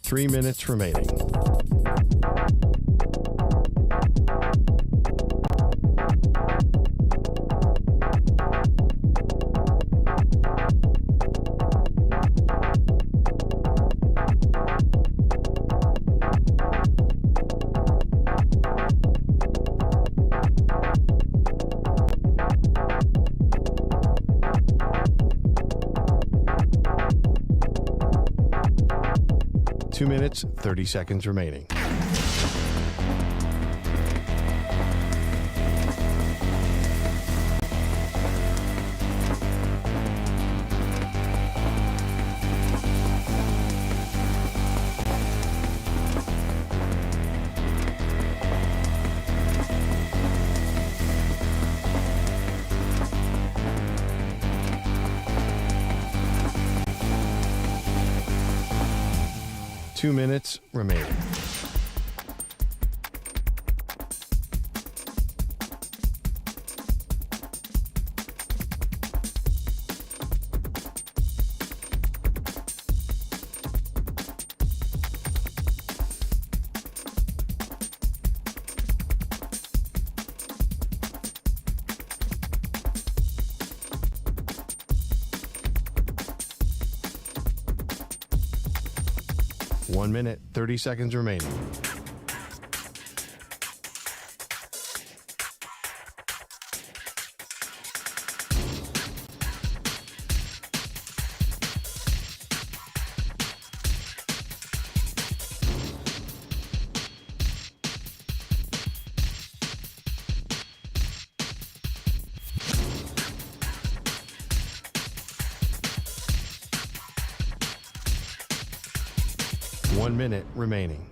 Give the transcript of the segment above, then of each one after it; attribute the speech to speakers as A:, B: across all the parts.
A: 3 minutes remaining. Two minutes, 30 seconds remaining. Two minutes remaining. One minute, 30 seconds remaining. One minute remaining.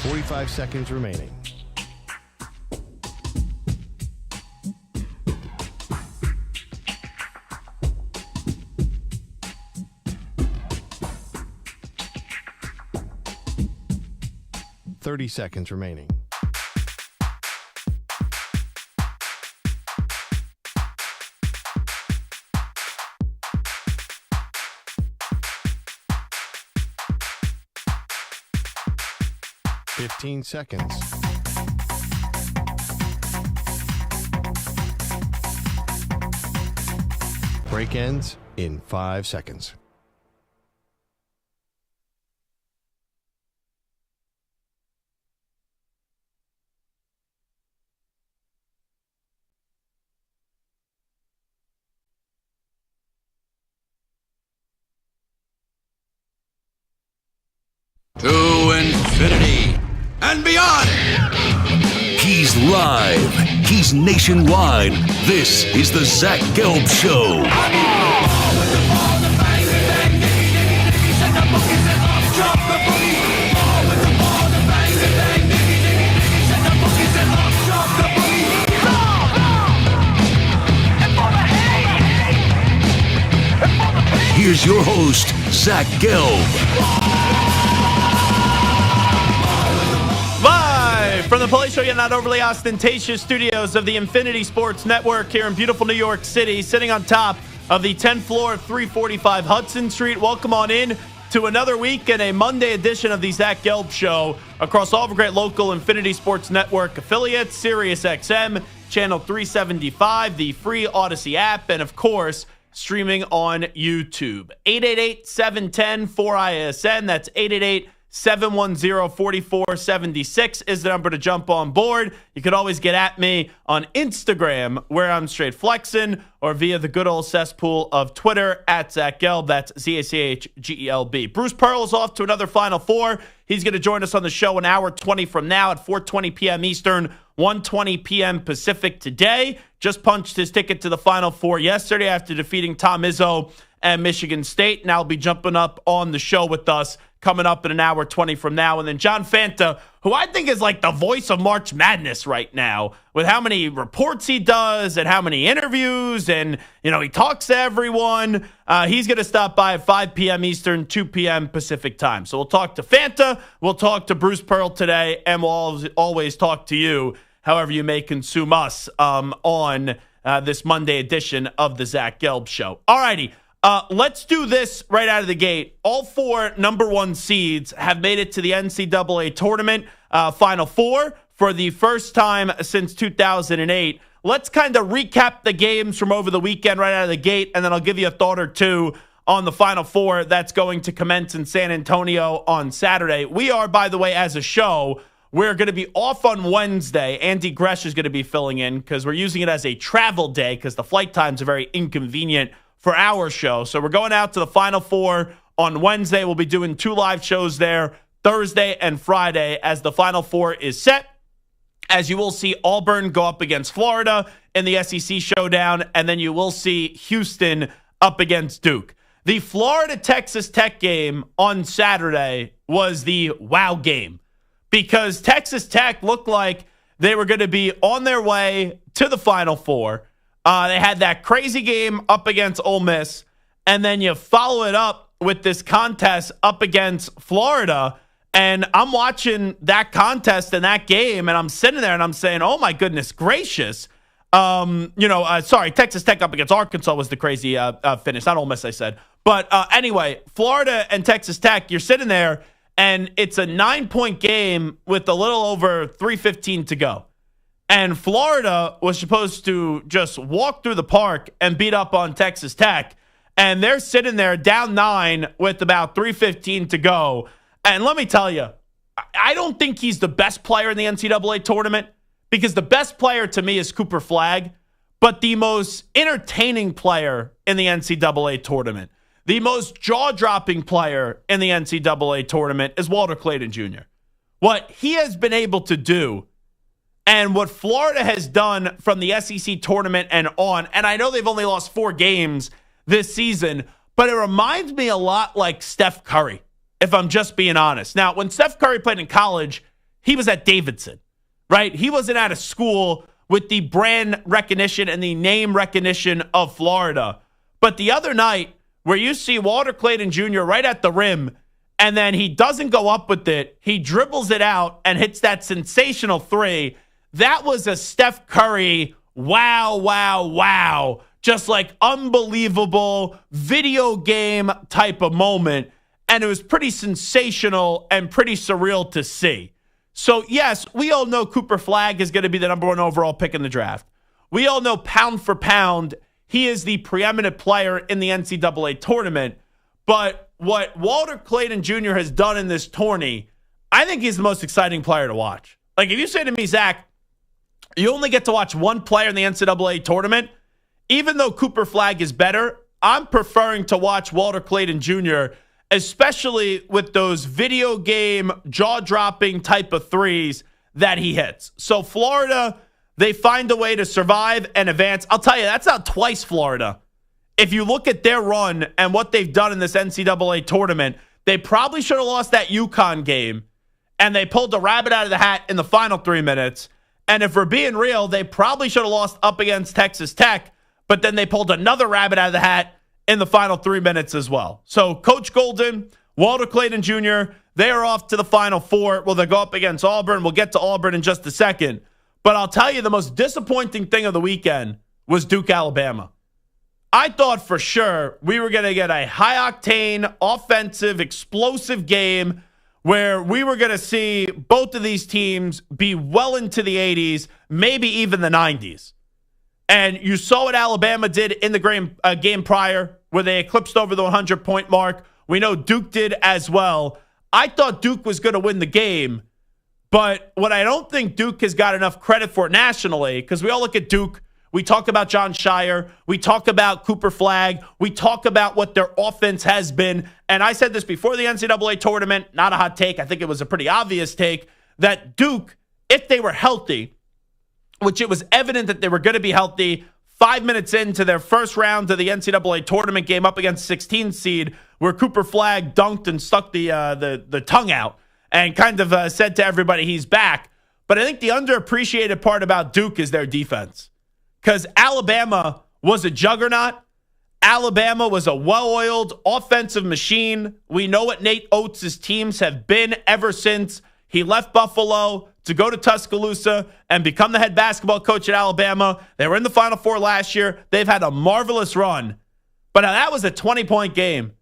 A: Forty-five seconds remaining. Thirty seconds remaining. Fifteen seconds. Break ends in 5 seconds.
B: To infinity and beyond.
C: He's live. He's nationwide. This is the Zach Gelb Show. Here's your host, Zach Gelb.
D: From the Police Show, yet not overly ostentatious studios of the Infinity Sports Network here in beautiful New York City, sitting on top of the 10th floor of 345 Hudson Street. Welcome on in to another week and a Monday edition of the Zach Gelb Show across all of the great local Infinity Sports Network affiliates, Sirius XM, Channel 375, the free Odyssey app, and of course, streaming on YouTube. 888-710-4ISN. That's 888-710-4476 is the number to jump on board. You could always get at me on Instagram, where I'm straight flexing, or via the good old cesspool of Twitter at Zach Gelb. That's ZACHGELB. Bruce Pearl is off to another Final Four. He's going to join us on the show an hour 20 from now at 4:20 p.m. Eastern, 1:20 p.m. Pacific today. Just punched his ticket to the Final Four yesterday after defeating Tom Izzo and Michigan State. Now will be jumping up on the show with us coming up in an hour 20 from now. And then John Fanta, who I think is like the voice of March Madness right now, with how many reports he does and how many interviews, and, he talks to everyone. He's going to stop by at 5 p.m. Eastern, 2 p.m. Pacific time. So we'll talk to Fanta, we'll talk to Bruce Pearl today, and we'll always talk to you, however you may consume us on this Monday edition of the Zach Gelb Show. All righty. Let's do this right out of the gate. All 4 number 1 seeds have made it to the NCAA tournament Final Four for the first time since 2008. Let's kind of recap the games from over the weekend right out of the gate, and then I'll give you a thought or two on the Final Four that's going to commence in San Antonio on Saturday. We are, by the way, as a show, we're going to be off on Wednesday. Andy Gresh is going to be filling in because we're using it as a travel day because the flight times are very inconvenient for our show. So we're going out to the Final Four on Wednesday. We'll be doing 2 live shows there, Thursday and Friday, as the Final Four is set. As you will see Auburn go up against Florida in the SEC showdown, and then you will see Houston up against Duke. The Florida-Texas Tech game on Saturday was the wow game because Texas Tech looked like they were going to be on their way to the Final Four. They had that crazy game up against Ole Miss, and then you follow it up with this contest up against Florida, and I'm watching that contest and that game, and I'm sitting there and I'm saying, oh my goodness gracious. Texas Tech up against Arkansas was the crazy finish, not Ole Miss, I said. But anyway, Florida and Texas Tech, you're sitting there, and it's a 9-point game with a little over 3:15 to go. And Florida was supposed to just walk through the park and beat up on Texas Tech. And they're sitting there down 9 with about 3:15 to go. And let me tell you, I don't think he's the best player in the NCAA tournament because the best player to me is Cooper Flagg. But the most entertaining player in the NCAA tournament, the most jaw-dropping player in the NCAA tournament is Walter Clayton Jr. What he has been able to do and what Florida has done from the SEC tournament and on, and I know they've only lost 4 games this season, but it reminds me a lot like Steph Curry, if I'm just being honest. Now, when Steph Curry played in college, he was at Davidson, right? He wasn't out of school with the brand recognition and the name recognition of Florida. But the other night, where you see Walter Clayton Jr. right at the rim, and then he doesn't go up with it, he dribbles it out and hits that sensational 3. That was a Steph Curry, wow, just like unbelievable video game type of moment. And it was pretty sensational and pretty surreal to see. So, yes, we all know Cooper Flagg is going to be the number 1 overall pick in the draft. We all know pound for pound, he is the preeminent player in the NCAA tournament. But what Walter Clayton Jr. has done in this tourney, I think he's the most exciting player to watch. Like, if you say to me, Zach, you only get to watch one player in the NCAA tournament, even though Cooper Flagg is better, I'm preferring to watch Walter Clayton Jr., especially with those video game jaw-dropping type of 3s that he hits. So Florida, they find a way to survive and advance. I'll tell you, that's not twice Florida. If you look at their run and what they've done in this NCAA tournament, they probably should have lost that UConn game, and they pulled the rabbit out of the hat in the final 3 minutes. And if we're being real, they probably should have lost up against Texas Tech, but then they pulled another rabbit out of the hat in the final 3 minutes as well. So Coach Golden, Walter Clayton Jr., they are off to the Final Four. Well, they go up against Auburn. We'll get to Auburn in just a second. But I'll tell you, the most disappointing thing of the weekend was Duke, Alabama. I thought for sure we were going to get a high-octane, offensive, explosive game where we were going to see both of these teams be well into the 80s, maybe even the 90s. And you saw what Alabama did in the game prior, where they eclipsed over the 100-point mark. We know Duke did as well. I thought Duke was going to win the game, but what I don't think Duke has got enough credit for nationally, because we all look at Duke, we talk about John Shire, we talk about Cooper Flagg, we talk about what their offense has been, and I said this before the NCAA tournament, not a hot take, I think it was a pretty obvious take, that Duke, if they were healthy, which it was evident that they were going to be healthy 5 minutes into their first round of the NCAA tournament game up against 16 seed, where Cooper Flagg dunked and stuck the tongue out and kind of said to everybody he's back. But I think the underappreciated part about Duke is their defense, because Alabama was a juggernaut. Alabama was a well-oiled offensive machine. We know what Nate Oates' teams have been ever since he left Buffalo to go to Tuscaloosa and become the head basketball coach at Alabama. They were in the Final Four last year. They've had a marvelous run. But now that was a 20-point game,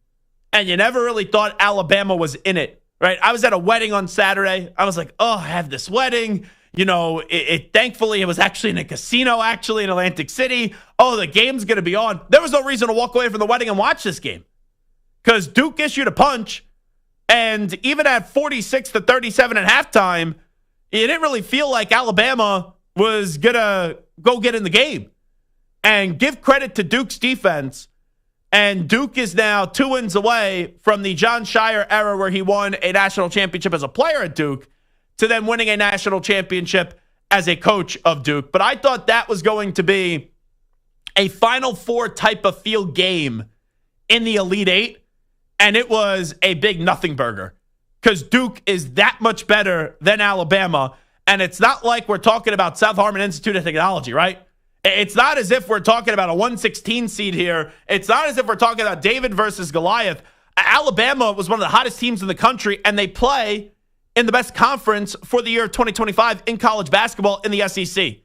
D: and you never really thought Alabama was in it, right? I was at a wedding on Saturday. I was like, oh, I have this wedding. You know, thankfully, it was actually in a casino, actually, in Atlantic City. Oh, the game's going to be on. There was no reason to walk away from the wedding and watch this game, because Duke issued a punch, and even at 46-37 at halftime, it didn't really feel like Alabama was going to go get in the game. And give credit to Duke's defense. And Duke is now 2 wins away from the Jon Scheyer era, where he won a national championship as a player at Duke, to then winning a national championship as a coach of Duke. But I thought that was going to be a Final Four type of field game in the Elite Eight, and it was a big nothing burger, because Duke is that much better than Alabama. And it's not like we're talking about South Harmon Institute of Technology, right? It's not as if we're talking about a 116 seed here. It's not as if we're talking about David versus Goliath. Alabama was one of the hottest teams in the country, and they play in the best conference for the year 2025 in college basketball in the SEC.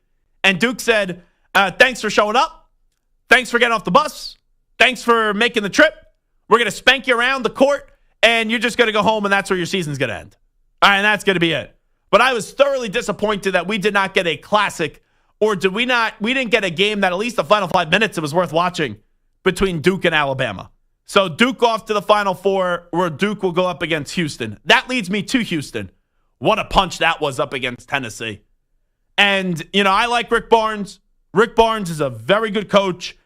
D: And Duke said, thanks for showing up. Thanks for getting off the bus. Thanks for making the trip. We're going to spank you around the court, and you're just going to go home, and that's where your season's going to end. All right, and that's going to be it. But I was thoroughly disappointed that we did not get a classic, or we didn't get a game that at least the final 5 minutes it was worth watching between Duke and Alabama. So Duke off to the Final Four, where Duke will go up against Houston. That leads me to Houston. What a punch that was up against Tennessee. And, you know, I like Rick Barnes. Rick Barnes is a very good coach.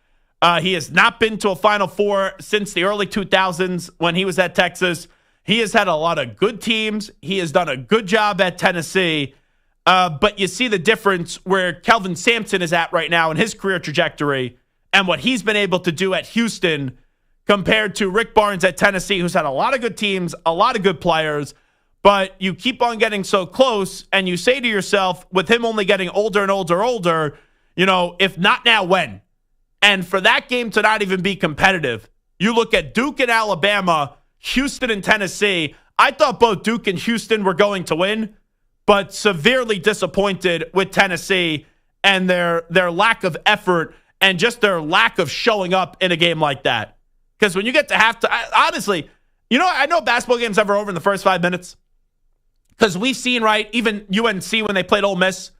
D: He has not been to a Final Four since the early 2000s when he was at Texas. He has had a lot of good teams. He has done a good job at Tennessee. But you see the difference where Kelvin Sampson is at right now in his career trajectory and what he's been able to do at Houston compared to Rick Barnes at Tennessee, who's had a lot of good teams, a lot of good players, but you keep on getting so close, and you say to yourself, with him only getting older and older, you know, if not now, when? And for that game to not even be competitive, you look at Duke and Alabama, Houston and Tennessee. I thought both Duke and Houston were going to win, but severely disappointed with Tennessee and their lack of effort and just their lack of showing up in a game like that. Because when you get to halftime, honestly, you know, I know basketball games never over in the first 5 minutes. Because we've seen, right, even UNC when they played Ole Miss,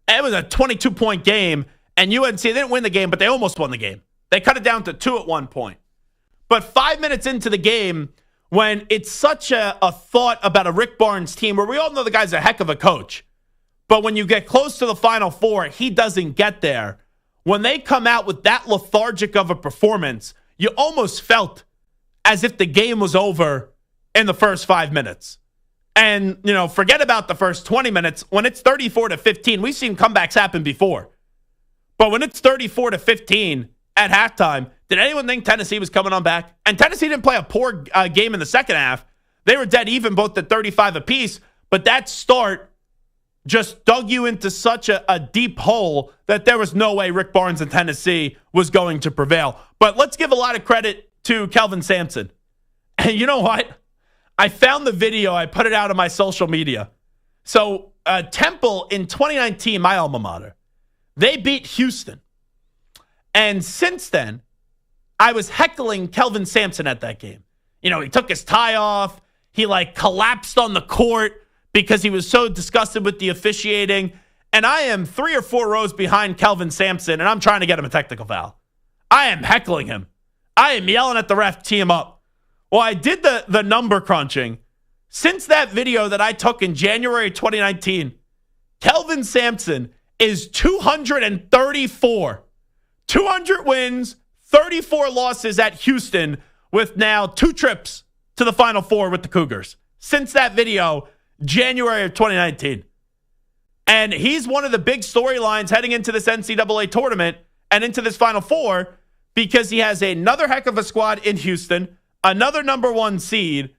D: it was a 22-point game, and UNC, they didn't win the game, but they almost won the game. They cut it down to 2 at one point. But 5 minutes into the game, when it's such a thought about a Rick Barnes team, where we all know the guy's a heck of a coach, but when you get close to the Final Four, he doesn't get there. When they come out with that lethargic of a performance, you almost felt as if the game was over in the first 5 minutes. And, you know, forget about the first 20 minutes. When it's 34-15, we've seen comebacks happen before. But when it's 34-15 at halftime, did anyone think Tennessee was coming on back? And Tennessee didn't play a poor game in the second half. They were dead even, both at 35 apiece. But that start just dug you into such a deep hole that there was no way Rick Barnes in Tennessee was going to prevail. But let's give a lot of credit to Kelvin Sampson. And you know what? I found the video. I put it out on my social media. So Temple in 2019, my alma mater, they beat Houston. And since then, I was heckling Kelvin Sampson at that game. You know, he took his tie off. He collapsed on the court because he was so disgusted with the officiating. And I am 3 or 4 rows behind Kelvin Sampson, and I'm trying to get him a technical foul. I am heckling him. I am yelling at the ref, tee him up. Well, I did the number crunching. Since that video that I took in January 2019, Kelvin Sampson is 234. 200 wins, 34 losses at Houston, with now 2 trips to the Final Four with the Cougars. Since that video, January of 2019. And he's one of the big storylines heading into this NCAA tournament. and into this Final Four because he has another heck of a squad in Houston, another number one seed,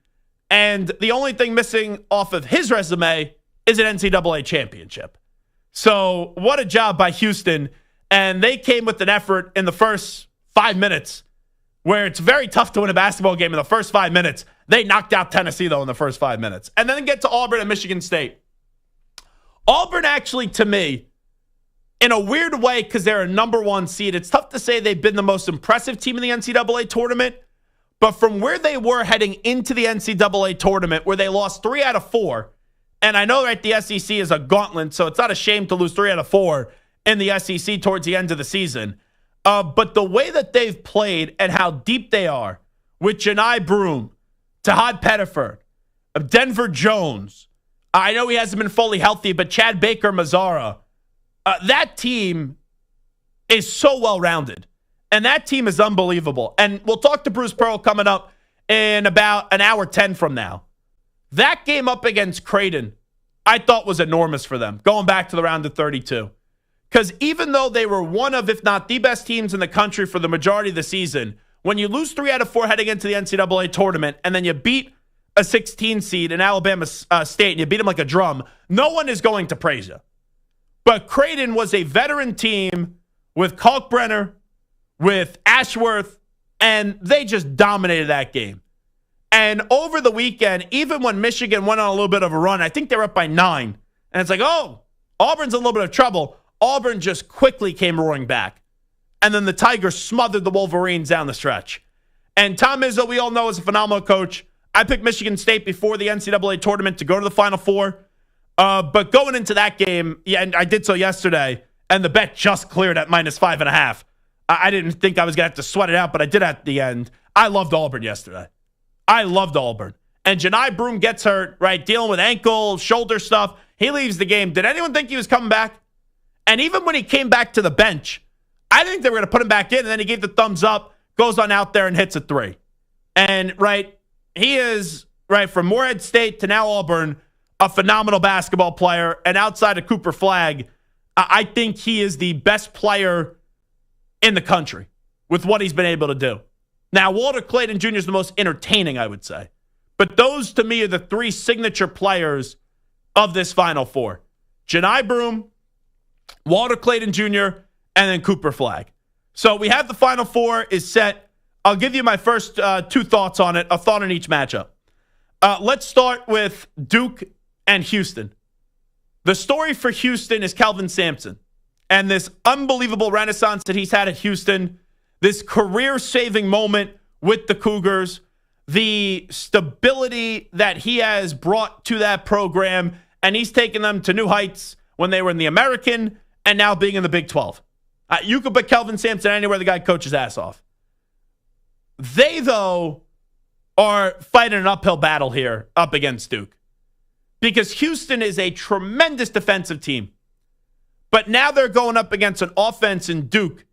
D: and the only thing missing off of his resume is an NCAA championship. So what a job by Houston. And they came with an effort in the first 5 minutes where it's very tough to win a basketball game in the first 5 minutes. They knocked out Tennessee, though, in the first 5 minutes. And then get to Auburn and Michigan State. Auburn actually, to me, in a weird way, because they're a number one seed, it's tough to say they've been the most impressive team in the NCAA tournament. But from where they were heading into the NCAA tournament, where they lost 3 out of 4, and I know that the SEC is a gauntlet, so it's not a shame to lose 3 out of 4 in the SEC towards the end of the season. But the way that they've played and how deep they are with Janai Broome, Tahad Pettiford, Denver Jones. I know he hasn't been fully healthy, but Chad Baker Mazzara. That team is so well-rounded. And that team is unbelievable. And we'll talk to Bruce Pearl coming up in about an hour 10 from now. That game up against Creighton, I thought was enormous for them, going back to the round of 32. Because even though they were one of, if not the best teams in the country for the majority of the season, when you lose 3 out of 4 heading into the NCAA tournament, and then you beat a 16 seed in Alabama State, and you beat them like a drum, no one is going to praise you. But Creighton was a veteran team with Kalkbrenner, with Ashworth, and they just dominated that game. And over the weekend, even when Michigan went on a little bit of a run, I think they were up by 9. And it's like, oh, Auburn's in a little bit of trouble. Auburn just quickly came roaring back. And then the Tigers smothered the Wolverines down the stretch. And Tom Izzo, we all know, is a phenomenal coach. I picked Michigan State before the NCAA tournament to go to the Final Four. But going into that game, yeah, and I did so yesterday, and the bet just cleared at -5.5. I didn't think I was going to have to sweat it out, but I did at the end. I loved Auburn yesterday. I loved Auburn. And Janai Broome gets hurt, right, dealing with ankle, shoulder stuff. He leaves the game. Did anyone think he was coming back? And even when he came back to the bench, I didn't think they were going to put him back in, and then he gave the thumbs up, goes on out there and hits a 3. And, right, he is, right, from Morehead State to now Auburn, a phenomenal basketball player. And outside of Cooper Flagg, I think he is the best player in the country with what he's been able to do. Now, Walter Clayton Jr. is the most entertaining, I would say. But those, to me, are the 3 signature players of this Final Four. Janai Broome, Walter Clayton Jr., and then Cooper Flagg. So we have the Final Four is set. I'll give you my first 2 thoughts on it, a thought on each matchup. Let's start with Duke and Houston. The story for Houston is Kelvin Sampson and this unbelievable renaissance that he's had at Houston, this career-saving moment with the Cougars, the stability that he has brought to that program, and he's taken them to new heights when they were in the American and now being in the Big 12. You could put Kelvin Sampson anywhere, the guy coaches ass off. They, though, are fighting an uphill battle here up against Duke because Houston is a tremendous defensive team. But now they're going up against an offense in Duke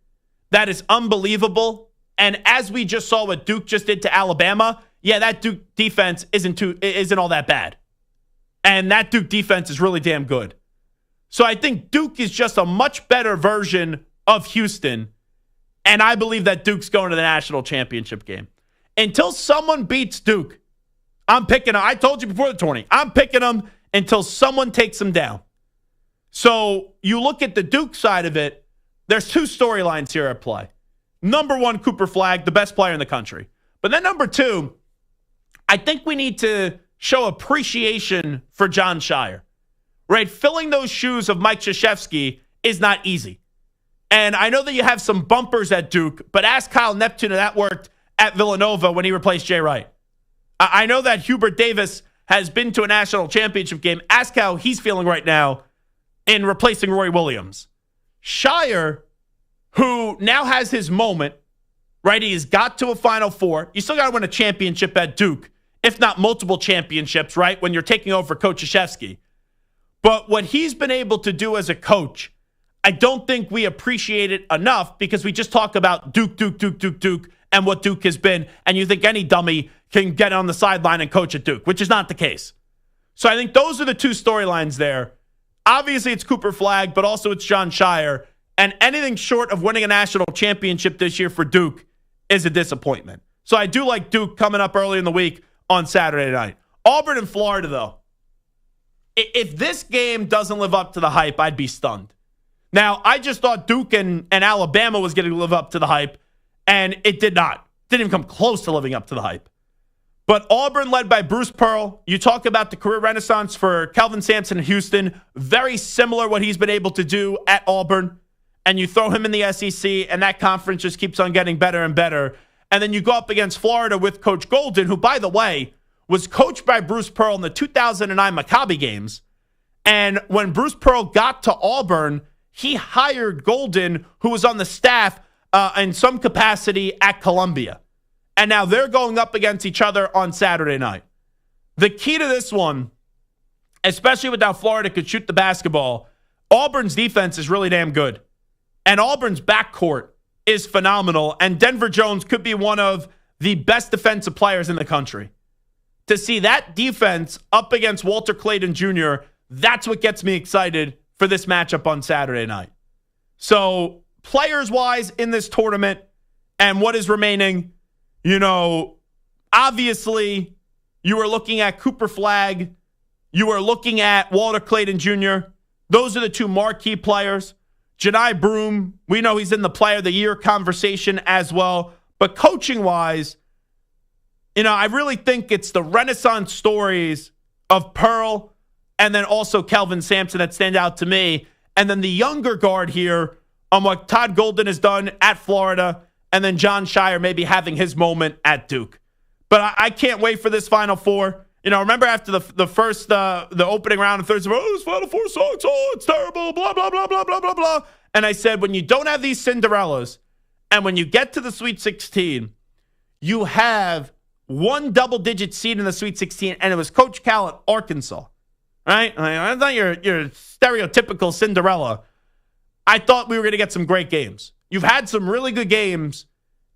D: that is unbelievable. And as we just saw what Duke just did to Alabama, yeah, that Duke defense isn't all that bad. And that Duke defense is really damn good. So I think Duke is just a much better version of Houston. And I believe that Duke's going to the national championship game. Until someone beats Duke, I'm picking them. I told you before the tourney, I'm picking them until someone takes them down. So you look at the Duke side of it, there's 2 storylines here at play. Number 1, Cooper Flagg, the best player in the country. But then number 2, I think we need to show appreciation for John Shire. Right? Filling those shoes of Mike Krzyzewski is not easy. And I know that you have some bumpers at Duke, but ask Kyle Neptune if that worked at Villanova when he replaced Jay Wright. I know that Hubert Davis has been to a national championship game. Ask how he's feeling right now in replacing Roy Williams. Shire, who now has his moment, right? He has got to a Final Four. You still got to win a championship at Duke, if not multiple championships, right? When you're taking over Coach Krzyzewski. But what he's been able to do as a coach, I don't think we appreciate it enough because we just talk about Duke, and what Duke has been. And you think any dummy can get on the sideline and coach at Duke, which is not the case. So I think those are the 2 storylines there. Obviously, it's Cooper Flagg, but also it's John Shire. And anything short of winning a national championship this year for Duke is a disappointment. So I do like Duke coming up early in the week on Saturday night. Auburn and Florida, though. If this game doesn't live up to the hype, I'd be stunned. Now, I just thought Duke and Alabama was going to live up to the hype, and it did not. Didn't even come close to living up to the hype. But Auburn, led by Bruce Pearl, you talk about the career renaissance for Kelvin Sampson in Houston. Very similar what he's been able to do at Auburn. And you throw him in the SEC, and that conference just keeps on getting better and better. And then you go up against Florida with Coach Golden, who, by the way, was coached by Bruce Pearl in the 2009 Maccabi games. And when Bruce Pearl got to Auburn, he hired Golden, who was on the staff in some capacity at Columbia. And now they're going up against each other on Saturday night. The key to this one, especially with how Florida could shoot the basketball, Auburn's defense is really damn good. And Auburn's backcourt is phenomenal. And Denver Jones could be one of the best defensive players in the country. To see that defense up against Walter Clayton Jr., that's what gets me excited for this matchup on Saturday night. So, players-wise in this tournament and what is remaining, obviously, you are looking at Cooper Flagg. You are looking at Walter Clayton Jr. Those are the two marquee players. Jani Broom, we know he's in the Player of the Year conversation as well. But coaching-wise, I really think it's the Renaissance stories of Pearl and then also Kelvin Sampson that stand out to me. And then the younger guard here on what Todd Golden has done at Florida, and then John Shire maybe having his moment at Duke. But I can't wait for this Final Four. Remember after the opening round of Thursday, this Final Four sucks, it's terrible, blah, blah, blah, blah, blah, blah, blah. And I said, when you don't have these Cinderellas, and when you get to the Sweet 16, you have one double-digit seed in the Sweet 16, and it was Coach Cal at Arkansas. Right? That's not your stereotypical Cinderella. I thought we were going to get some great games. You've had some really good games,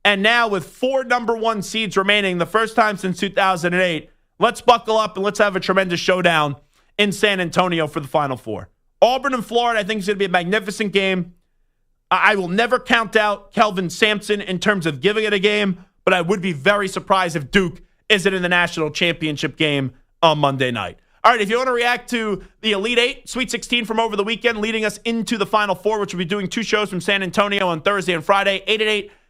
D: and now with 4 number 1 seeds remaining, the first time since 2008, let's buckle up and let's have a tremendous showdown in San Antonio for the Final Four. Auburn and Florida, I think, is going to be a magnificent game. I will never count out Kelvin Sampson in terms of giving it a game, but I would be very surprised if Duke isn't in the national championship game on Monday night. All right, if you want to react to the Elite Eight, Sweet 16 from over the weekend, leading us into the Final Four, which will be doing 2 shows from San Antonio on Thursday and Friday,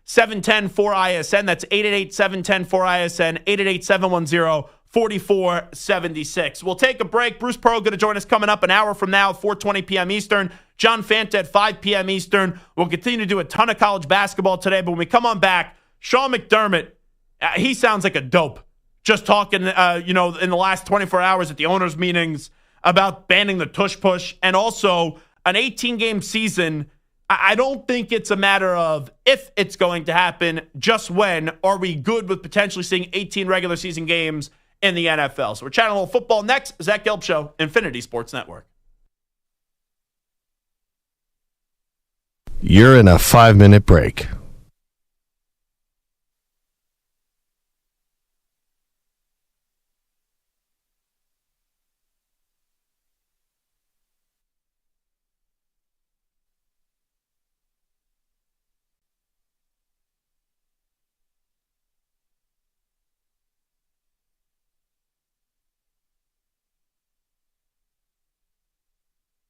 D: 888-710-4ISN. That's 888-710-4ISN, 888-710-4476. We'll take a break. Bruce Pearl going to join us coming up an hour from now, 4:20 p.m. Eastern. John Fanta at 5 p.m. Eastern. We'll continue to do a ton of college basketball today, but when we come on back, Sean McDermott, he sounds like a dope. Just talking, in the last 24 hours at the owners' meetings about banning the tush push and also an 18-game season. I don't think it's a matter of if it's going to happen, just when. Are we good with potentially seeing 18 regular season games in the NFL? So we're chatting a little football next. Zach Gelb Show, Infinity Sports Network.
A: You're in a 5-minute break.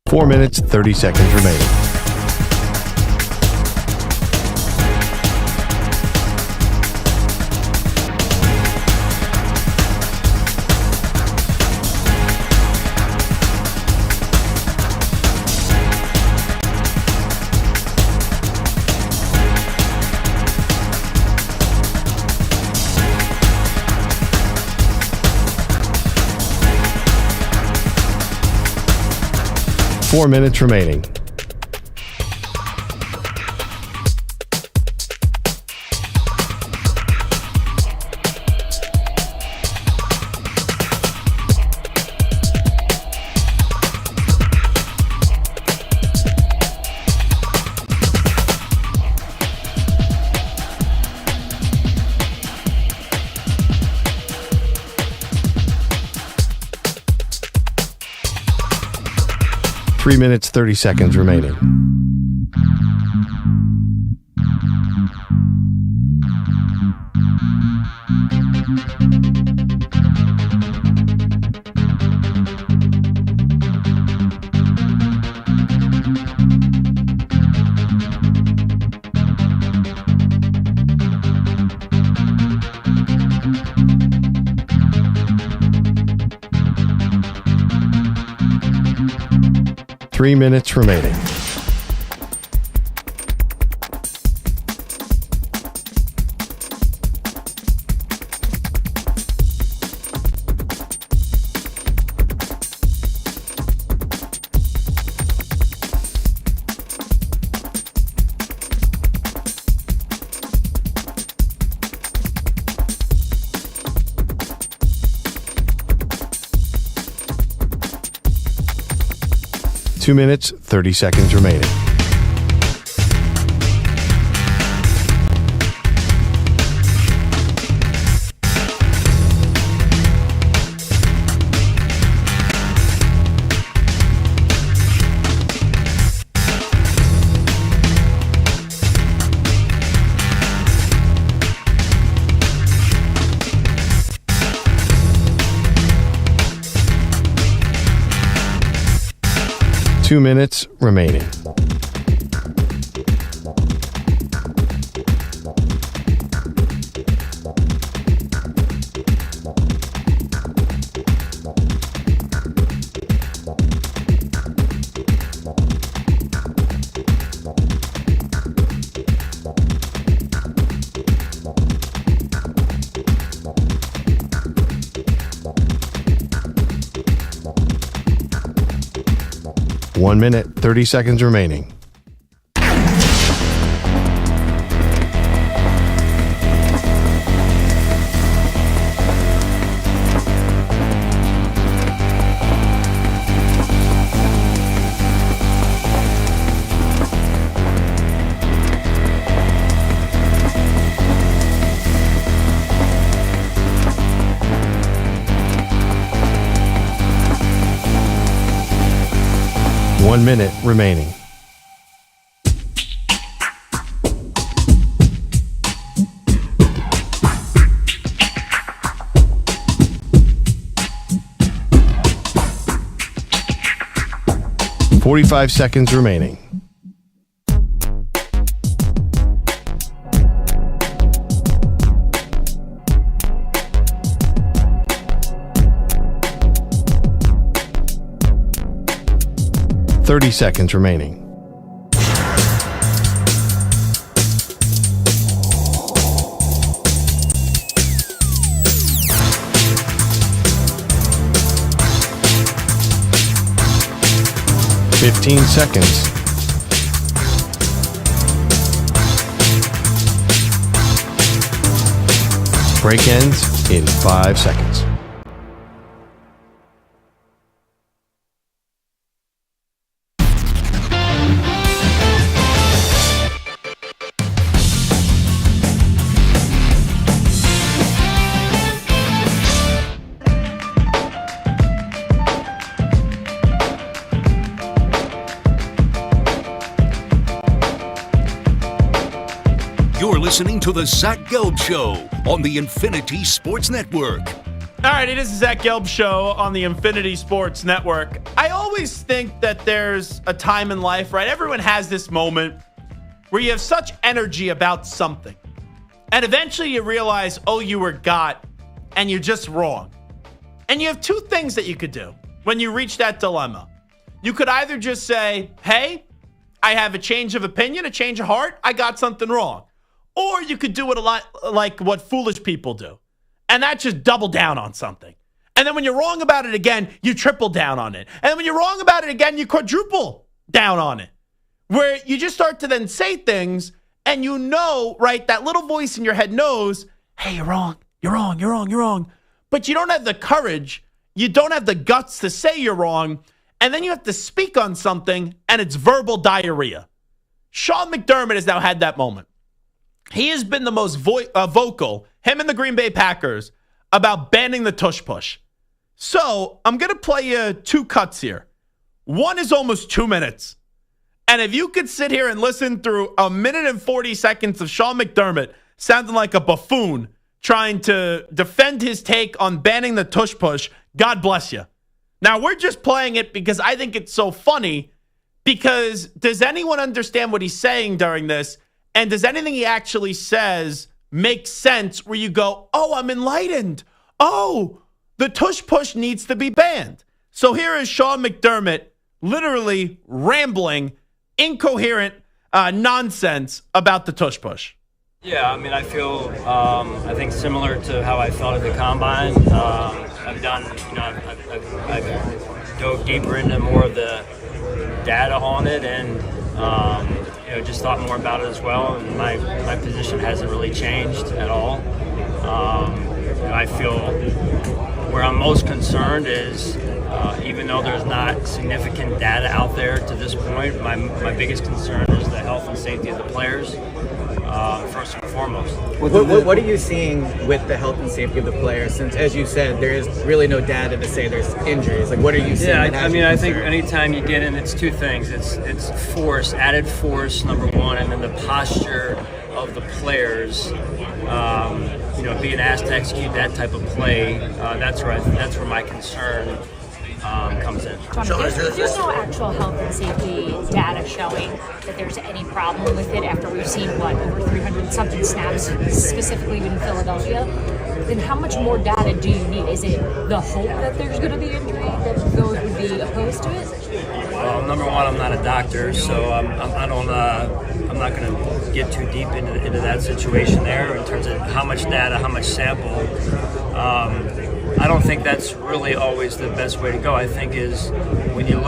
A: Four minutes, 30 seconds remaining. Four minutes remaining. Three minutes, 30 seconds remaining. 3 minutes remaining. Two minutes, 30 seconds remaining. Two minutes remaining. One minute, 30 seconds remaining. One minute remaining. Forty-five seconds remaining. Thirty seconds remaining. Fifteen seconds. Break ends in 5 seconds.
C: You're listening to the Zach Gelb Show on the Infinity Sports Network.
D: All right, it is the Zach Gelb Show on the Infinity Sports Network. I always think that there's a time in life, right? Everyone has this moment where you have such energy about something. And eventually you realize, oh, you were got, and you're just wrong. And you have two things that you could do when you reach that dilemma. You could either just say, hey, I have a change of opinion, a change of heart. I got something wrong. Or you could do it a lot like what foolish people do. And that's just double down on something. And then when you're wrong about it again, you triple down on it. And then when you're wrong about it again, you quadruple down on it. Where you just start to then say things and you know, right, that little voice in your head knows, hey, you're wrong, you're wrong, you're wrong, you're wrong. But you don't have the courage, you don't have the guts to say you're wrong, and then you have to speak on something and it's verbal diarrhea. Sean McDermott has now had that moment. He has been the most vocal, him and the Green Bay Packers, about banning the tush push. So I'm going to play you two cuts here. One is almost 2 minutes. And if you could sit here and listen through a minute and 40 seconds of Sean McDermott sounding like a buffoon trying to defend his take on banning the tush push, God bless you. Now, we're just playing it because I think it's so funny, because does anyone understand what he's saying during this? And does anything he actually says make sense where you go, oh, I'm enlightened. Oh, the tush push needs to be banned. So here is Sean McDermott literally rambling, incoherent nonsense about the tush push.
E: Yeah, I mean, I feel, I think similar to how I felt at the combine. I've dove deeper into more of the data on it and, just thought more about it as well. And my position hasn't really changed at all. I feel where I'm most concerned is, even though there's not significant data out there to this point, my biggest concern is the health and safety of the players. First and foremost.
F: What are you seeing with the health and safety of the players? Since, as you said, there is really no data to say there's injuries. Like, what are you seeing?
E: Yeah, I think anytime you get in, it's two things. It's force, added force, number one, and then the posture of the players. Being asked to execute that type of play. That's where my concern comes in.
G: There's no actual health and safety data showing that there's any problem with it after we've seen, over 300-something snaps, specifically in Philadelphia. Then how much more data do you need? Is it the hope that there's going to be injury that those would be opposed to it?
E: Well, number one, I'm not a doctor, so I'm not going to get too deep into that situation there in terms of how much data, how much sample. I don't think that's really always the best way to go. I think is when you're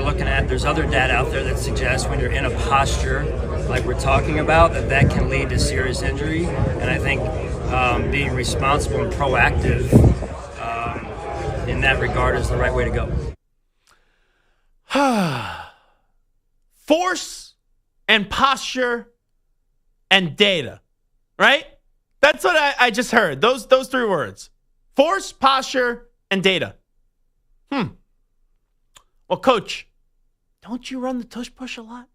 E: looking at, there's other data out there that suggests when you're in a posture like we're talking about that can lead to serious injury, and I think being responsible and proactive in that regard is the right way to go.
D: Force and posture and data, right? That's what I just heard. Those three words. Force, posture, and data. Well, Coach, don't you run the tush push a lot?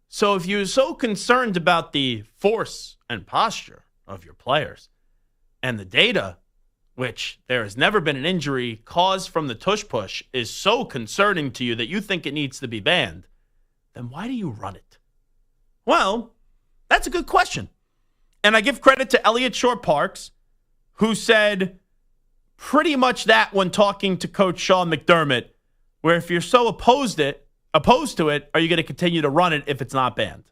D: So if you're so concerned about the force and posture of your players and the data, which there has never been an injury caused from the tush push, is so concerning to you that you think it needs to be banned, then why do you run it? Well, that's a good question. And I give credit to Elliott Shore-Parks, who said pretty much that when talking to Coach Sean McDermott, where if you're so opposed to it, are you going to continue to run it if it's not banned?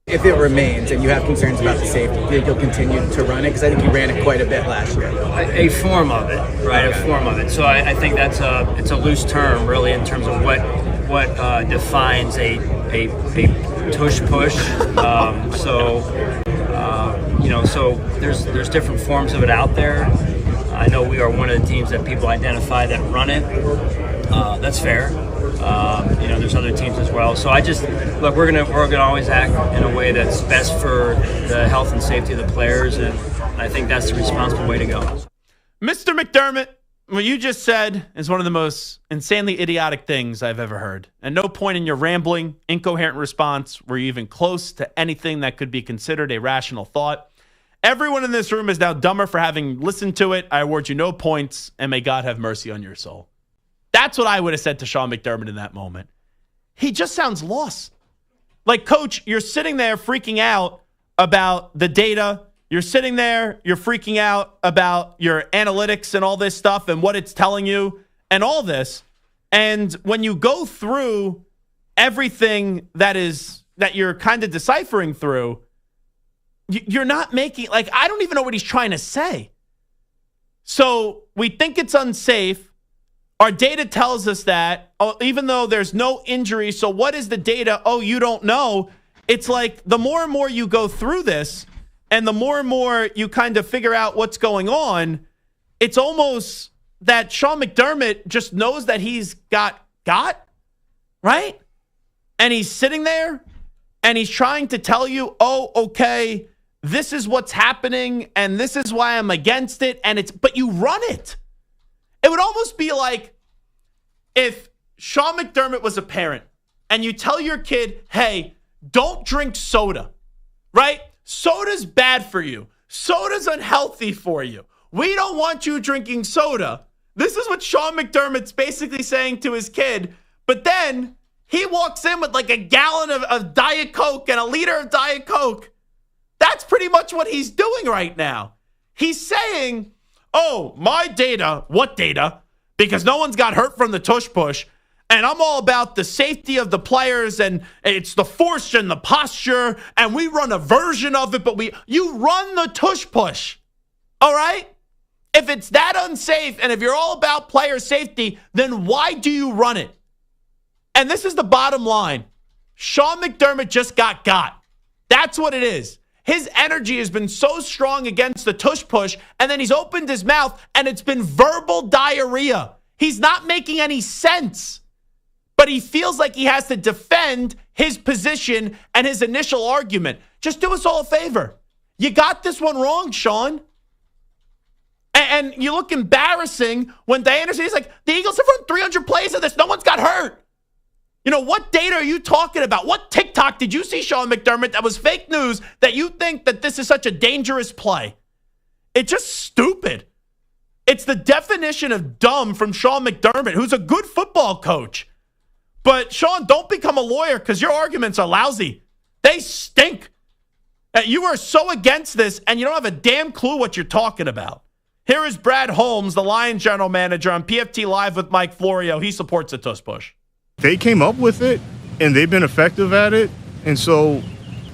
F: If it remains and you have concerns about the safety, do you think you'll continue to run it? Because I think you ran it quite a bit last year.
E: A form of it, right? Okay. A form of it. So I think it's a loose term, really, in terms of what defines a tush push. So there's different forms of it out there. I know we are one of the teams that people identify that run it. That's fair. There's other teams as well. So we're gonna always act in a way that's best for the health and safety of the players, and I think that's the responsible way to go.
D: Mr. McDermott, what you just said is one of the most insanely idiotic things I've ever heard. And no point in your rambling, incoherent response were you even close to anything that could be considered a rational thought. Everyone in this room is now dumber for having listened to it. I award you no points, and may God have mercy on your soul. That's what I would have said to Sean McDermott in that moment. He just sounds lost. Like, Coach, you're sitting there freaking out about the data. You're sitting there, you're freaking out about your analytics and all this stuff and what it's telling you and all this. And when you go through everything that you're kind of deciphering through, you're not making, I don't even know what he's trying to say. So we think it's unsafe. Our data tells us that, even though there's no injury. So what is the data? Oh, you don't know. It's like the more and more you go through this and the more and more you kind of figure out what's going on, it's almost that Sean McDermott just knows that he's got, right? And he's sitting there and he's trying to tell you, oh, okay, this is what's happening and this is why I'm against it. But you run it. It would almost be like if Sean McDermott was a parent and you tell your kid, hey, don't drink soda, right? Soda's bad for you. Soda's unhealthy for you. We don't want you drinking soda. This is what Sean McDermott's basically saying to his kid. But then he walks in with like a gallon of Diet Coke and a liter of Diet Coke. That's pretty much what he's doing right now. He's saying, oh, my data, what data? Because no one's got hurt from the tush push. And I'm all about the safety of the players, and it's the force and the posture, and we run a version of it, but you run the tush push. All right? If it's that unsafe, and if you're all about player safety, then why do you run it? And this is the bottom line. Sean McDermott just got. That's what it is. His energy has been so strong against the tush push, and then he's opened his mouth, and it's been verbal diarrhea. He's not making any sense. But he feels like he has to defend his position and his initial argument. Just do us all a favor. You got this one wrong, Sean. And you look embarrassing when Diana says, like, the Eagles have run 300 plays of this. No one's got hurt. You know, what data are you talking about? What TikTok did you see, Sean McDermott, that was fake news that you think that this is such a dangerous play? It's just stupid. It's the definition of dumb from Sean McDermott, who's a good football coach. But, Sean, don't become a lawyer because your arguments are lousy. They stink. You are so against this, and you don't have a damn clue what you're talking about. Here is Brad Holmes, the Lions general manager, on PFT Live with Mike Florio. He supports the tush push.
H: They came up with it, and they've been effective at it. And so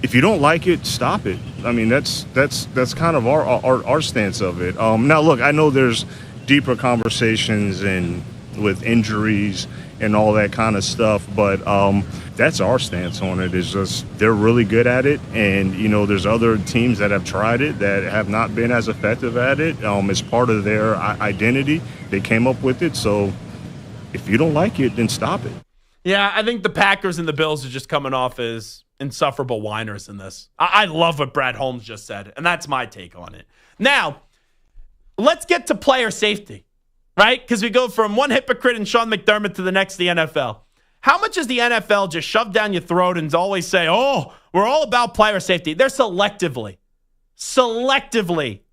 H: if you don't like it, stop it. I mean, that's kind of our stance of it. Now, look, I know there's deeper conversations and with injuries and all that kind of stuff, but that's our stance on it. Is just they're really good at it, and you know there's other teams that have tried it that have not been as effective at it. It's part of their identity. They came up with it, so if you don't like it, then stop it.
D: Yeah, I think the Packers and the Bills are just coming off as insufferable whiners in this. I love what Brad Holmes just said, and that's my take on it. Now, let's get to player safety. Right? Because we go from one hypocrite and Sean McDermott to the next, the NFL. How much is the NFL just shove down your throat and always say, oh, we're all about player safety? They're selectively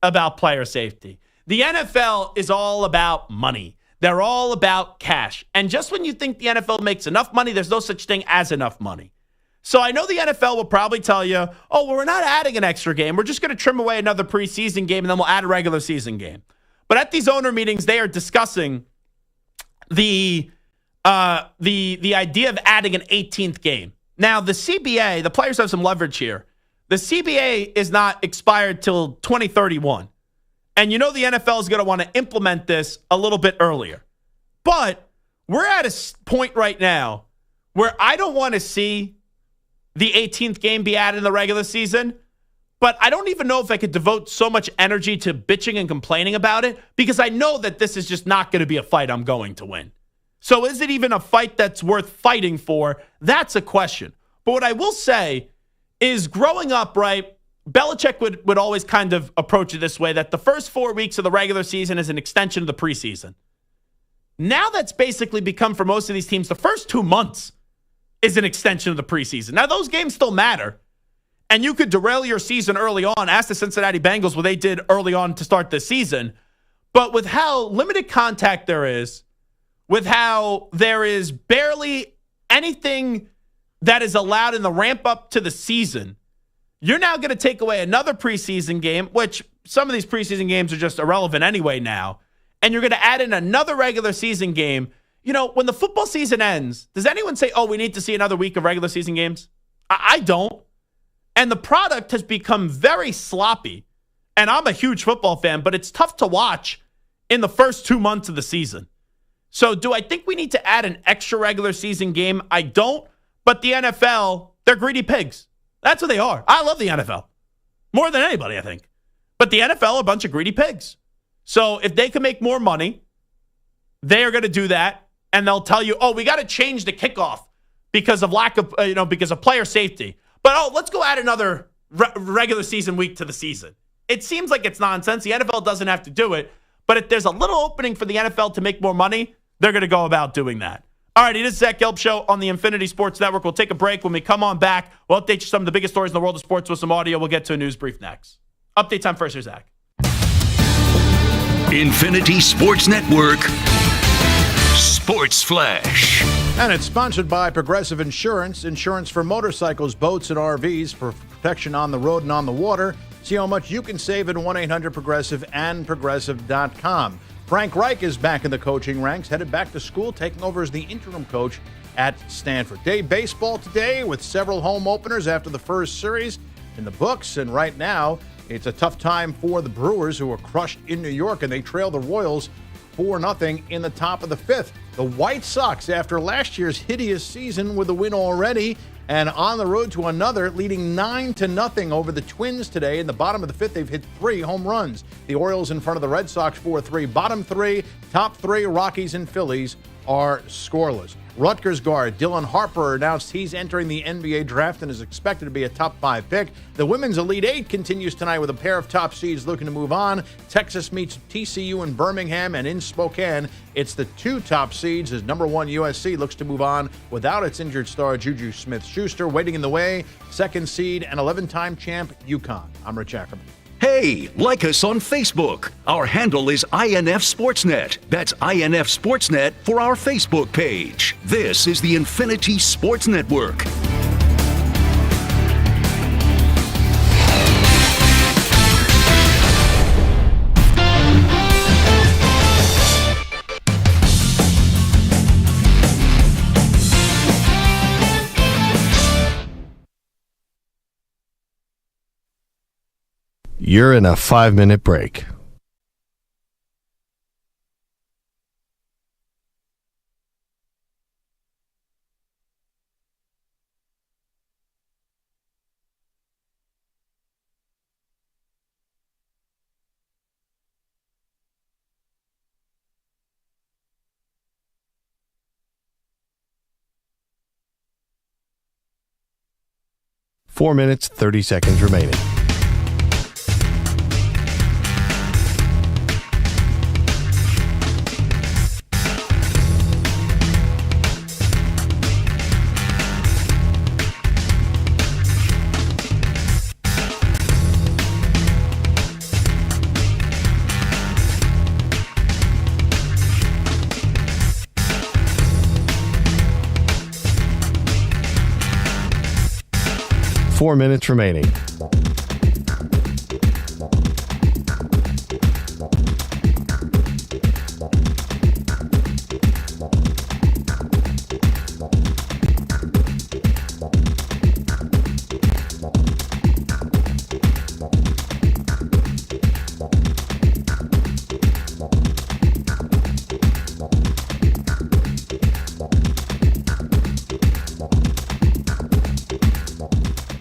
D: about player safety. The NFL is all about money. They're all about cash. And just when you think the NFL makes enough money, there's no such thing as enough money. So I know the NFL will probably tell you, oh, well, we're not adding an extra game. We're just going to trim away another preseason game, and then we'll add a regular season game. But at these owner meetings, they are discussing the idea of adding an 18th game. Now, the CBA, the players have some leverage here. The CBA is not expired till 2031. And you know the NFL is going to want to implement this a little bit earlier. But we're at a point right now where I don't want to see the 18th game be added in the regular season. But I don't even know if I could devote so much energy to bitching and complaining about it because I know that this is just not going to be a fight I'm going to win. So is it even a fight that's worth fighting for? That's a question. But what I will say is growing up, right, Belichick would always kind of approach it this way, that the first 4 weeks of the regular season is an extension of the preseason. Now that's basically become, for most of these teams, the first 2 months is an extension of the preseason. Now those games still matter. And you could derail your season early on. Ask the Cincinnati Bengals what they did early on to start this season. But with how limited contact there is, with how there is barely anything that is allowed in the ramp up to the season, you're now going to take away another preseason game, which some of these preseason games are just irrelevant anyway now. And you're going to add in another regular season game. You know, when the football season ends, does anyone say, oh, we need to see another week of regular season games? I don't. And the product has become very sloppy. And I'm a huge football fan, but it's tough to watch in the first 2 months of the season. So do I think we need to add an extra regular season game? I don't. But the NFL, they're greedy pigs. That's what they are. I love the NFL. More than anybody, I think. But the NFL are a bunch of greedy pigs. So if they can make more money, they are going to do that. And they'll tell you, oh, we got to change the kickoff because of because of player safety. But, let's go add another regular season week to the season. It seems like it's nonsense. The NFL doesn't have to do it. But if there's a little opening for the NFL to make more money, they're going to go about doing that. All right, it is Zach Gelb Show on the Infinity Sports Network. We'll take a break. When we come on back, we'll update you some of the biggest stories in the world of sports with some audio. We'll get to a news brief next. Update time first, here's Zach.
C: Infinity Sports Network Sports Flash.
I: And it's sponsored by Progressive Insurance. Insurance for motorcycles, boats, and RVs for protection on the road and on the water. See how much you can save at 1-800-PROGRESSIVE and Progressive.com. Frank Reich is back in the coaching ranks, headed back to school, taking over as the interim coach at Stanford. Day baseball today with several home openers after the first series in the books. And right now, it's a tough time for the Brewers, who were crushed in New York, and they trail the Royals 4-0 in the top of the fifth. The White Sox, after last year's hideous season with a win already, and on the road to another, leading 9-0 over the Twins today. In the bottom of the fifth, they've hit 3 home runs. The Orioles in front of the Red Sox 4-3. Bottom 3, top 3, Rockies and Phillies are scoreless. Rutgers guard Dylan Harper announced he's entering the NBA draft and is expected to be a top 5 pick. The Women's Elite Eight continues tonight with a pair of top seeds looking to move on. Texas meets TCU in Birmingham, and in Spokane, it's the 2 top seeds as number 1 USC looks to move on without its injured star Juju Smith-Schuster. Waiting in the way, 2nd seed and 11-time champ UConn. I'm Rich Ackerman.
C: Hey, like us on Facebook. Our handle is INF Sportsnet. That's INF Sportsnet for our Facebook page. This is the Infinity Sports Network.
A: You're in a 5-minute break. Four minutes, 30 seconds remaining. Four minutes remaining.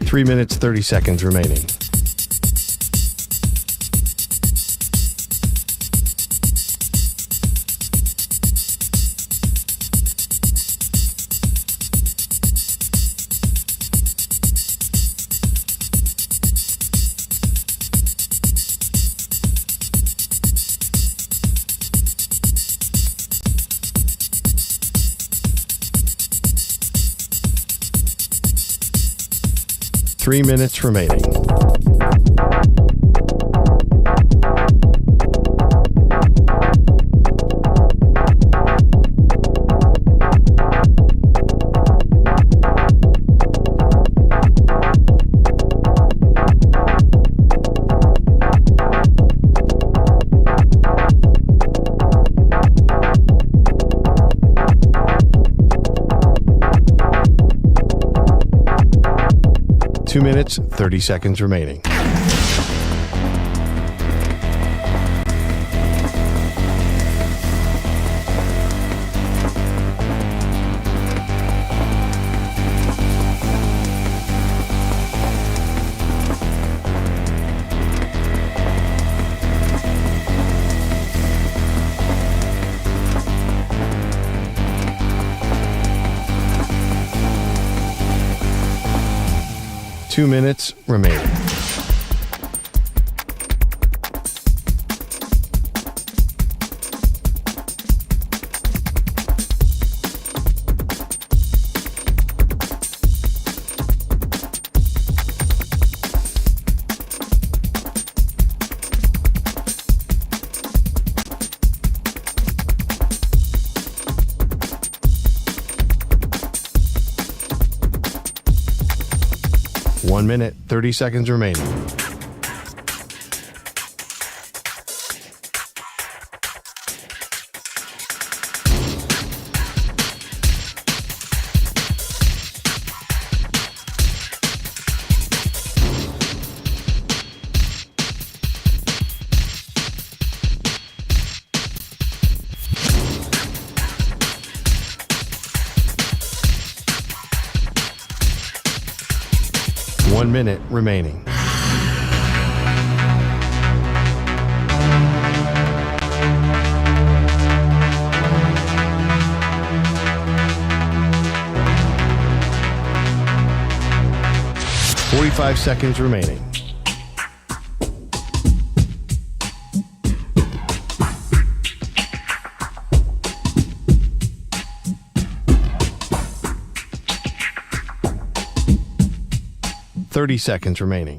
A: Three minutes, 30 seconds remaining. Three minutes remaining. Two minutes, 30 seconds remaining. Two minutes remaining. One minute, 30 seconds remaining. minute remaining. Five seconds remaining. Seconds remaining.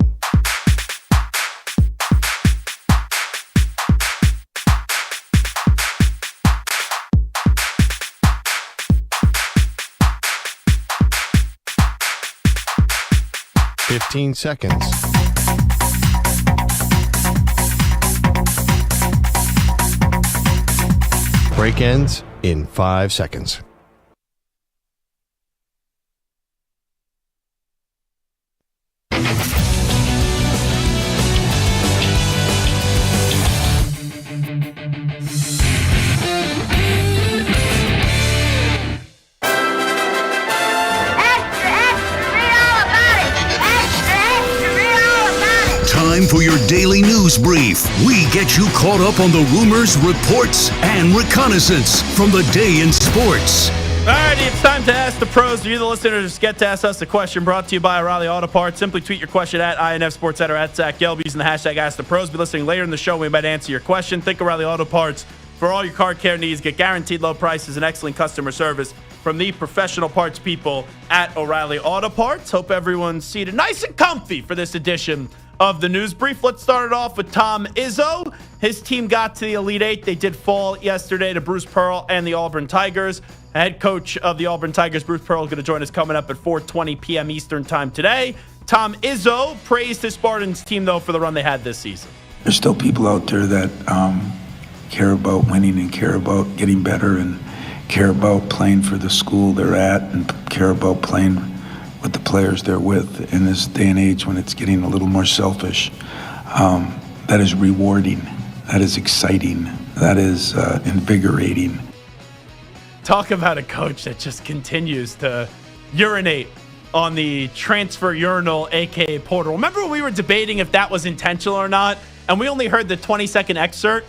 A: Seconds. Break ends in 5 seconds.
C: For your daily news brief, we get you caught up on the rumors, reports, and reconnaissance from the day in sports.
D: Alrighty, it's time to Ask the Pros. You, the listeners, get to ask us a question brought to you by O'Reilly Auto Parts. Simply tweet your question at INF SportsCenter at Zach Gelb using the hashtag Ask the Pros. Be listening later in the show. We might answer your question. Think O'Reilly Auto Parts for all your car care needs. Get guaranteed low prices and excellent customer service from the professional parts people at O'Reilly Auto Parts. Hope everyone's seated nice and comfy for this edition of the news brief. Let's start it off with Tom Izzo. His team got to the Elite Eight. They did fall yesterday to Bruce Pearl and the Auburn Tigers. Head coach of the Auburn Tigers, Bruce Pearl, is going to join us coming up at 4:20 p.m. Eastern time today. Tom Izzo praised his Spartans team, though, for the run they had this season.
J: There's still people out there that care about winning and care about getting better and care about playing for the school they're at and care about playing with the players they're with in this day and age when it's getting a little more selfish. That is rewarding. That is exciting. That is invigorating.
D: Talk about a coach that just continues to urinate on the transfer urinal, a.k.a. portal. Remember when we were debating if that was intentional or not, and we only heard the 20-second excerpt?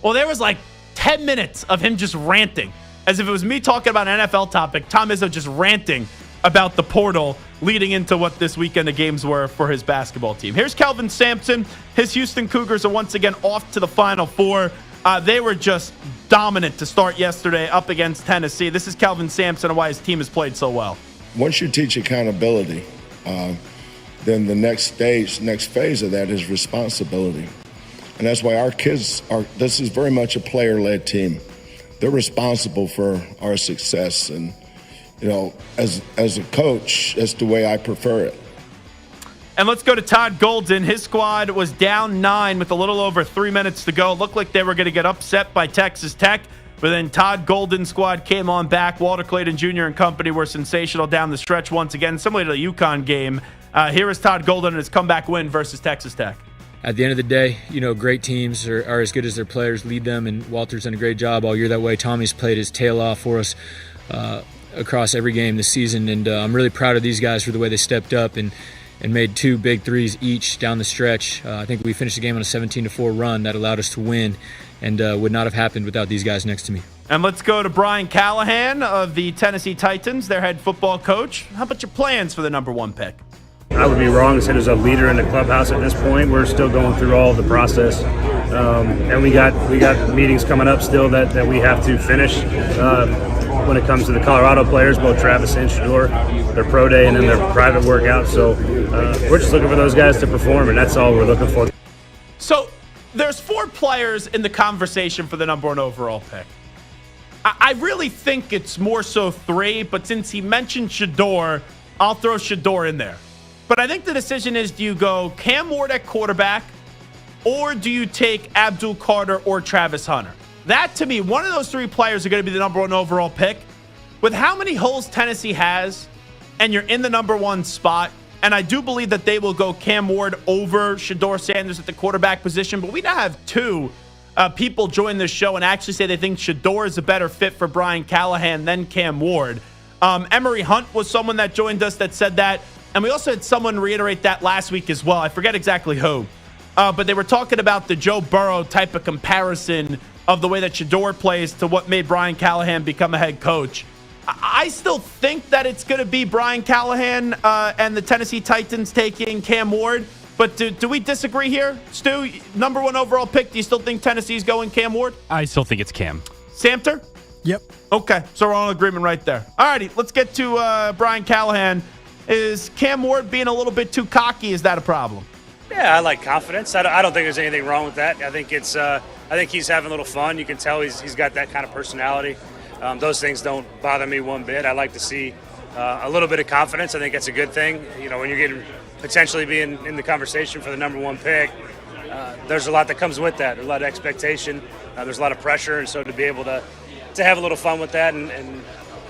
D: Well, there was like 10 minutes of him just ranting. As if it was me talking about an NFL topic, Tom Izzo just ranting about the portal leading into what this weekend the games were for his basketball team. Here's Kelvin Sampson. His Houston Cougars are once again off to the Final Four. They were just dominant to start yesterday up against Tennessee. This is Kelvin Sampson and why his team has played so well.
K: Once you teach accountability, then the next phase of that is responsibility. And that's why our kids this is very much a player-led team. They're responsible for our success. And, you know, as a coach, that's the way I prefer it.
D: And let's go to Todd Golden. His squad was down 9 with a little over 3 minutes to go. Looked like they were going to get upset by Texas Tech. But then Todd Golden's squad came on back. Walter Clayton Jr. and company were sensational down the stretch once again, similar to the UConn game. Here is Todd Golden and his comeback win versus Texas Tech.
L: At the end of the day, you know, great teams are as good as their players lead them, and Walter's done a great job all year that way. Tommy's played his tail off for us across every game this season, and I'm really proud of these guys for the way they stepped up and made 2 big threes each down the stretch. I think we finished the game on a 17-4 run that allowed us to win, and would not have happened without these guys next to me.
D: And let's go to Brian Callahan of the Tennessee Titans, their head football coach. How about your plans for the number 1 pick?
M: I would be wrong to say there's a leader in the clubhouse at this point. We're still going through all of the process, and we got meetings coming up still that we have to finish. When it comes to the Colorado players, both Travis and Shador, their pro day and then their private workout. So we're just looking for those guys to perform, and that's all we're looking for.
D: So there's 4 players in the conversation for the number 1 overall pick. I really think it's more so 3, but since he mentioned Shador, I'll throw Shador in there. But I think the decision is, do you go Cam Ward at quarterback, or do you take Abdul Carter or Travis Hunter? That, to me, one of those 3 players are going to be the number 1 overall pick. With how many holes Tennessee has, and you're in the number 1 spot, and I do believe that they will go Cam Ward over Shador Sanders at the quarterback position, but we now have 2 people join this show and actually say they think Shador is a better fit for Brian Callahan than Cam Ward. Emery Hunt was someone that joined us that said that. And we also had someone reiterate that last week as well. I forget exactly who. But they were talking about the Joe Burrow type of comparison of the way that Shedeur plays to what made Brian Callahan become a head coach. I still think that it's going to be Brian Callahan and the Tennessee Titans taking Cam Ward. But do we disagree here? Stu, number 1 overall pick, do you still think Tennessee's going Cam Ward?
N: I still think it's Cam.
D: Samter?
N: Yep.
D: Okay, so we're all in agreement right there. All righty, let's get to Brian Callahan. Is Cam Ward being a little bit too cocky? Is that a problem?
M: Yeah, I like confidence. I don't think there's anything wrong with that. I think he's having a little fun. You can tell he's got that kind of personality. Those things don't bother me one bit. I like to see a little bit of confidence. I think that's a good thing. You know, when you're getting potentially being in the conversation for the number 1 pick, there's a lot that comes with that. There's a lot of expectation. There's a lot of pressure, and so to be able to have a little fun with that and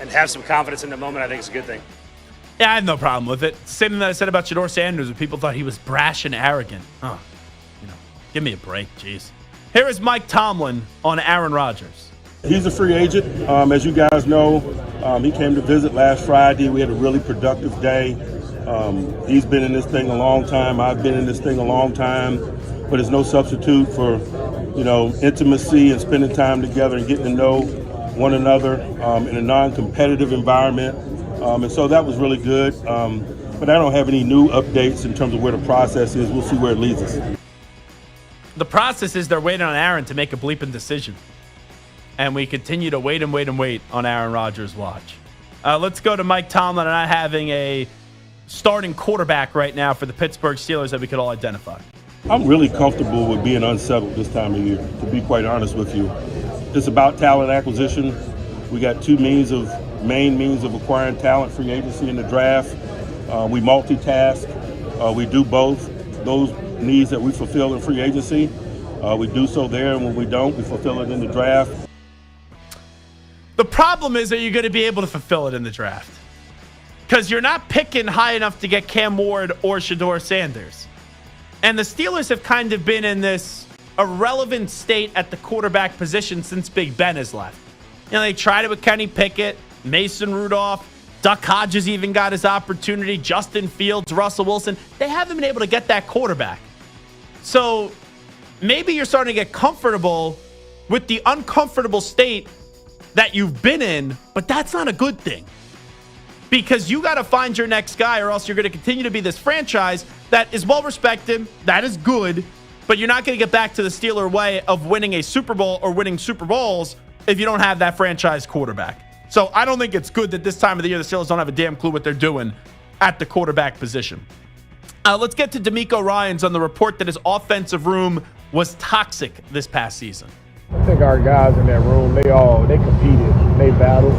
M: have some confidence in the moment, I think is a good thing.
D: Yeah, I have no problem with it. Same thing that I said about Shedeur Sanders, when people thought he was brash and arrogant. Oh, give me a break, jeez. Here is Mike Tomlin on Aaron Rodgers.
O: He's a free agent. As you guys know, he came to visit last Friday. We had a really productive day. He's been in this thing a long time. I've been in this thing a long time. But it's no substitute for, intimacy and spending time together and getting to know one another in a non-competitive environment. And so that was really good. But I don't have any new updates in terms of where the process is. We'll see where it leads us.
D: The process is they're waiting on Aaron to make a bleeping decision. And we continue to wait and wait and wait on Aaron Rodgers' watch. Let's go to Mike Tomlin and I having a starting quarterback right now for the Pittsburgh Steelers that we could all identify.
O: I'm really comfortable with being unsettled this time of year, to be quite honest with you. It's about talent acquisition. We got two main means of acquiring talent, free agency and the draft. We multitask. We do both. Those needs that we fulfill in free agency, we do so there, and when we don't, we fulfill it in the draft.
D: The problem is that you're going to be able to fulfill it in the draft because you're not picking high enough to get Cam Ward or Shedeur Sanders. And the Steelers have kind of been in this irrelevant state at the quarterback position since Big Ben has left. They tried it with Kenny Pickett, Mason Rudolph, Duck Hodges even got his opportunity, Justin Fields, Russell Wilson. They haven't been able to get that quarterback. So maybe you're starting to get comfortable with the uncomfortable state that you've been in, but that's not a good thing. Because you got to find your next guy or else you're going to continue to be this franchise that is well-respected, that is good, but you're not going to get back to the Steeler way of winning a Super Bowl or winning Super Bowls if you don't have that franchise quarterback. So I don't think it's good that this time of the year the Steelers don't have a damn clue what they're doing at the quarterback position. Let's get to DeMeco Ryans on the report that his offensive room was toxic this past season.
P: I think our guys in that room, they competed, they battled.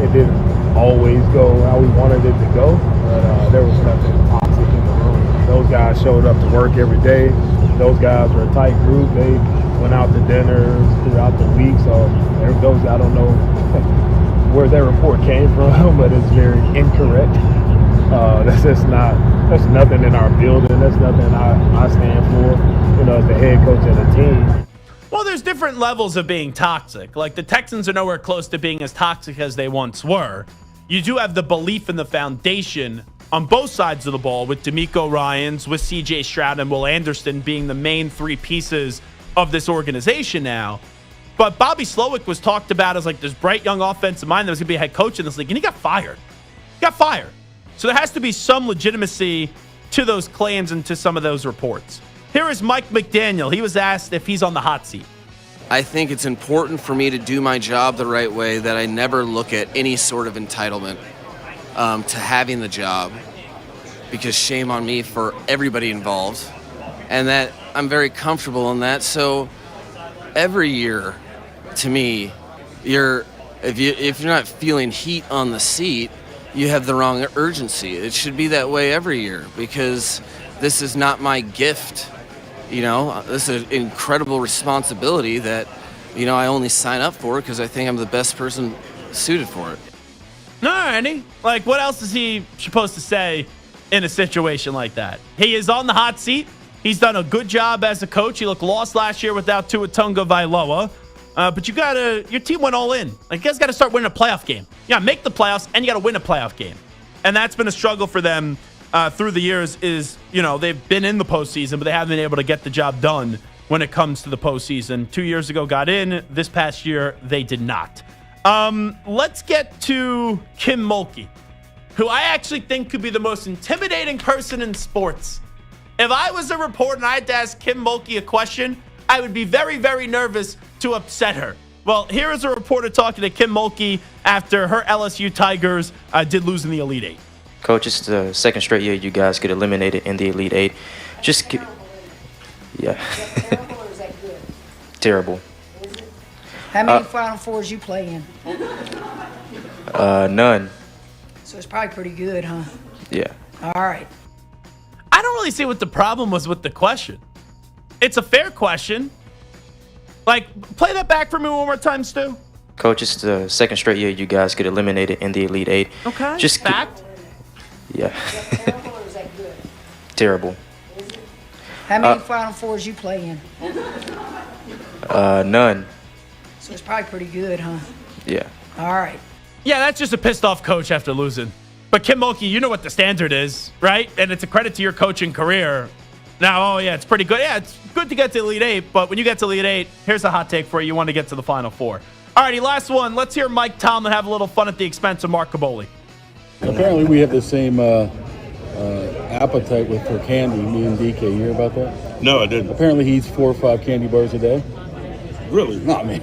P: It didn't always go how we wanted it to go, but there was nothing toxic in the room. Those guys showed up to work every day. Those guys were a tight group. They went out to dinners throughout the week, so those I don't know where their report came from, but it's very incorrect. That's nothing in our building. That's nothing I stand for, as the head coach of the team.
D: Well, there's different levels of being toxic. Like the Texans are nowhere close to being as toxic as they once were. You do have the belief in the foundation on both sides of the ball with DeMeco Ryans, with C.J. Stroud, and Will Anderson being the main three pieces of this organization now. But Bobby Slowick was talked about as like this bright young offensive mind that was going to be a head coach in this league, and he got fired. So there has to be some legitimacy to those claims and to some of those reports. Here is Mike McDaniel. He was asked if he's on the hot seat.
Q: I think it's important for me to do my job the right way, that I never look at any sort of entitlement to having the job, because shame on me for everybody involved, and that I'm very comfortable in that. So every year, to me, if you're not feeling heat on the seat, you have the wrong urgency. It should be that way every year, because this is not my gift. This is an incredible responsibility that, I only sign up for because I think I'm the best person suited for it.
D: All righty. Like, what else is he supposed to say in a situation like that? He is on the hot seat. He's done a good job as a coach. He looked lost last year without Tua Tagovailoa. But your team went all in. Like, you guys got to start winning a playoff game. Yeah, make the playoffs, and you got to win a playoff game. And that's been a struggle for them through the years is, they've been in the postseason, but they haven't been able to get the job done when it comes to the postseason. 2 years ago got in. This past year, they did not. Let's get to Kim Mulkey, who I actually think could be the most intimidating person in sports. If I was a reporter and I had to ask Kim Mulkey a question, I would be very, very nervous to upset her. Well, here is a reporter talking to Kim Mulkey after her LSU Tigers did lose in the Elite Eight.
N: Coach, it's the second straight year you guys get eliminated in the Elite Eight. Yeah.
R: Terrible or is that good?
N: Terrible.
R: How many Final Fours you play in?
N: None.
R: So it's probably pretty good, huh?
N: Yeah.
R: All right.
D: I don't really see what the problem was with the question. It's a fair question. Play that back for me one more time, Stu.
N: Coach, it's the second straight year you guys get eliminated in the Elite Eight.
D: Okay.
N: Fact? Yeah.
R: Terrible or is that good?
N: Terrible.
R: How many Final Fours you play in?
N: None.
R: So it's probably pretty good, huh?
N: Yeah.
R: All right.
D: Yeah, that's just a pissed off coach after losing. But Kim Mulkey, you know what the standard is, right? And it's a credit to your coaching career. Now, it's pretty good. Yeah, it's good to get to Elite Eight, but when you get to Elite Eight, here's a hot take for you. You want to get to the Final Four. All righty, last one. Let's hear Mike Tomlin have a little fun at the expense of Mark Caboli.
S: Apparently we have the same appetite for candy, me and DK. You hear about that?
O: No, I didn't.
S: Apparently he eats 4 or 5 candy bars a day.
O: Really?
S: Not me.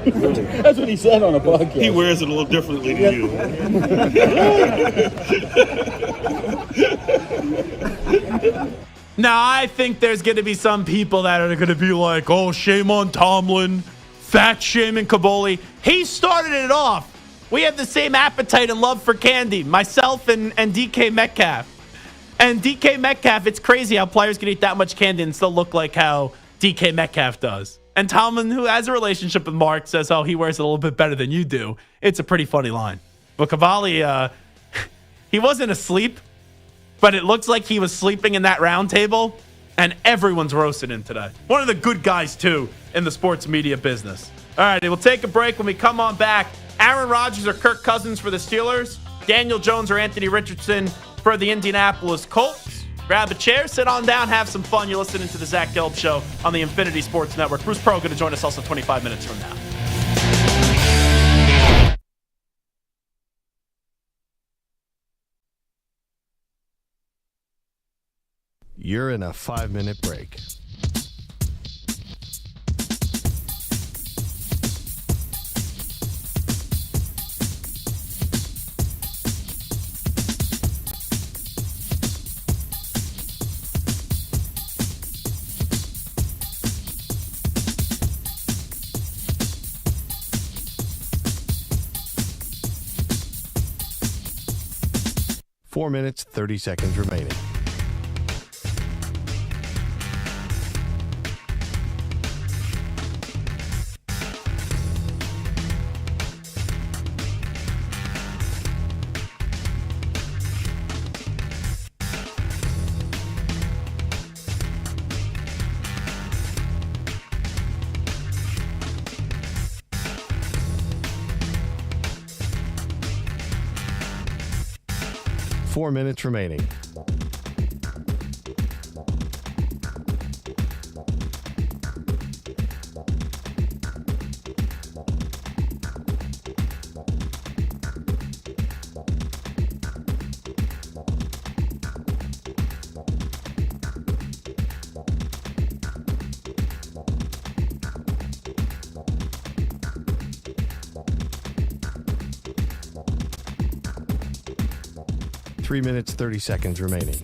S: That's what he said on a podcast.
O: He wears it a little differently than you.
D: Now, I think there's going to be some people that are going to be like, oh, shame on Tomlin, fat shaming Caboli. He started it off. We have the same appetite and love for candy, myself and DK Metcalf. And DK Metcalf, it's crazy how players can eat that much candy and still look like how DK Metcalf does. And Tomlin, who has a relationship with Mark, says, oh, he wears it a little bit better than you do. It's a pretty funny line. But Cavalli, he wasn't asleep, but it looks like he was sleeping in that round table, and everyone's roasting him today. One of the good guys, too, in the sports media business. All right, we'll take a break. When we come on back, Aaron Rodgers or Kirk Cousins for the Steelers, Daniel Jones or Anthony Richardson for the Indianapolis Colts. Grab a chair, sit on down, have some fun. You're listening to the Zach Gelb Show on the Infinity Sports Network. Bruce Pro going to join us also 25 minutes from now.
A: You're in a 5-minute break. Four minutes, 30 seconds remaining. Four minutes remaining. Three minutes, 30 seconds remaining.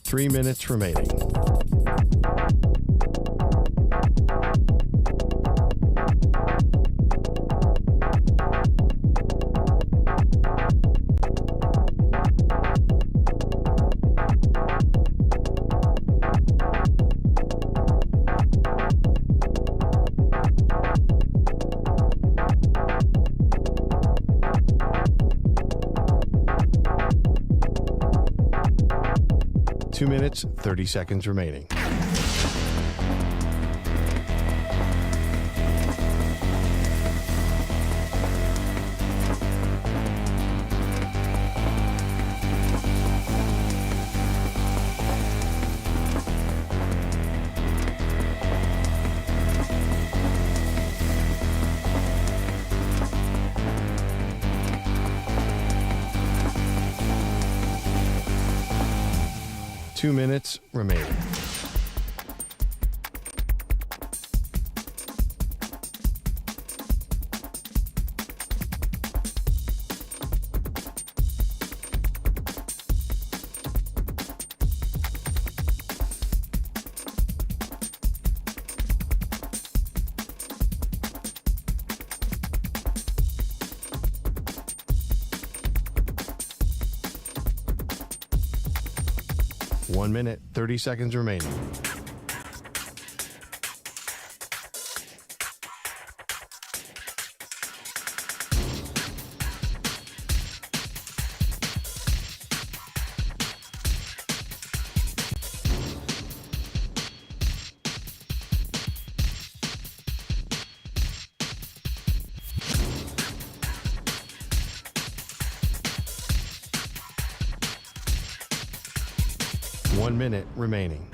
A: Three minutes remaining. 2 minutes, 30 seconds remaining. Two minutes remaining. One minute, 30 seconds remaining. One minute remaining.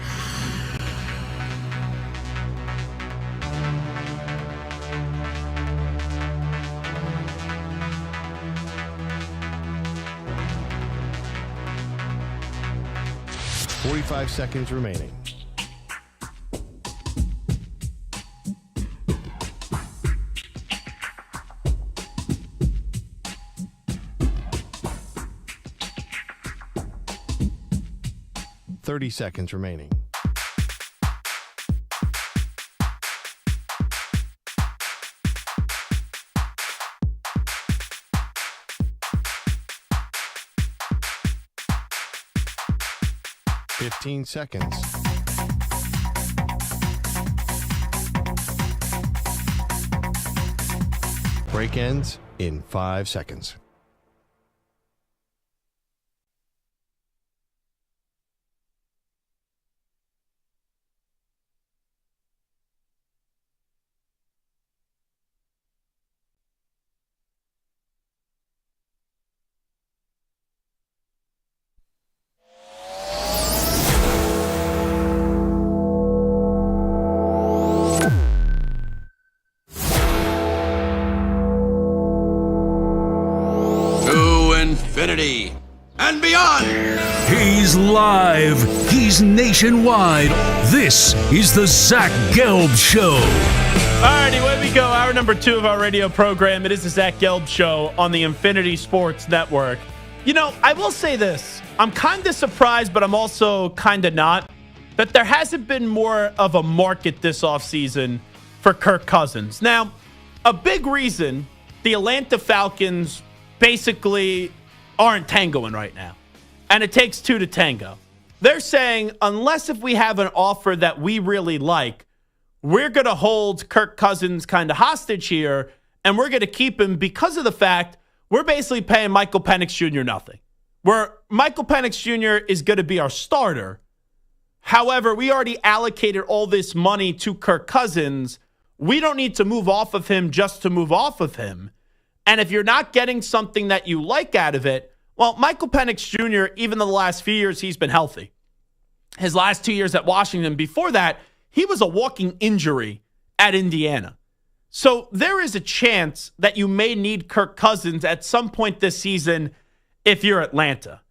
A: Forty-five seconds remaining. Thirty seconds remaining. Fifteen seconds. Break ends in 5 seconds.
B: Infinity and beyond.
C: He's live. He's nationwide. This is the Zach Gelb Show.
D: Alrighty, away we go. Hour number 2 of our radio program. It is the Zach Gelb Show on the Infinity Sports Network. You know, I will say this. I'm kind of surprised, but I'm also kind of not, that there hasn't been more of a market this offseason for Kirk Cousins. Now, a big reason the Atlanta Falcons basically aren't tangoing right now. And it takes two to tango. They're saying, unless if we have an offer that we really like, we're going to hold Kirk Cousins kind of hostage here, and we're going to keep him because of the fact we're basically paying Michael Penix Jr. nothing. Where Michael Penix Jr. is going to be our starter. However, we already allocated all this money to Kirk Cousins. We don't need to move off of him just to move off of him. And if you're not getting something that you like out of it, well, Michael Penix Jr., even the last few years, he's been healthy. His last 2 years at Washington, before that, he was a walking injury at Indiana. So there is a chance that you may need Kirk Cousins at some point this season if you're Atlanta.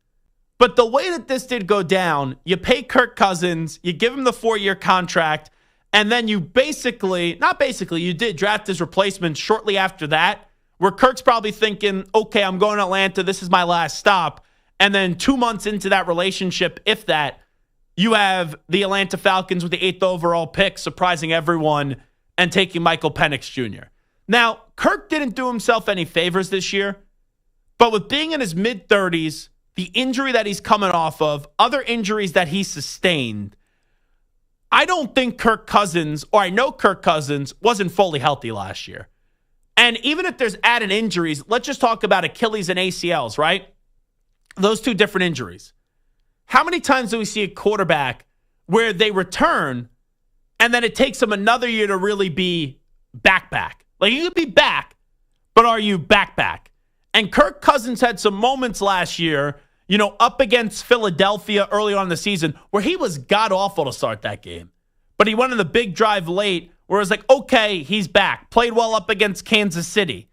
D: But the way that this did go down, you pay Kirk Cousins, you give him the 4-year contract, and then you you did draft his replacement shortly after that, where Kirk's probably thinking, okay, I'm going to Atlanta. This is my last stop. And then 2 months into that relationship, if that, you have the Atlanta Falcons with the 8th overall pick, surprising everyone and taking Michael Penix Jr. Now, Kirk didn't do himself any favors this year, but with being in his mid-30s, the injury that he's coming off of, other injuries that he sustained, I don't think Kirk Cousins, or I know Kirk Cousins, wasn't fully healthy last year. And even if there's added injuries, let's just talk about Achilles and ACLs, right? Those two different injuries. how many times do we see a quarterback where they return and then it takes them another year to really be back? Like, you could be back, but are you back? And Kirk Cousins had some moments last year, up against Philadelphia early on in the season where he was god-awful to start that game. But he went on the big drive late where it was like, okay, he's back. Played well up against Kansas City.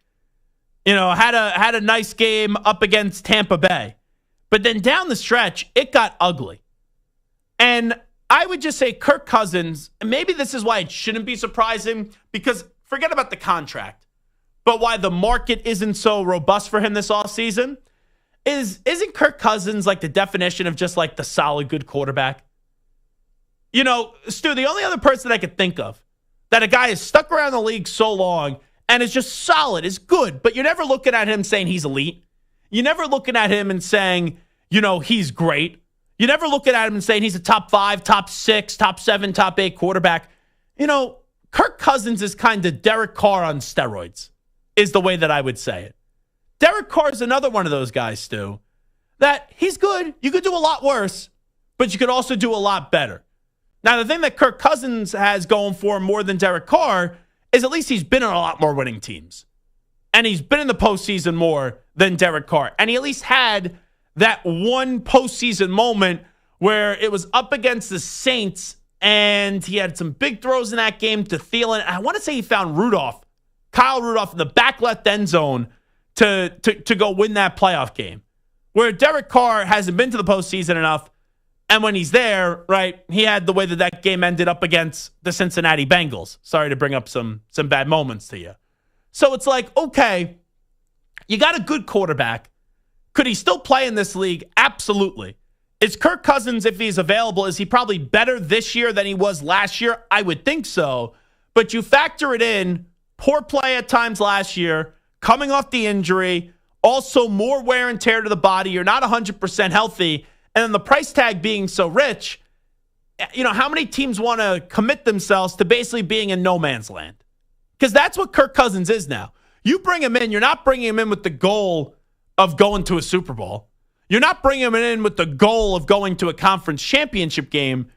D: Had a nice game up against Tampa Bay. But then down the stretch, it got ugly. And I would just say Kirk Cousins, and maybe this is why it shouldn't be surprising, because forget about the contract, but why the market isn't so robust for him this offseason isn't Kirk Cousins like the definition of just like the solid good quarterback? Stu, the only other person I could think of that a guy is stuck around the league so long and is just solid, is good, but you're never looking at him saying he's elite. You're never looking at him and saying, he's great. You're never looking at him and saying he's a top 5, top 6, top 7, top 8 quarterback. Kirk Cousins is kind of Derek Carr on steroids, is the way that I would say it. Derek Carr is another one of those guys, Stu, that he's good. You could do a lot worse, but you could also do a lot better. Now, the thing that Kirk Cousins has going for him more than Derek Carr is at least he's been on a lot more winning teams. And he's been in the postseason more than Derek Carr. And he at least had that one postseason moment where it was up against the Saints and he had some big throws in that game to Thielen. And I want to say he found Kyle Rudolph in the back left end zone to go win that playoff game. Where Derek Carr hasn't been to the postseason enough. And when he's there, right, he had the way that game ended up against the Cincinnati Bengals. Sorry to bring up some bad moments to you. So it's like, okay, you got a good quarterback. Could he still play in this league? Absolutely. Is Kirk Cousins, if he's available, is he probably better this year than he was last year? I would think so. But you factor it in, poor play at times last year, coming off the injury, also more wear and tear to the body. You're not 100% healthy. And then the price tag being so rich, how many teams want to commit themselves to basically being in no man's land? Because that's what Kirk Cousins is now. You bring him in, you're not bringing him in with the goal of going to a Super Bowl. You're not bringing him in with the goal of going to a conference championship game.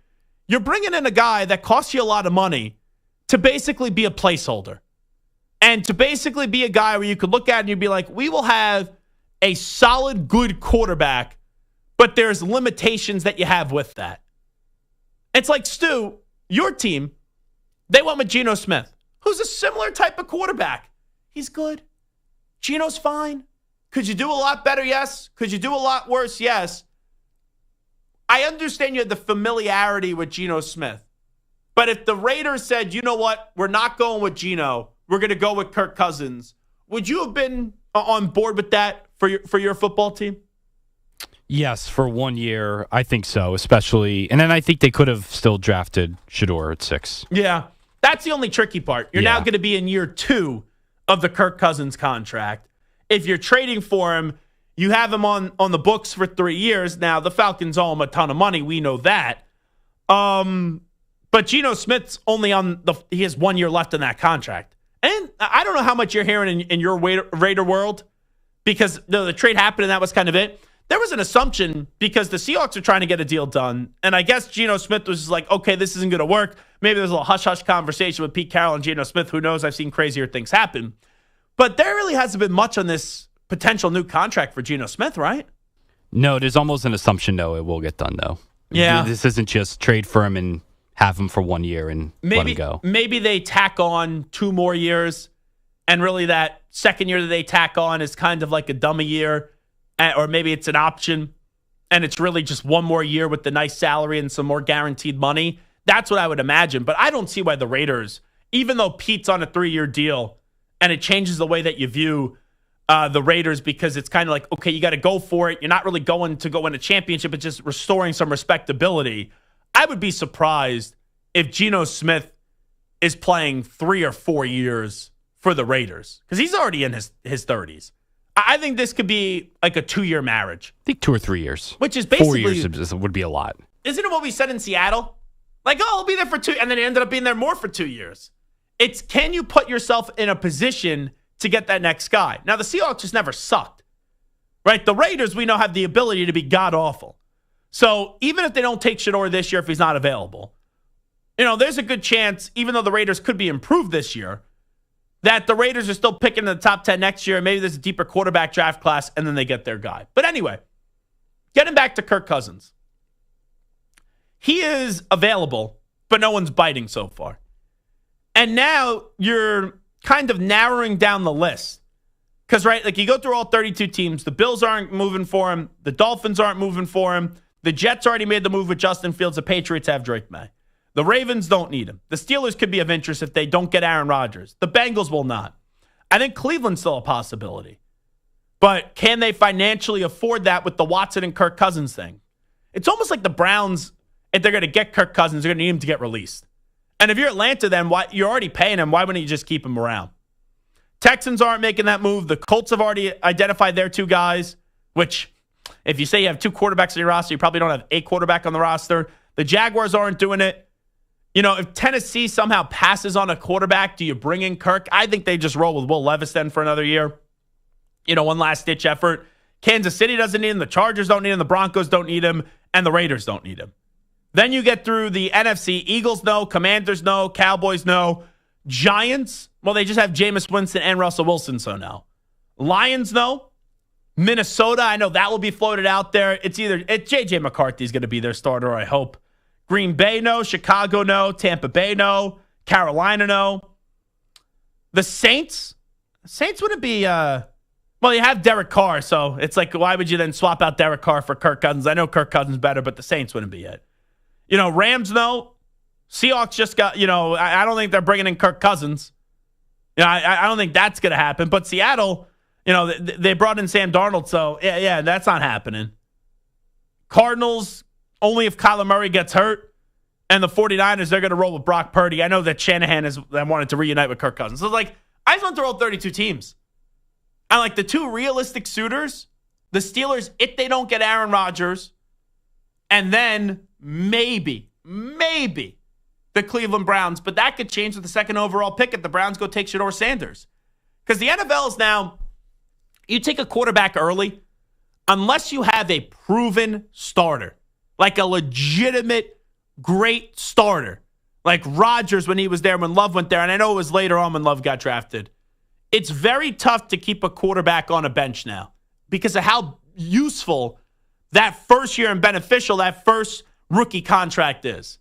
D: You're bringing in a guy that costs you a lot of money to basically be a placeholder. And to basically be a guy where you could look at and you'd be like, we will have a solid, good quarterback, but there's limitations that you have with that. It's like, Stu, your team, they went with Geno Smith, who's a similar type of quarterback. He's good. Geno's fine. Could you do a lot better? Yes. Could you do a lot worse? Yes. I understand you had the familiarity with Geno Smith. But if the Raiders said, you know what, we're not going with Geno, we're going to go with Kirk Cousins, would you have been on board with that for your football team?
T: Yes, for 1 year, I think so, especially. And then I think they could have still drafted Shedeur at 6.
D: Yeah, that's the only tricky part. You're now going to be in year 2 of the Kirk Cousins contract. If you're trading for him, you have him on the books for 3 years. Now, the Falcons owe him a ton of money. We know that. But Geno Smith's only he has 1 year left in that contract. And I don't know how much you're hearing in your Raider world, because the trade happened and that was kind of it. There was an assumption because the Seahawks are trying to get a deal done. And I guess Geno Smith was just like, okay, this isn't going to work. Maybe there's a little hush-hush conversation with Pete Carroll and Geno Smith. Who knows? I've seen crazier things happen. But there really hasn't been much on this potential new contract for Geno Smith, right?
T: No, there's almost an assumption, no, it will get done, though.
D: Yeah.
T: This isn't just trade for him and have him for 1 year and let him go.
D: Maybe they tack on 2 more years, and really that second year that they tack on is kind of like a dummy year. Or maybe it's an option, and it's really just 1 more year with the nice salary and some more guaranteed money. That's what I would imagine. But I don't see why the Raiders, even though Pete's on a 3-year deal, and it changes the way that you view the Raiders, because it's kind of like, okay, you got to go for it. You're not really going to go win a championship. It's just restoring some respectability. I would be surprised if Geno Smith is playing 3 or 4 years for the Raiders, because he's already in his 30s. I think this could be like a 2-year marriage.
T: I think 2 or 3 years.
D: Which is basically
T: 4 years would be a lot.
D: Isn't it what we said in Seattle? Like, oh, I'll be there for 2, and then it ended up being there more for 2 years. It's, can you put yourself in a position to get that next guy? Now, the Seahawks just never sucked, right? The Raiders, we know, have the ability to be god-awful. So even if they don't take Shedeur this year, if he's not available, there's a good chance, even though the Raiders could be improved this year, that the Raiders are still picking in the top 10 next year. Maybe there's a deeper quarterback draft class, and then they get their guy. But anyway, getting back to Kirk Cousins. He is available, but no one's biting so far. And now you're kind of narrowing down the list. Because, right, like you go through all 32 teams. The Bills aren't moving for him. The Dolphins aren't moving for him. The Jets already made the move with Justin Fields. The Patriots have Drake May. The Ravens don't need him. The Steelers could be of interest if they don't get Aaron Rodgers. The Bengals will not. I think Cleveland's still a possibility. But can they financially afford that with the Watson and Kirk Cousins thing? It's almost like the Browns, if they're going to get Kirk Cousins, they're going to need him to get released. And if you're Atlanta, then you're already paying him. Why wouldn't you just keep him around? Texans aren't making that move. The Colts have already identified their two guys, which if you say you have two quarterbacks on your roster, you probably don't have a quarterback on the roster. The Jaguars aren't doing it. If Tennessee somehow passes on a quarterback, do you bring in Kirk? I think they just roll with Will Levis then for another year. One last-ditch effort. Kansas City doesn't need him. The Chargers don't need him. The Broncos don't need him. And the Raiders don't need him. Then you get through the NFC. Eagles no. Commanders no. Cowboys no. Giants, well, they just have Jameis Winston and Russell Wilson, so no. Lions no. Minnesota, I know that will be floated out there. It's J.J. McCarthy's going to be their starter, I hope. Green Bay, no. Chicago, no. Tampa Bay, no. Carolina, no. The Saints wouldn't be, well, you have Derek Carr, so it's like, why would you then swap out Derek Carr for Kirk Cousins? I know Kirk Cousins better, but the Saints wouldn't be it. Rams, no. Seahawks just got, I don't think they're bringing in Kirk Cousins. I don't think that's going to happen. But Seattle, they brought in Sam Darnold, so yeah, that's not happening. Cardinals, only if Kyler Murray gets hurt. And the 49ers, they're going to roll with Brock Purdy. I know that Shanahan wanted to reunite with Kirk Cousins. So, I just went through all 32 teams. And, the two realistic suitors, the Steelers, if they don't get Aaron Rodgers, and then maybe the Cleveland Browns. But that could change with the second overall pick if the Browns go take Shedeur Sanders. Because the NFL is now, you take a quarterback early, unless you have a proven starter, like a legitimate great starter, like Rodgers when he was there, when Love went there, and I know it was later on when Love got drafted. It's very tough to keep a quarterback on a bench now because of how useful that first year and beneficial that first rookie contract is.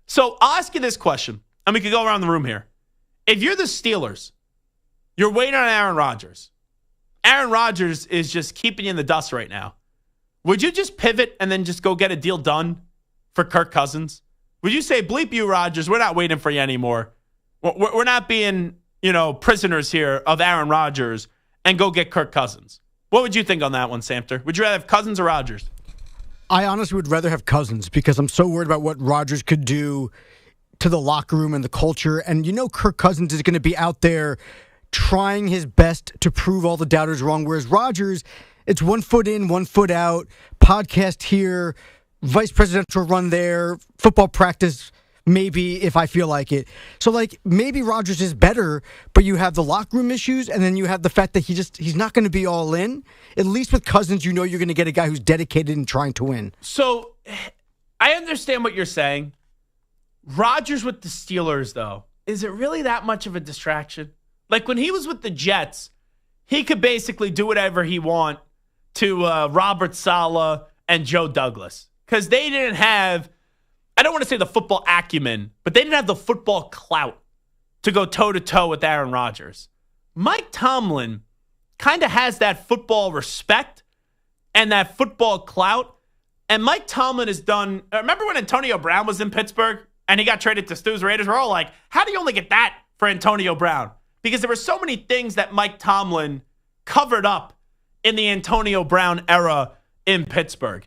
D: So I'll ask you this question, and we could go around the room here. If you're the Steelers, you're waiting on Aaron Rodgers. Aaron Rodgers is just keeping you in the dust right now. Would you just pivot and then just go get a deal done for Kirk Cousins? Would you say, bleep you, Rodgers, we're not waiting for you anymore. We're not being, prisoners here of Aaron Rodgers and go get Kirk Cousins? What would you think on that one, Samter? Would you rather have Cousins or Rodgers?
U: I honestly would rather have Cousins because I'm so worried about what Rodgers could do to the locker room and the culture. And Kirk Cousins is going to be out there trying his best to prove all the doubters wrong, whereas Rodgers, it's 1 foot in, 1 foot out, podcast here, vice presidential run there, football practice maybe if I feel like it. So maybe Rodgers is better, but you have the locker room issues, and then you have the fact that he's not going to be all in. At least with Cousins, you're going to get a guy who's dedicated and trying to win.
D: So I understand what you're saying. Rodgers with the Steelers, though, is it really that much of a distraction? When he was with the Jets, he could basically do whatever he want to Robert Saleh and Joe Douglas. Because they didn't have, I don't want to say the football acumen, but they didn't have the football clout to go toe-to-toe with Aaron Rodgers. Mike Tomlin kind of has that football respect and that football clout. And Mike Tomlin has done, remember when Antonio Brown was in Pittsburgh and he got traded to Stu's Raiders? We're all like, how do you only get that for Antonio Brown? Because there were so many things that Mike Tomlin covered up in the Antonio Brown era in Pittsburgh.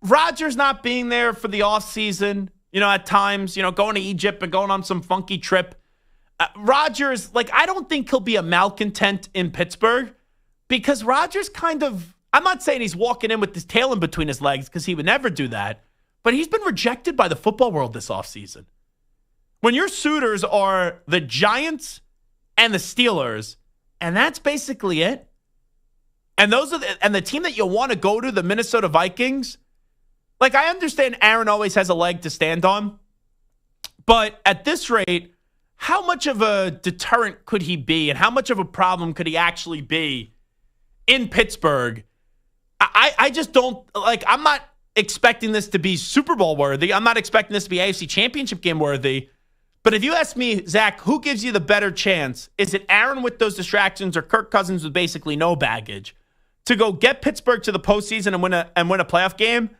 D: Rodgers not being there for the offseason, at times, going to Egypt and going on some funky trip. Rodgers, I don't think he'll be a malcontent in Pittsburgh because Rodgers I'm not saying he's walking in with his tail in between his legs because he would never do that, but he's been rejected by the football world this offseason. When your suitors are the Giants and the Steelers, and that's basically it. And those are the team that you want to go to, the Minnesota Vikings, Like, I understand Aaron always has a leg to stand on, but at this rate, how much of a deterrent could he be, and how much of a problem could he actually be in Pittsburgh? I just don't, like, I'm not expecting this to be Super Bowl worthy. I'm not expecting this to be AFC Championship game worthy. But if you ask me, Zach, who gives you the better chance? Is it Aaron with those distractions or Kirk Cousins with basically no baggage to go get Pittsburgh to the postseason and win a playoff game?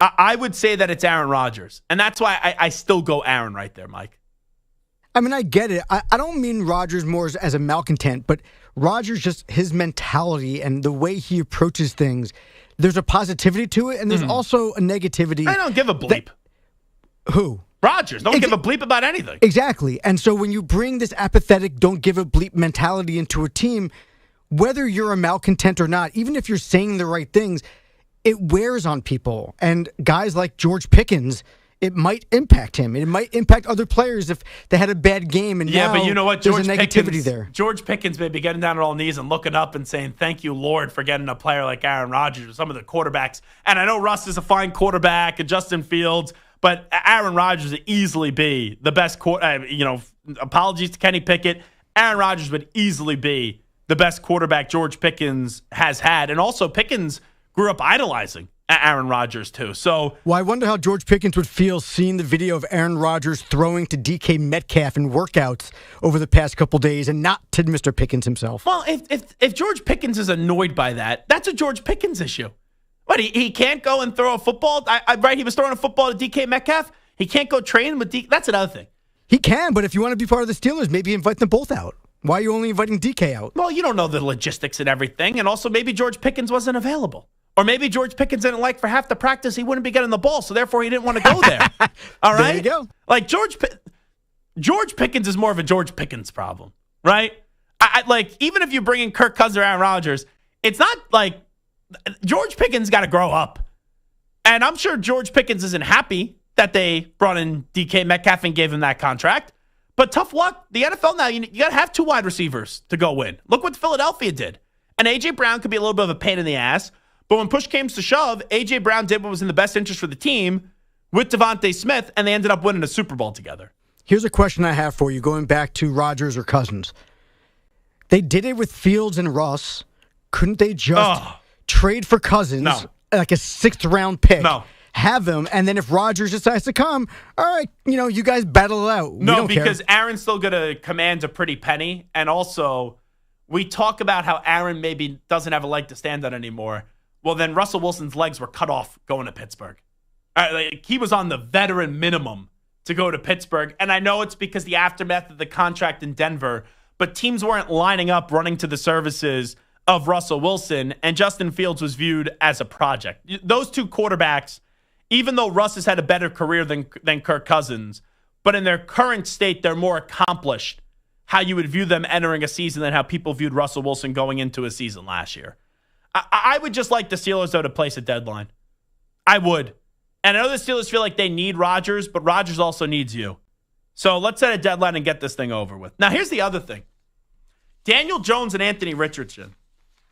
D: I would say that it's Aaron Rodgers. And that's why I still go Aaron right there, Mike.
U: I mean, I get it. I don't mean Rodgers more as a malcontent, but Rodgers, just his mentality and the way he approaches things, there's a positivity to it, and there's also a negativity.
D: I don't give a bleep.
U: Who?
D: Rodgers. Don't give a bleep about anything.
U: Exactly. And so when you bring this apathetic, don't give a bleep mentality into a team, whether you're a malcontent or not, even if you're saying the right things, it wears on people. And guys like George Pickens, it might impact him. It might impact other players if they had a bad game. And
D: yeah,
U: now
D: but you know what?
U: There's a negativity there.
D: George Pickens may be getting down on all knees and looking up and saying, thank you, Lord, for getting a player like Aaron Rodgers or some of the quarterbacks. And I know Russ is a fine quarterback and Justin Fields, but Aaron Rodgers would easily be the best apologies to Kenny Pickett. Aaron Rodgers would easily be the best quarterback George Pickens has had. And also, Pickens grew up idolizing Aaron Rodgers, too. So,
U: well, I wonder how George Pickens would feel seeing the video of Aaron Rodgers throwing to DK Metcalf in workouts over the past couple days and not to Mr. Pickens himself.
D: Well, if George Pickens is annoyed by that, that's a George Pickens issue. What, he can't go and throw a football? Right, he was throwing a football to DK Metcalf. He can't go train with DK. That's another thing.
U: He can, but if you want to be part of the Steelers, maybe invite them both out. Why are you only inviting DK out?
D: Well, you don't know the logistics and everything. And also, maybe George Pickens wasn't available. Or maybe George Pickens didn't like for half the practice, he wouldn't be getting the ball, so therefore he didn't want to go there. All right?
U: There you go.
D: Like, George Pickens is more of a George Pickens problem, right? Like, even if you bring in Kirk Cousins or Aaron Rodgers, it's not like George Pickens got to grow up. And I'm sure George Pickens isn't happy that they brought in DK Metcalf and gave him that contract. But tough luck. The NFL now, you got to have two wide receivers to go win. Look what Philadelphia did. And A.J. Brown could be a little bit of a pain in the ass. But when push came to shove, A.J. Brown did what was in the best interest for the team with Devontae Smith, and they ended up winning a Super Bowl together.
U: Here's a question I have for you, going back to Rodgers or Cousins. They did it with Fields and Russ. Couldn't they just trade for Cousins, like a sixth-round pick, have him, and then if Rodgers decides to come, all right, you guys battle it out.
D: No, because Aaron's still going to command a pretty penny, and also we talk about how Aaron maybe doesn't have a leg to stand on anymore. Well, then Russell Wilson's legs were cut off going to Pittsburgh. He was on the veteran minimum to go to Pittsburgh. And I know it's because the aftermath of the contract in Denver, but teams weren't lining up running to the services of Russell Wilson, and Justin Fields was viewed as a project. Those two quarterbacks, even though Russ has had a better career than Kirk Cousins, but in their current state, they're more accomplished how you would view them entering a season than how people viewed Russell Wilson going into a season last year. I would just like the Steelers, though, to place a deadline. I would. And I know the Steelers feel like they need Rodgers, but Rodgers also needs you. So let's set a deadline and get this thing over with. Now, here's the other thing. Daniel Jones and Anthony Richardson.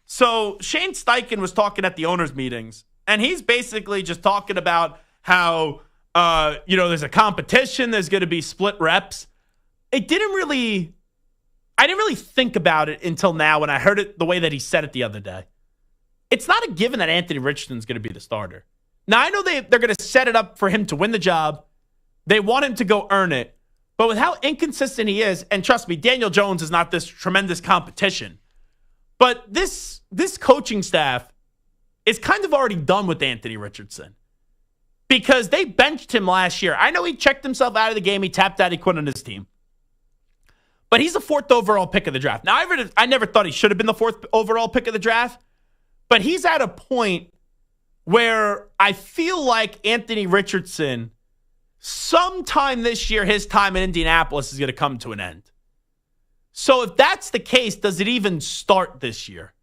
D: So Shane Steichen was talking at the owners' meetings, and he's basically just talking about how, there's a competition, there's going to be split reps. I didn't really think about it until now when I heard it the way that he said it the other day. It's not a given that Anthony Richardson's going to be the starter. Now, I know they're going to set it up for him to win the job. They want him to go earn it. But with how inconsistent he is, and trust me, Daniel Jones is not this tremendous competition. But this coaching staff is kind of already done with Anthony Richardson because they benched him last year. I know he checked himself out of the game. He tapped out. He quit on his team. But he's the 4th overall pick of the draft. Now, I never thought he should have been the 4th overall pick of the draft. But he's at a point where I feel like Anthony Richardson, sometime this year, his time in Indianapolis is going to come to an end. So if that's the case, does it even start this year?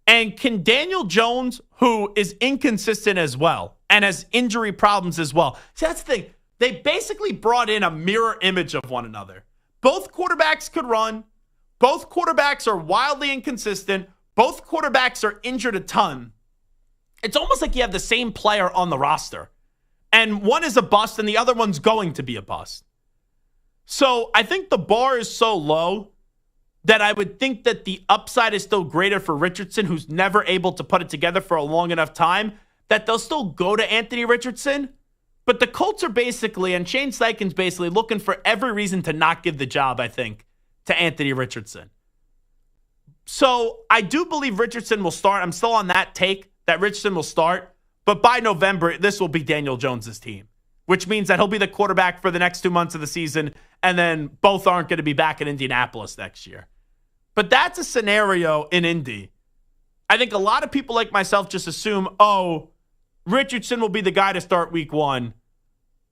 D: And can Daniel Jones, who is inconsistent as well and has injury problems as well. See, that's the thing. They basically brought in a mirror image of one another. Both quarterbacks could run. Both quarterbacks are wildly inconsistent. Both quarterbacks are injured a ton. it's almost like you have the same player on the roster. And one is a bust and the other one's going to be a bust. So I think the bar is so low that I would think that the upside is still greater for Richardson, who's never able to put it together for a long enough time, that they'll still go to Anthony Richardson. But the Colts are basically, and Shane Steichen's basically looking for every reason to not give the job, I think, to Anthony Richardson. So I do believe Richardson will start. I'm still on that take that Richardson will start. But by November, this will be Daniel Jones' team, which means that he'll be the quarterback for the next 2 months of the season, and then both aren't going to be back in Indianapolis next year. But that's a scenario in Indy. I think a lot of people like myself just assume, oh, Richardson will be the guy to start week 1.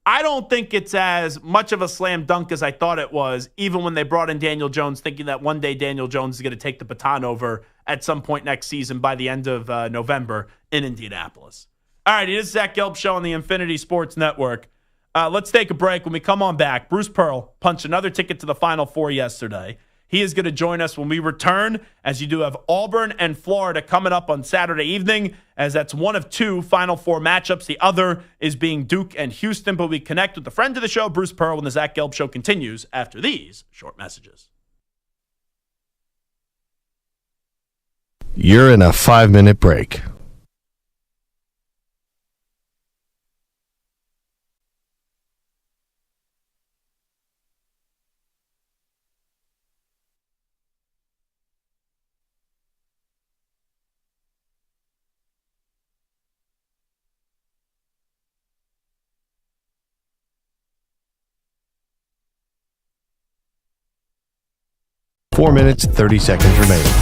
D: I don't think it's as much of a slam dunk as I thought it was, even when they brought in Daniel Jones, thinking that one day Daniel Jones is going to take the baton over at some point next season by the end of November in Indianapolis. All right, it is Zach Gelb Show on the Infinity Sports Network. Let's take a break. When we come on back, Bruce Pearl punched another ticket to the Final Four yesterday. He is going to join us when we return, as you do have Auburn and Florida coming up on Saturday evening, as that's one of 2 Final Four matchups. The other is being Duke and Houston. But we connect with the friend of the show, Bruce Pearl, when the Zach Gelb Show continues after these short messages.
A: You're in a 5-minute break. Four minutes, 30 seconds remaining.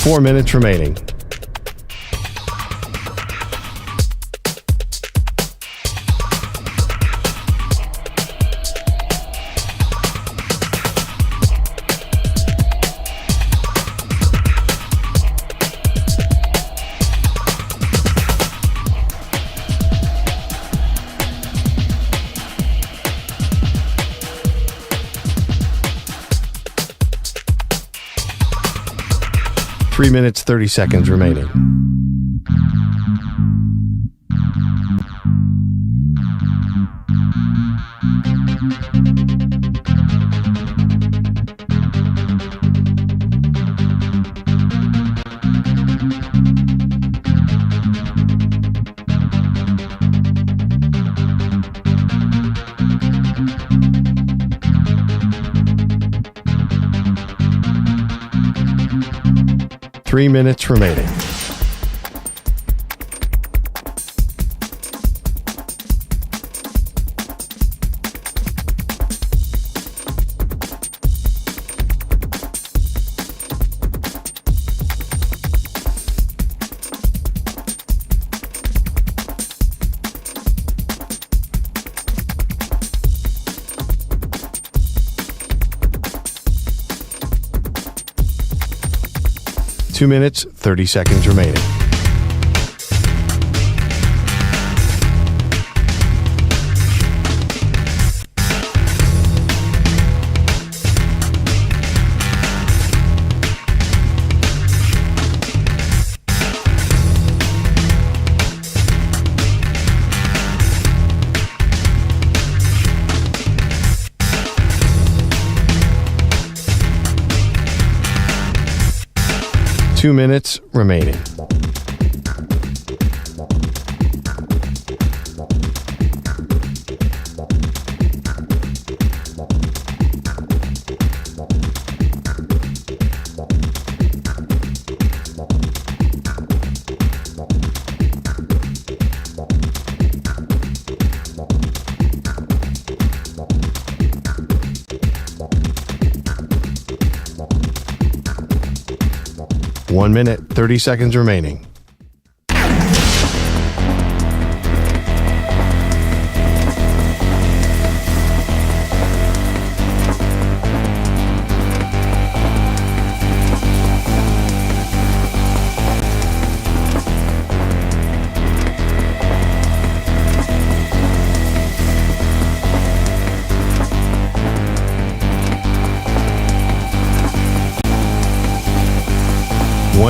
A: Four minutes remaining. Three minutes, 30 seconds remaining. Three minutes remaining. Two minutes, 30 seconds remaining. Two minutes remaining. One minute, 30 seconds remaining.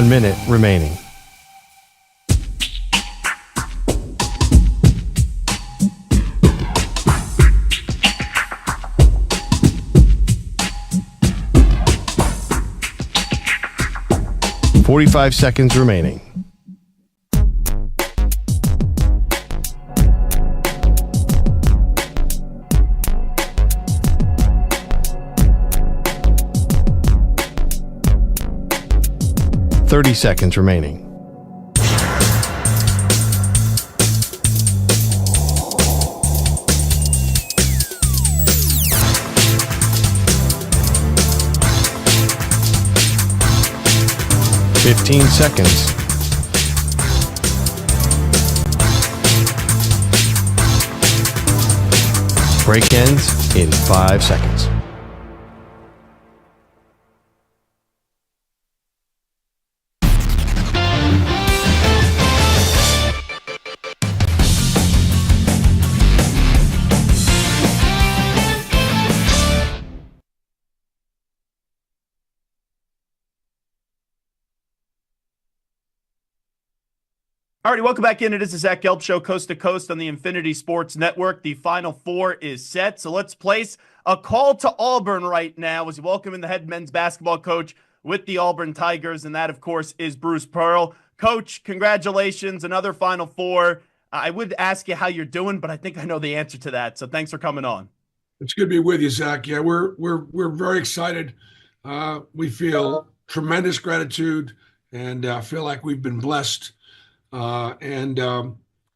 A: 1 minute remaining. .45 seconds remaining. .30 seconds remaining. .15 seconds. Break ends in 5 seconds.
D: All righty, welcome back in. It is the Zach Gelb Show, coast to coast on the Infinity Sports Network. The Final Four is set, so let's place a call to Auburn right now as we welcome in the head men's basketball coach with the Auburn Tigers, and that, of course, is Bruce Pearl. Coach, congratulations, another Final Four. I would ask you how you're doing, but I think I know the answer to that, so thanks for coming on.
G: It's good to be with you, Zach. Yeah, we're very excited. We feel tremendous gratitude and feel like we've been blessed. And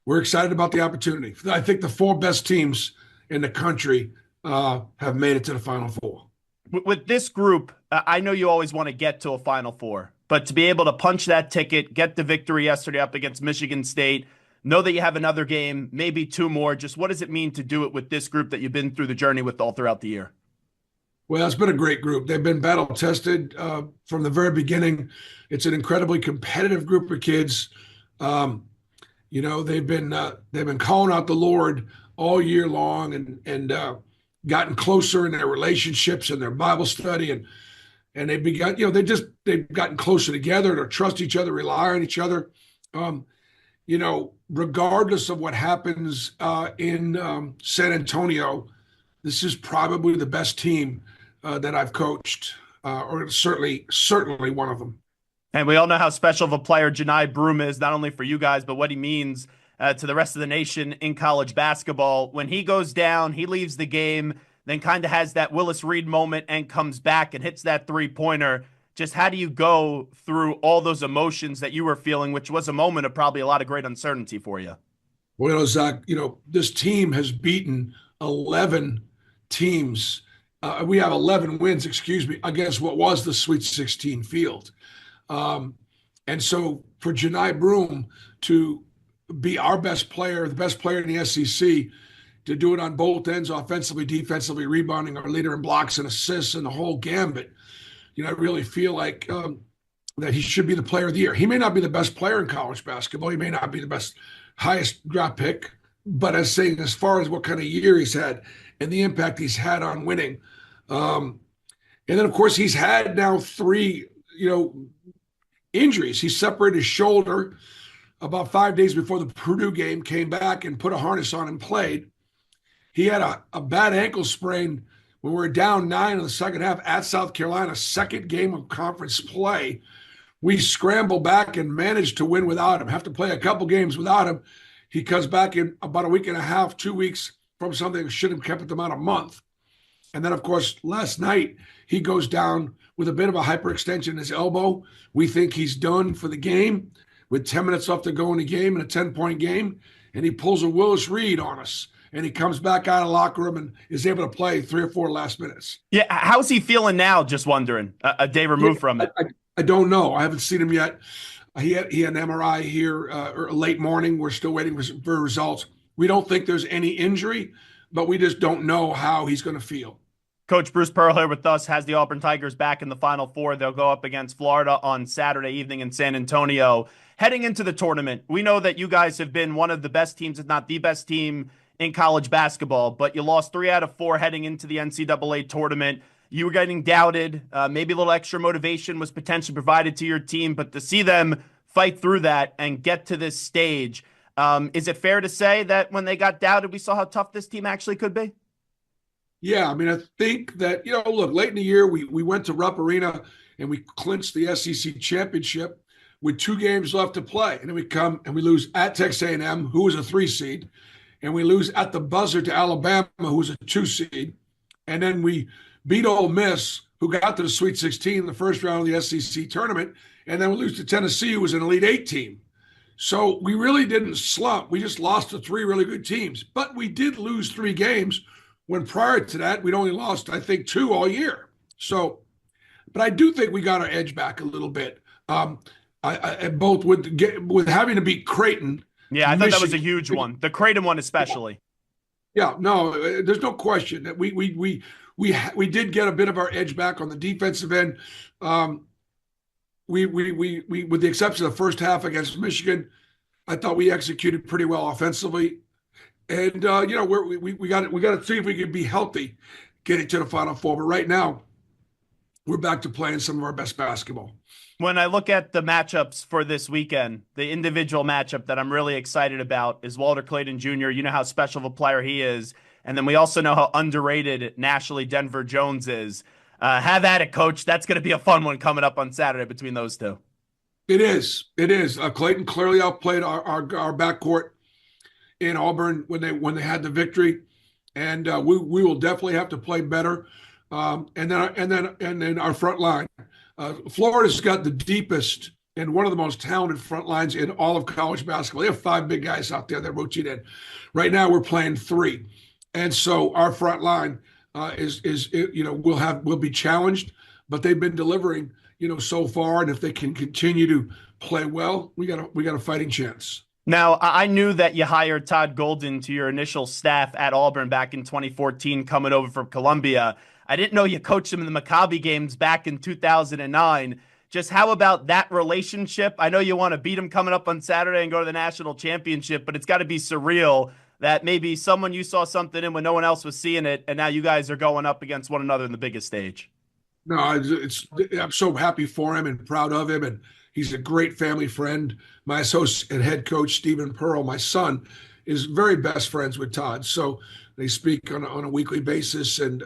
G: we're excited about the opportunity. I think the 4 best teams in the country have made it to the Final Four.
D: With this group, I know you always want to get to a Final Four, but to be able to punch that ticket, get the victory yesterday up against Michigan State, know that you have another game, maybe 2 more, just what does it mean to do it with this group that you've been through the journey with all throughout the year?
G: Well, it's been a great group. They've been battle tested from the very beginning. It's an incredibly competitive group of kids. They've been calling out the Lord all year long and gotten closer in their relationships and their Bible study and they've begun, they've gotten closer together to trust each other, rely on each other. Regardless of what happens in San Antonio, this is probably the best team that I've coached, or certainly one of them.
D: And we all know how special of a player Johni Broome is, not only for you guys, but what he means to the rest of the nation in college basketball. When he goes down, he leaves the game, then kind of has that Willis Reed moment and comes back and hits that three-pointer. Just how do you go through all those emotions that you were feeling, which was a moment of probably a lot of great uncertainty for you?
G: Well, Zach, this team has beaten 11 teams. We have 11 wins, against what was the Sweet 16 field. And so for Johni Broome to be our best player, the best player in the SEC, to do it on both ends, offensively, defensively, rebounding, our leader in blocks and assists and the whole gambit, I really feel like that he should be the player of the year. He may not be the best player in college basketball. He may not be the best, highest draft pick, but as far as what kind of year he's had and the impact he's had on winning. And then, of course, he's had now 3, injuries. He separated his shoulder about 5 days before the Purdue game, came back and put a harness on and played. He had a bad ankle sprain when we were down 9 in the second half at South Carolina, second game of conference play. We scrambled back and managed to win without him, have to play a couple games without him. He comes back in about a week and a half, 2 weeks from something that should have kept him out a month. And then, of course, last night, he goes down with a bit of a hyperextension in his elbow. We think he's done for the game with 10 minutes left to go in the game, in a 10-point game. And he pulls a Willis Reed on us. And he comes back out of the locker room and is able to play 3 or 4 last minutes.
D: Yeah, how's he feeling now, just wondering, a day removed from it?
G: I don't know. I haven't seen him yet. He had an MRI here late morning. We're still waiting for results. We don't think there's any injury, but we just don't know how he's going to feel.
D: Coach Bruce Pearl here with us has the Auburn Tigers back in the Final Four. They'll go up against Florida on Saturday evening in San Antonio. Heading into the tournament, we know that you guys have been one of the best teams, if not the best team in college basketball, but you lost 3 out of 4 heading into the NCAA tournament. you were getting doubted. Maybe a little extra motivation was potentially provided to your team, but to see them fight through that and get to this stage, is it fair to say that when they got doubted, we saw how tough this team actually could be?
G: Yeah, I mean, I think that, look, late in the year, we went to Rupp Arena and we clinched the SEC championship with 2 games left to play. And then we come and we lose at Texas A&M, who was a 3 seed, and we lose at the buzzer to Alabama, who was a 2 seed. And then we beat Ole Miss, who got to the Sweet 16 in the first round of the SEC tournament. And then we lose to Tennessee, who was an Elite 8 team. So we really didn't slump. We just lost to 3 really good teams. But we did lose 3 games when prior to that, we'd only lost, I think, 2 all year. So, but I do think we got our edge back a little bit. I both with having to beat Creighton.
D: Yeah, I thought that was a huge one. The Creighton one especially.
G: Yeah, no, there's no question that we did get a bit of our edge back on the defensive end. We with the exception of the first half against Michigan, I thought we executed pretty well offensively. And we got to see if we can be healthy getting to the Final Four. But right now, we're back to playing some of our best basketball.
D: When I look at the matchups for this weekend, the individual matchup that I'm really excited about is Walter Clayton Jr. You know how special of a player he is. And then we also know how underrated nationally Denver Jones is. Have at it, Coach. That's going to be a fun one coming up on Saturday between those two.
G: It is. Clayton clearly outplayed our backcourt in Auburn when they had the victory, and we will definitely have to play better. And then our front line. Florida's got the deepest and one of the most talented front lines in all of college basketball. They have 5 big guys out there that rotate in. Right now we're playing 3, and so our front line will be challenged, but they've been delivering so far, and if they can continue to play well, we got a fighting chance.
D: Now, I knew that you hired Todd Golden to your initial staff at Auburn back in 2014, coming over from Columbia. I didn't know you coached him in the Maccabi games back in 2009. Just how about that relationship? I know you want to beat him coming up on Saturday and go to the national championship, but it's got to be surreal that maybe someone you saw something in when no one else was seeing it, and now you guys are going up against one another in the biggest stage.
G: No, I'm so happy for him and proud of him, and he's a great family friend. My associate and head coach, Stephen Pearl, my son, is very best friends with Todd. So they speak on a weekly basis. And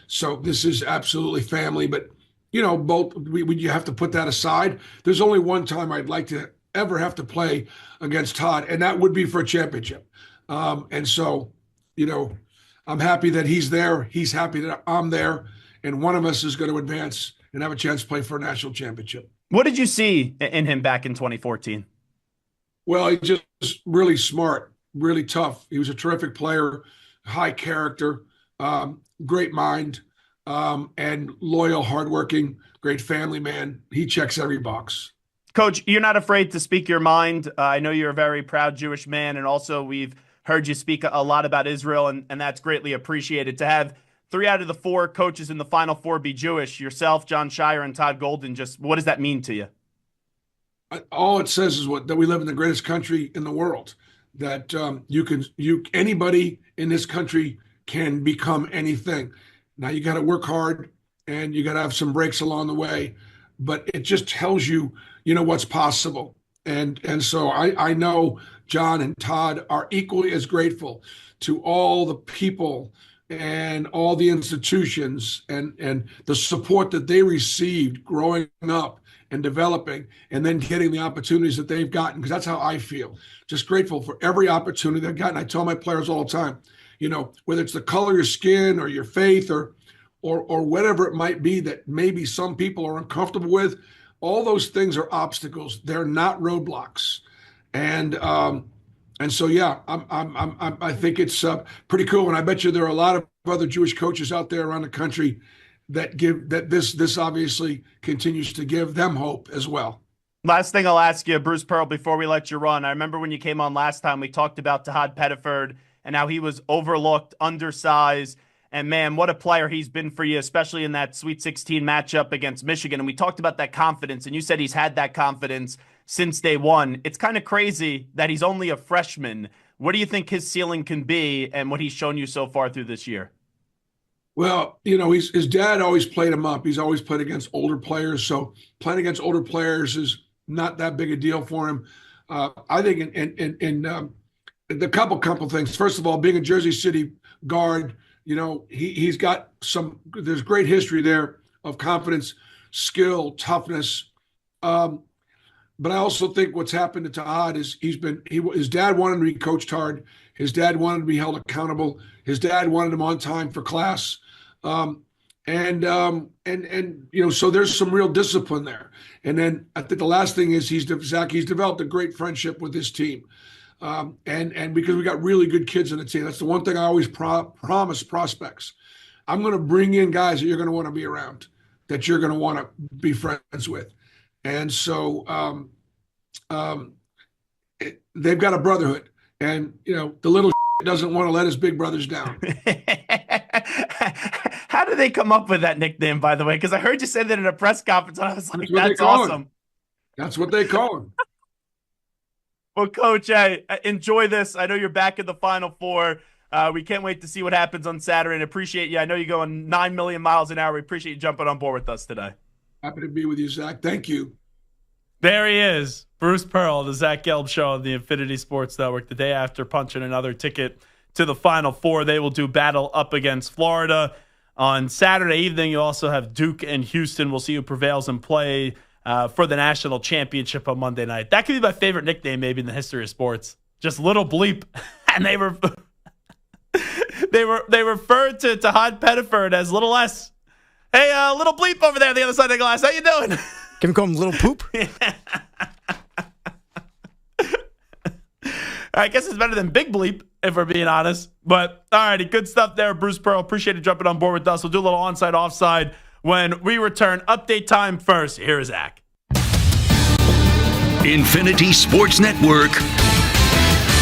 G: so this is absolutely family. But, you have to put that aside. There's only one time I'd like to ever have to play against Todd, and that would be for a championship. And so, I'm happy that he's there. He's happy that I'm there. And one of us is going to advance and have a chance to play for a national championship.
D: What did you see in him back in 2014?
G: Well, he's just really smart, really tough. He was a terrific player, high character, great mind, and loyal, hardworking, great family man. He checks every box.
D: Coach, you're not afraid to speak your mind. I know you're a very proud Jewish man, and also we've heard you speak a lot about Israel, and that's greatly appreciated. To have 3 out of the 4 coaches in the Final Four be Jewish, yourself, John Shire, and Todd Golden, just what does that mean to you?
G: All it says is that we live in the greatest country in the world, that anybody in this country can become anything. Now you got to work hard and you got to have some breaks along the way, but it just tells you, what's possible. And so I know John and Todd are equally as grateful to all the people and all the institutions and the support that they received growing up and developing and then getting the opportunities that they've gotten, because that's how I feel. Just grateful for every opportunity they've gotten. I tell my players all the time, whether it's the color of your skin or your faith or whatever it might be that maybe some people are uncomfortable with, all those things are obstacles. They're not roadblocks. And so, yeah, I think it's pretty cool. And I bet you there are a lot of other Jewish coaches out there around the country that this obviously continues to give them hope as well.
D: Last thing I'll ask you, Bruce Pearl, before we let you run. I remember when you came on last time, we talked about Tahad Pettiford and how he was overlooked, undersized. And, man, what a player he's been for you, especially in that Sweet 16 matchup against Michigan. And we talked about that confidence, and you said he's had that confidence since day one. It's kind of crazy that he's only a freshman. What do you think his ceiling can be and what he's shown you so far through this year?
G: Well, his dad always played him up. He's always played against older players, so playing against older players is not that big a deal for him. I think in the couple things. First of all, being a Jersey City guard, he's got there's great history there of confidence, skill, toughness. But I also think what's happened to Tahad is his dad wanted him to be coached hard. His dad wanted him to be held accountable. His dad wanted him on time for class. So there's some real discipline there. And then I think the last thing is he's developed a great friendship with his team. And because we got really good kids on the team, that's the one thing I always promise prospects. I'm going to bring in guys that you're going to want to be around, that you're going to want to be friends with. And so they've got a brotherhood, and the little doesn't want to let his big brothers down.
D: How did they come up with that nickname, by the way? Because I heard you say that in a press conference, and I was like, that's awesome.
G: That's what they call him.
D: Well, Coach, I enjoy this. I know you're back in the Final Four. We can't wait to see what happens on Saturday, and appreciate you. I know you're going 9 million miles an hour. We appreciate you jumping on board with us today.
G: Happy to be with you, Zach. Thank you.
D: There he is, Bruce Pearl, the Zach Gelb Show on the Infinity Sports Network. The day after punching another ticket to the Final Four, they will do battle up against Florida. On Saturday evening, you also have Duke and Houston. We'll see who prevails and play for the national championship on Monday night. That could be my favorite nickname maybe in the history of sports. Just Little Bleep. And they referred to Tahad Pettiford as Little S. Hey, Little Bleep over there on the other side of the glass. How you doing?
U: Can we call him Little Poop?
D: I guess it's better than Big Bleep, if we're being honest. But, all righty, good stuff there, Bruce Pearl. Appreciate you jumping on board with us. We'll do a little onside, offside when we return. Update time first. Here is Zach.
C: Infinity Sports Network.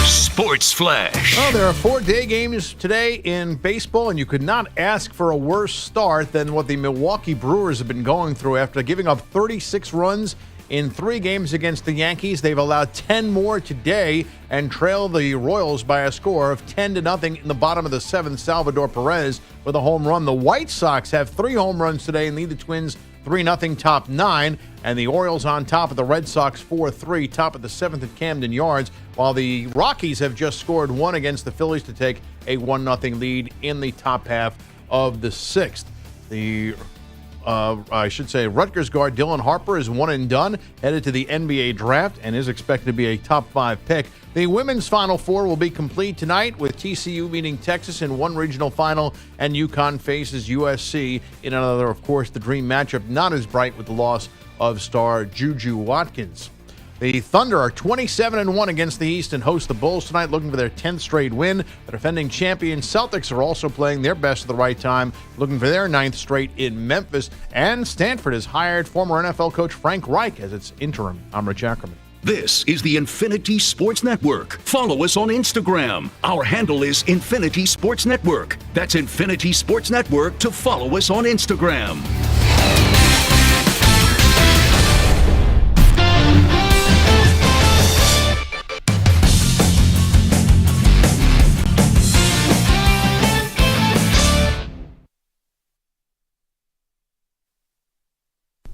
C: Sports Flash.
I: Well, there are 4 day games today in baseball, and you could not ask for a worse start than what the Milwaukee Brewers have been going through after giving up 36 runs in 3 games against the Yankees. They've allowed 10 more today and trail the Royals by a score of 10-0 in the bottom of the 7th. Salvador Perez with a home run. The White Sox have 3 home runs today and lead the Twins 3-0 top 9, and the Orioles on top of the Red Sox 4-3, top of the 7th at Camden Yards, while the Rockies have just scored 1 against the Phillies to take a 1-0 lead in the top half of the 6th. Rutgers guard Dylan Harper is one and done, headed to the NBA draft, and is expected to be a top 5 pick. The women's Final Four will be complete tonight with TCU meeting Texas in one regional final, and UConn faces USC in another. Of course, the dream matchup not as bright with the loss of star Juju Watkins. The Thunder are 27-1 against the East and host the Bulls tonight, looking for their 10th straight win. The defending champion Celtics are also playing their best at the right time, looking for their 9th straight in Memphis. And Stanford has hired former NFL coach Frank Reich as its interim. I'm Rich Ackerman.
C: This is the Infinity Sports Network. Follow us on Instagram. Our handle is Infinity Sports Network. That's Infinity Sports Network to follow us on Instagram.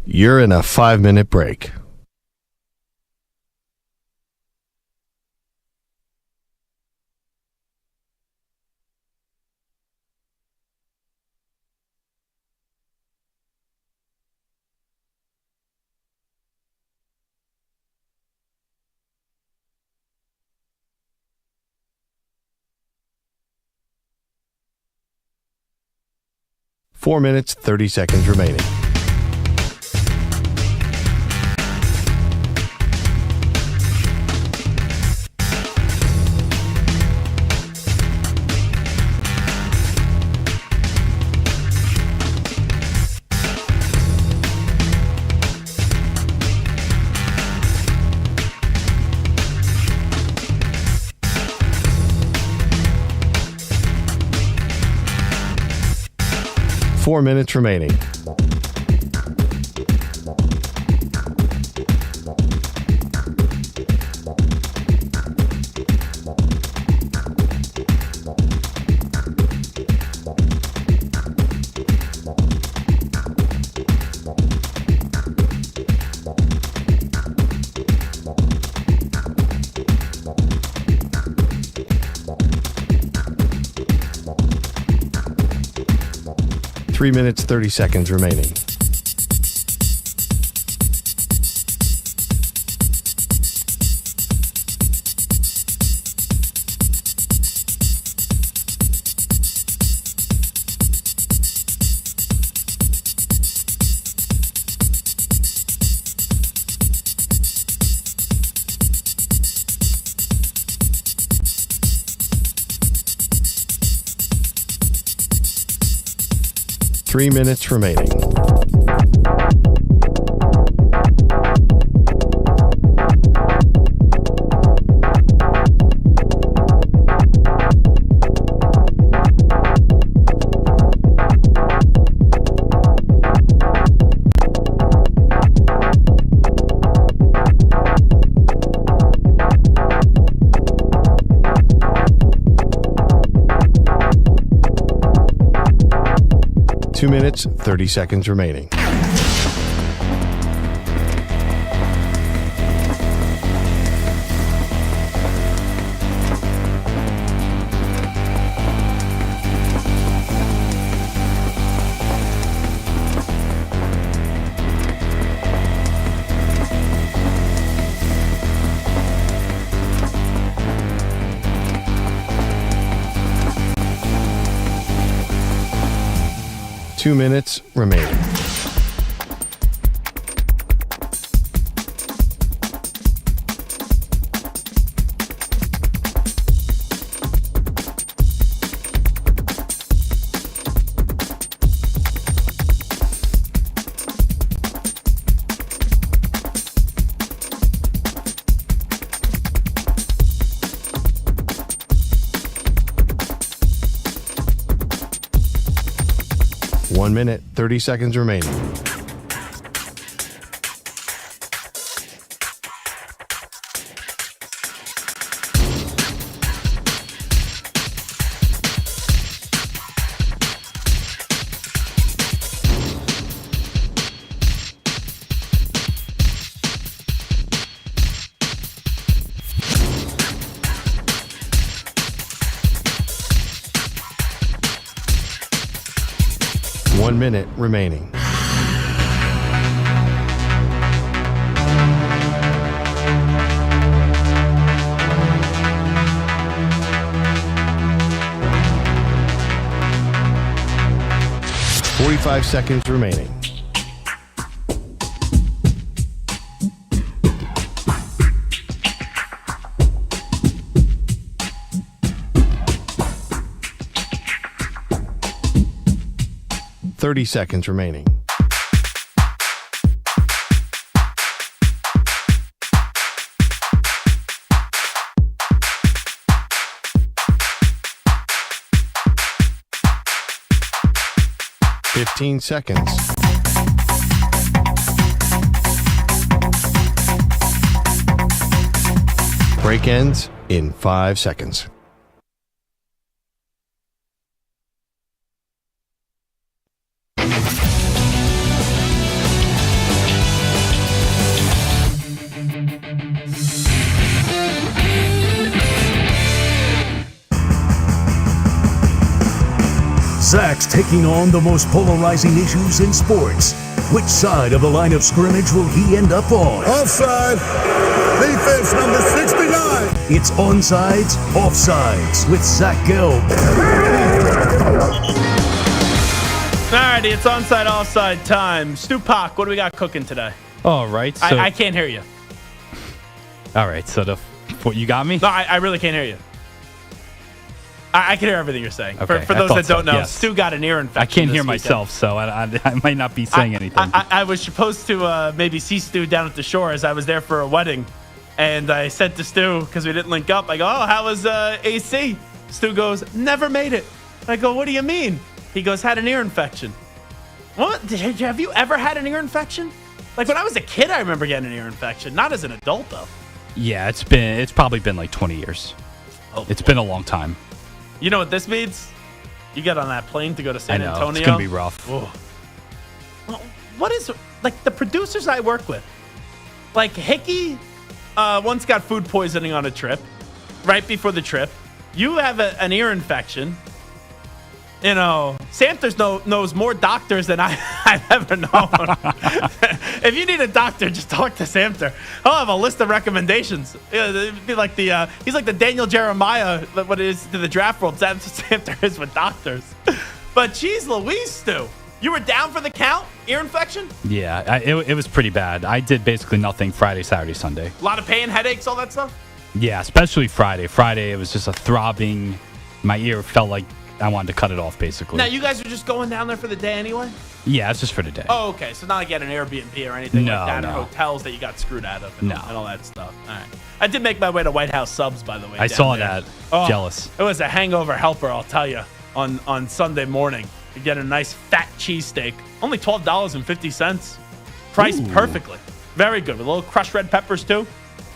A: You're in a 5-minute break. Four minutes, 30 seconds remaining. Four minutes remaining. 3 minutes, 30 seconds remaining. Three minutes remaining. Two minutes, 30 seconds remaining. Two minutes remaining. One minute, 30 seconds remaining. One minute remaining. Forty-five seconds remaining. Thirty seconds remaining. Fifteen seconds. Break ends in 5 seconds.
C: Zach's taking on the most polarizing issues in sports. Which side of the line of scrimmage will he end up on?
F: Offside. Defense number 69.
C: It's Onsides, Offsides with Zach Gelb.
D: Alrighty, it's onside, offside time. Stu Pak, what do we got cooking today?
T: All right. So,
D: I can't hear you.
T: All right. So what you got me?
D: No, I really can't hear you. I can hear everything you're saying.
T: Okay,
D: For those that don't know,
T: yes.
D: Stu got an ear infection.
T: I can't hear
D: this
T: myself, so I might not be saying anything.
D: I was supposed to maybe see Stu down at the shore as I was there for a wedding. And I said to Stu, because we didn't link up, I go, oh, how was AC? Stu goes, never made it. I go, what do you mean? He goes, had an ear infection. What? Have you ever had an ear infection? Like when I was a kid, I remember getting an ear infection. Not as an adult, though.
T: Yeah, it's probably been like 20 years.
D: Oh,
T: it's been a long time.
D: You know what this means? You get on that plane to go to San Antonio.
T: It's going to be rough.
D: Well, what is, like, the producers I work with? Like, Hickey once got food poisoning on a trip, right before the trip. You have an ear infection. Sanders knows more doctors than I've ever known. If you need a doctor, just talk to Samter. He'll have a list of recommendations. It'd be like he's like the Daniel Jeremiah, what it is to the draft world. That's what Samter is with doctors. But geez Louise, Stu. You were down for the count? Ear infection?
T: Yeah, it was pretty bad. I did basically nothing Friday, Saturday, Sunday.
D: A lot of pain, headaches, all that stuff?
T: Yeah, especially Friday. Friday, it was just a throbbing. My ear felt like I wanted to cut it off, basically.
D: Now, you guys are just going down there for the day anyway?
T: Yeah, it's just for the day.
D: Oh, okay. So not like at an Airbnb or anything like that, or hotels that you got screwed out of and all that stuff. All right. I did make my way to White House Subs, by the way.
T: I saw
D: there.
T: that.
D: Oh,
T: Jealous.
D: It was a hangover helper, I'll tell you, on Sunday morning. You get a nice fat cheesesteak. Only $12.50. Priced perfectly. Very good. With a little crushed red peppers, too.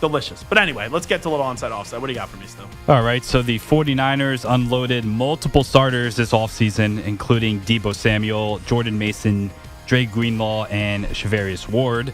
D: Delicious. But anyway, let's get to a little onside offside. What do you got for me, Stu?
T: All right, so the 49ers unloaded multiple starters this offseason, including Deebo Samuel, Jordan Mason, Dre Greenlaw, and Shavarius Ward.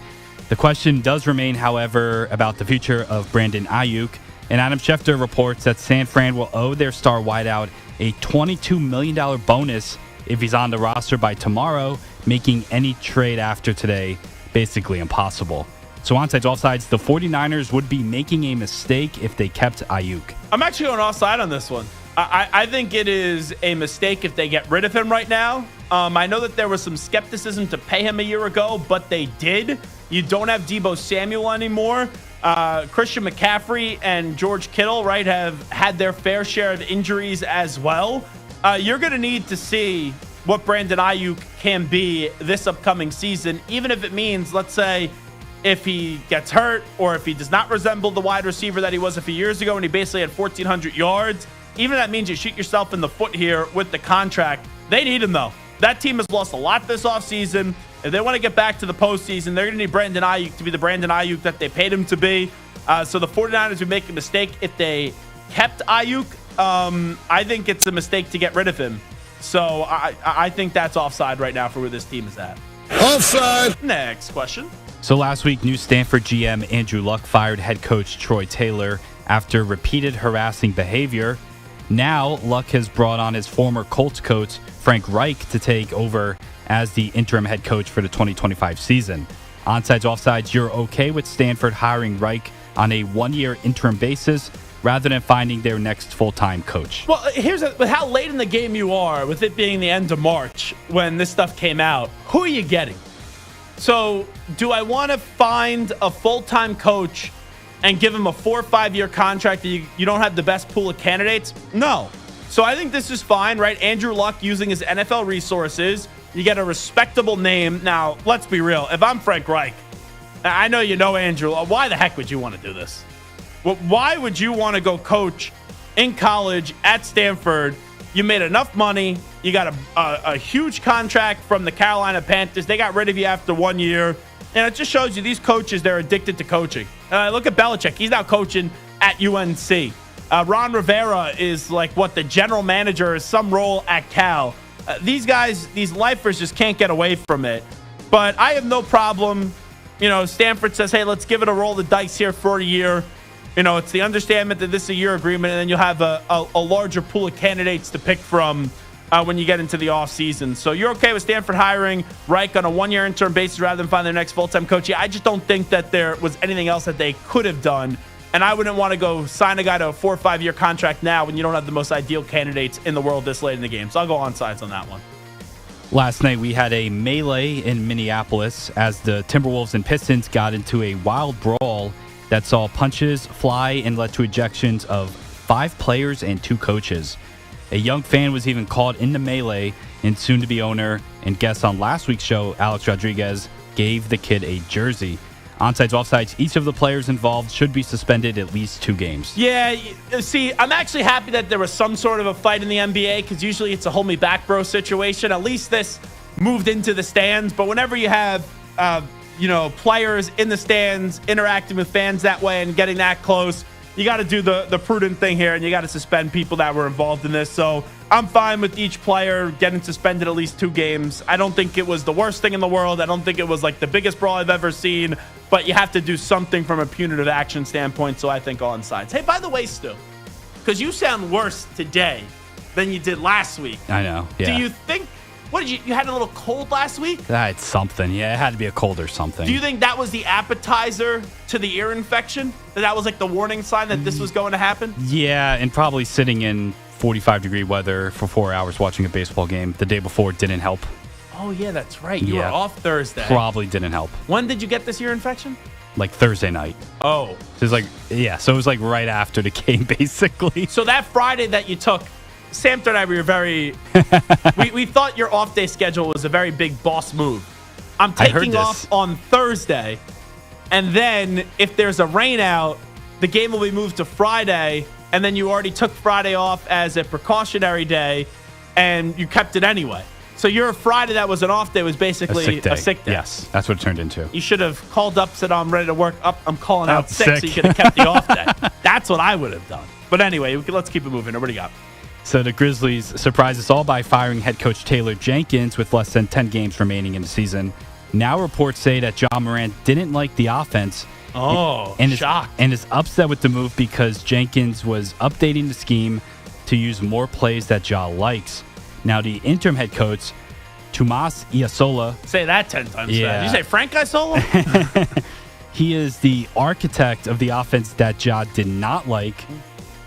T: The question does remain, however, about the future of Brandon Ayuk. And Adam Schefter reports that San Fran will owe their star wideout a $22 million bonus if he's on the roster by tomorrow, making any trade after today basically impossible. So onsides, offsides, the 49ers would be making a mistake if they kept Ayuk.
D: I'm actually going offside on this one. I think it is a mistake if they get rid of him right now. I know that there was some skepticism to pay him a year ago, but they did. You don't have Deebo Samuel anymore. Christian McCaffrey and George Kittle, right, have had their fair share of injuries as well. You're going to need to see what Brandon Ayuk can be this upcoming season, even if it means, let's say, if he gets hurt or if he does not resemble the wide receiver that he was a few years ago and he basically had 1,400 yards, even that means you shoot yourself in the foot here with the contract. They need him, though. That team has lost a lot this offseason. If they want to get back to the postseason, they're going to need Brandon Ayuk to be the Brandon Ayuk that they paid him to be. So the 49ers would make a mistake if they kept Ayuk. I think it's a mistake to get rid of him. So I think that's offside right now for where this team is at.
F: Offside.
D: Next question.
T: So last week, new Stanford GM Andrew Luck fired head coach Troy Taylor after repeated harassing behavior. Now, Luck has brought on his former Colts coach Frank Reich to take over as the interim head coach for the 2025 season. Onsides, offsides, you're okay with Stanford hiring Reich on a one-year interim basis rather than finding their next full-time coach?
D: Well, with how late in the game you are, with it being the end of March when this stuff came out, who are you getting? So do I want to find a full-time coach and give him a 4 or 5 year contract that you don't have the best pool of candidates? No. So I think this is fine, right? Andrew Luck using his NFL resources. You get a respectable name. Now, let's be real. If I'm Frank Reich, I know you know Andrew. Why the heck would you want to do this? Well, why would you want to go coach in college at Stanford? You made enough money. You got a huge contract from the Carolina Panthers. They got rid of you after 1 year. And it just shows you these coaches, they're addicted to coaching. Look at Belichick. He's now coaching at UNC. Ron Rivera is like the general manager, is some role at Cal. These guys, these lifers just can't get away from it. But I have no problem. Stanford says, hey, let's give it a roll of the dice here for a year. It's the understanding that this is a year agreement, and then you'll have a larger pool of candidates to pick from when you get into the offseason. So you're okay with Stanford hiring Reich on a one-year interim basis rather than find their next full-time coach? Yeah, I just don't think that there was anything else that they could have done. And I wouldn't want to go sign a guy to a 4 or 5 year contract now when you don't have the most ideal candidates in the world this late in the game. So I'll go on sides on that one.
T: Last night, we had a melee in Minneapolis as the Timberwolves and Pistons got into a wild brawl that saw punches fly and led to ejections of 5 players and 2 coaches. A young fan was even caught in the melee, and soon-to-be owner and guest on last week's show, Alex Rodriguez, gave the kid a jersey. Onsides, offsides, each of the players involved should be suspended at least 2 games.
D: Yeah, see, I'm actually happy that there was some sort of a fight in the NBA because usually it's a hold me back, bro situation. At least this moved into the stands. But whenever you have, players in the stands interacting with fans that way and getting that close, you got to do the prudent thing here, and you got to suspend people that were involved in this. So I'm fine with each player getting suspended at least 2 games. I don't think it was the worst thing in the world. I don't think it was the biggest brawl I've ever seen, but you have to do something from a punitive action standpoint. So I think on sides. Hey, by the way, Stu, because you sound worse today than you did last week.
T: I know. Yeah.
D: Do you think? What did you had a little cold last week?
T: It's something. Yeah, it had to be a cold or something.
D: Do you think that was the appetizer to the ear infection? That was like the warning sign that this was going to happen?
T: Yeah, and probably sitting in 45-degree weather for 4 hours watching a baseball game the day before didn't help.
D: Oh, yeah, that's right. You were off Thursday.
T: Probably didn't help.
D: When did you get this ear infection?
T: Like Thursday night.
D: Oh.
T: So it was like right after the game, basically.
D: So that Friday that you took, Sam and I, we were very... we thought your off-day schedule was a very big boss move. I'm taking off on Thursday, and then if there's a rain out, the game will be moved to Friday, and then you already took Friday off as a precautionary day, and you kept it anyway. So your Friday that was an off day was basically a sick day.
T: Yes, that's what it turned into.
D: You should have called up, said, I'm ready to work. I'm calling out sick, so you could have kept the off day. That's what I would have done. But anyway, let's keep it moving. What do you got?
T: So the Grizzlies surprised us all by firing head coach Taylor Jenkins with less than 10 games remaining in the season. Now reports say that Ja Morant didn't like the offense.
D: Shocked.
T: And is upset with the move because Jenkins was updating the scheme to use more plays that Ja likes. Now the interim head coach, Tomas Iasola.
D: Say that 10 times.
T: Yeah.
D: Did you say Frank Iasola?
T: He is the architect of the offense that Ja did not like,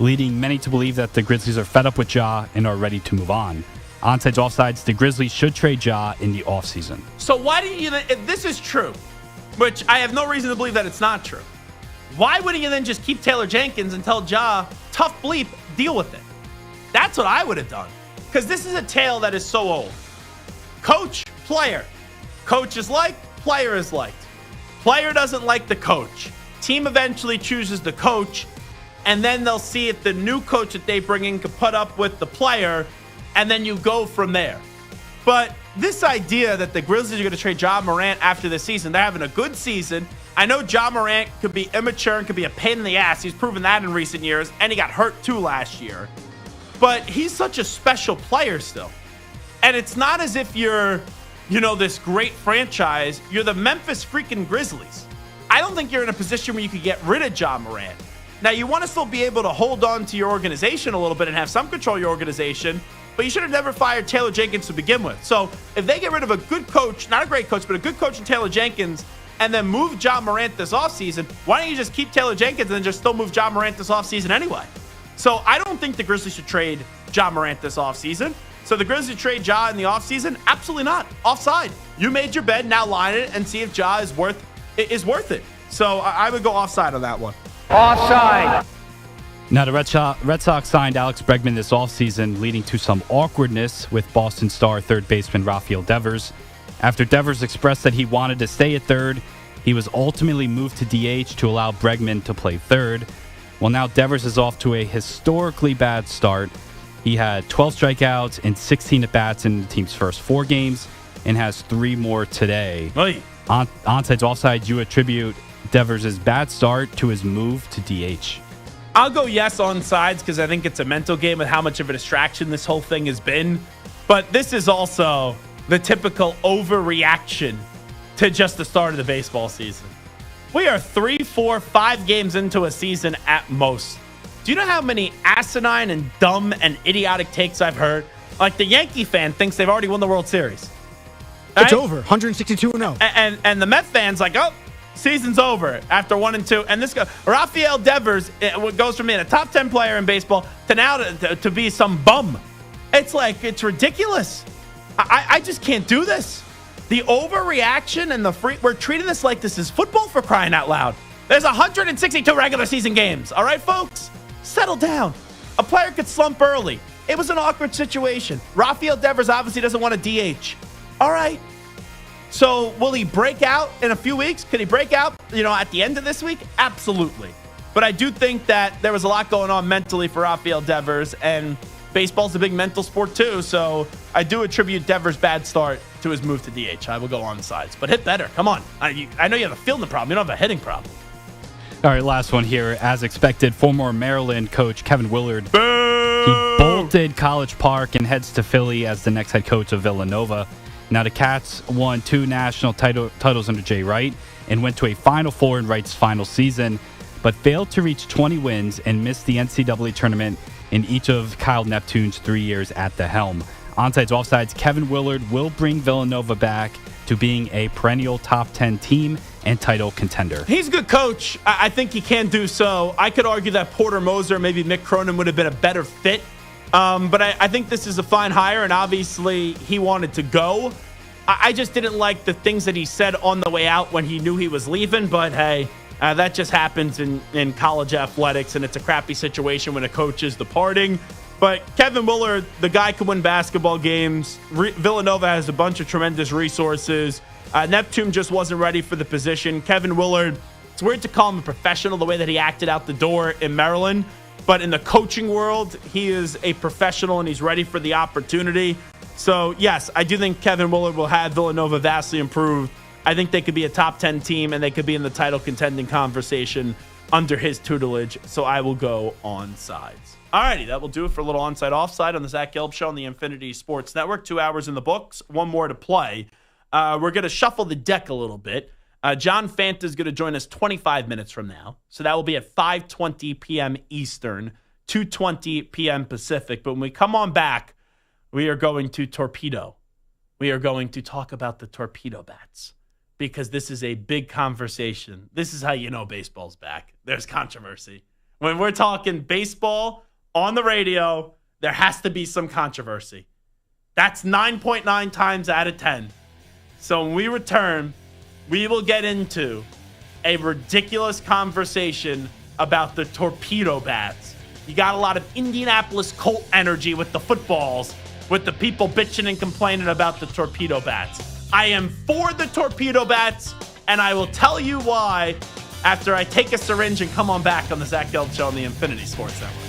T: leading many to believe that the Grizzlies are fed up with Ja and are ready to move on. Onsides, offsides, the Grizzlies should trade Ja in the offseason.
D: So why do you, if this is true, which I have no reason to believe that it's not true, why wouldn't you then just keep Taylor Jenkins and tell Ja, tough bleep, deal with it? That's what I would have done. Because this is a tale that is so old. Coach, player. Coach is liked, player is liked. Player doesn't like the coach. Team eventually chooses the coach, and then they'll see if the new coach that they bring in can put up with the player, and then you go from there. But this idea that the Grizzlies are going to trade Ja Morant after the season, they're having a good season. I know Ja Morant could be immature and could be a pain in the ass. He's proven that in recent years, and he got hurt too last year. But he's such a special player still. And it's not as if you're, this great franchise. You're the Memphis freaking Grizzlies. I don't think you're in a position where you could get rid of Ja Morant. Now, you want to still be able to hold on to your organization a little bit and have some control of your organization, but you should have never fired Taylor Jenkins to begin with. So if they get rid of a good coach, not a great coach, but a good coach in Taylor Jenkins, and then move Ja Morant this offseason, why don't you just keep Taylor Jenkins and then just still move Ja Morant this offseason anyway? So I don't think the Grizzlies should trade Ja Morant this offseason. So the Grizzlies trade Ja in the offseason? Absolutely not. Offside. You made your bed, now line it and see if Ja is worth it. So I would go offside on that one.
E: Offside.
T: Now the Red Sox signed Alex Bregman this offseason, leading to some awkwardness with Boston Star third baseman Rafael Devers. After Devers expressed that he wanted to stay at third, he was ultimately moved to DH to allow Bregman to play third. Well, now Devers is off to a historically bad start. He had 12 strikeouts and 16 at-bats in the team's first 4 games and has 3 more today.
D: Hey.
T: Onsides, offsides, you attribute Devers' bad start to his move to DH.
D: I'll go yes on sides because I think it's a mental game with how much of a distraction this whole thing has been. But this is also the typical overreaction to just the start of the baseball season. We are 3, 4, 5 games into a season at most. Do you know how many asinine and dumb and idiotic takes I've heard? Like the Yankee fan thinks they've already won the World Series. Right?
U: It's over. 162-0.
D: And the Met fans like, oh, season's over after 1-2. And this guy, Rafael Devers, goes from being a top 10 player in baseball to now to be some bum. It's like, it's ridiculous. I just can't do this. The overreaction and we're treating this like this is football, for crying out loud. There's 162 regular season games. All right, folks? Settle down. A player could slump early. It was an awkward situation. Rafael Devers obviously doesn't want to DH. All right. So will he break out in a few weeks? Could he break out, at the end of this week? Absolutely. But I do think that there was a lot going on mentally for Rafael Devers, and baseball's a big mental sport too. So I do attribute Devers' bad start to his move to DH. I will go on sides, but hit better. Come on. I know you have a fielding problem. You don't have a hitting problem.
T: All right, last one here. As expected, former Maryland coach Kevin Willard, he bolted College Park and heads to Philly as the next head coach of Villanova. Now, the Cats won 2 national titles under Jay Wright and went to a Final Four in Wright's final season. but failed to reach 20 wins and missed the NCAA tournament in each of Kyle Neptune's 3 years at the helm. Onsides, offsides, Kevin Willard will bring Villanova back to being a perennial top 10 team and title contender.
D: He's a good coach. I think he can do so. I could argue that Porter Moser, maybe Mick Cronin would have been a better fit. But I think this is a fine hire, and obviously he wanted to go. I just didn't like the things that he said on the way out when he knew he was leaving. But hey, that just happens in college athletics, and it's a crappy situation when a coach is departing. But Kevin Willard, the guy can win basketball games. Villanova has a bunch of tremendous resources. Neptune just wasn't ready for the position. Kevin Willard, it's weird to call him a professional the way that he acted out the door in Maryland. But in the coaching world, he is a professional and he's ready for the opportunity. So, yes, I do think Kevin Willard will have Villanova vastly improved. I think they could be a top 10 team and they could be in the title contending conversation under his tutelage. So I will go on sides. Alrighty, that will do it for a little onside offside on the Zach Gelb Show on the Infinity Sports Network. 2 hours in the books, one more to play. We're going to shuffle the deck a little bit. John Fanta is going to join us 25 minutes from now. So that will be at 5:20 p.m. Eastern, 2:20 p.m. Pacific. But when we come on back, we are going to torpedo. We are going to talk about the torpedo bats because this is a big conversation. This is how you know baseball's back. There's controversy. When we're talking baseball on the radio, there has to be some controversy. That's 9.9 times out of 10. So when we return, we will get into a ridiculous conversation about the torpedo bats. You got a lot of Indianapolis Colt energy with the footballs, with the people bitching and complaining about the torpedo bats. I am for the torpedo bats, and I will tell you why after I take a syringe and come on back on the Zach Gelb Show on the Infinity Sports Network.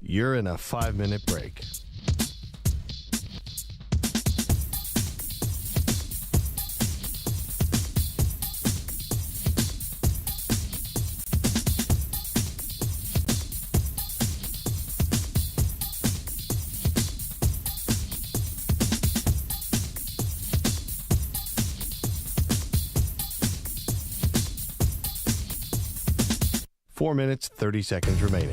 A: You're in a 5-minute break. Four minutes, 30 seconds remaining.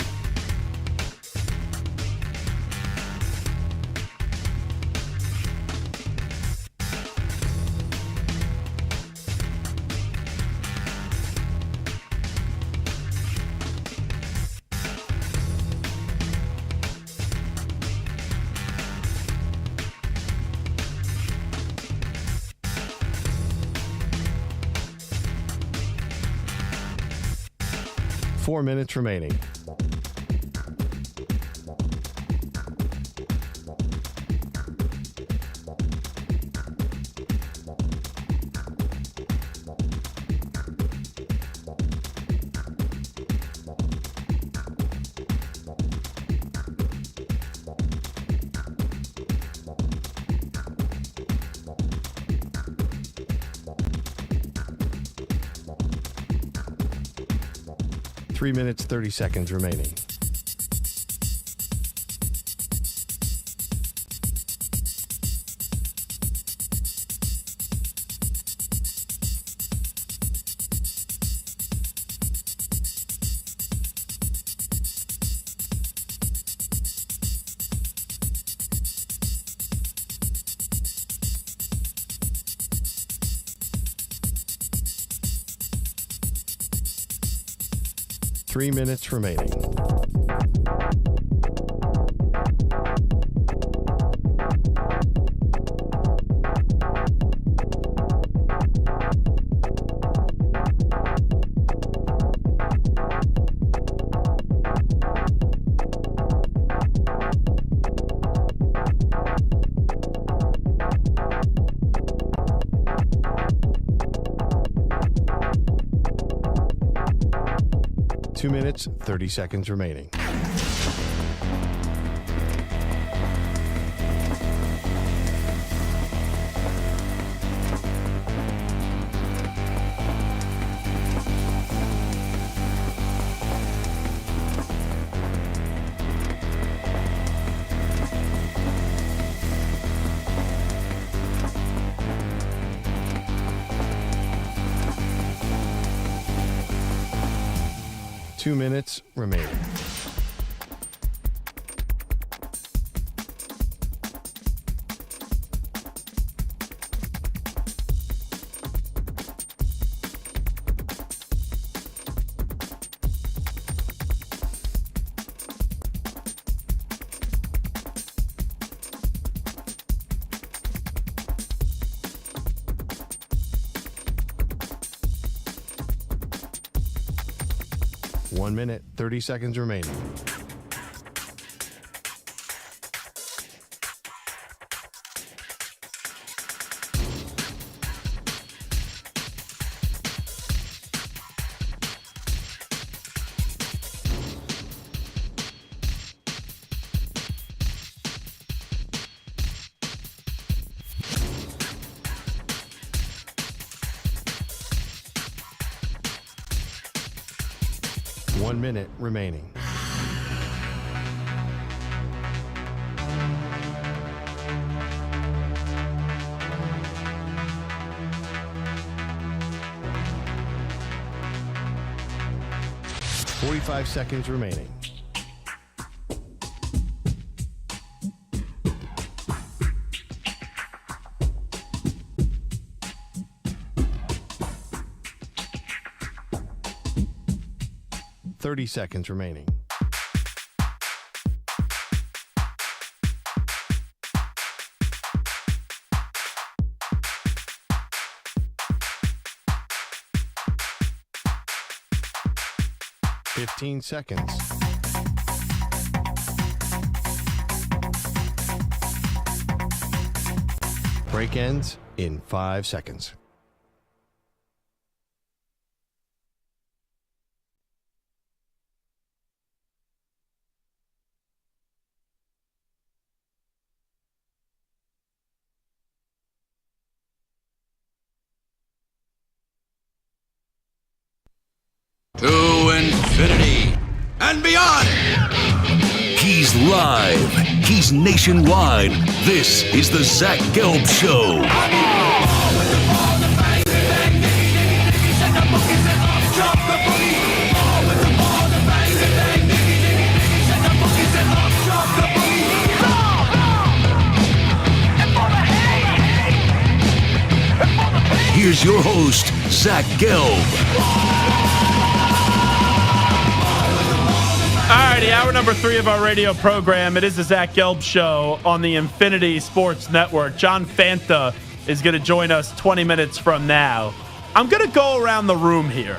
A: Four minutes remaining. Three minutes, 30 seconds remaining. Three minutes remaining. Two minutes, 30 seconds remaining. 2 minutes remaining. One minute, 30 seconds remaining. One minute remaining. $45 seconds remaining. $30 seconds remaining. $15 seconds. Break ends in 5 seconds.
B: To infinity and beyond.
C: He's live. He's nationwide. This is the Zach Gelb Show. Here's your host, Zach Gelb.
D: All righty, hour number 3 of our radio program. It is the Zach Gelb Show on the Infinity Sports Network. John Fanta is going to join us 20 minutes from now. I'm going to go around the room here,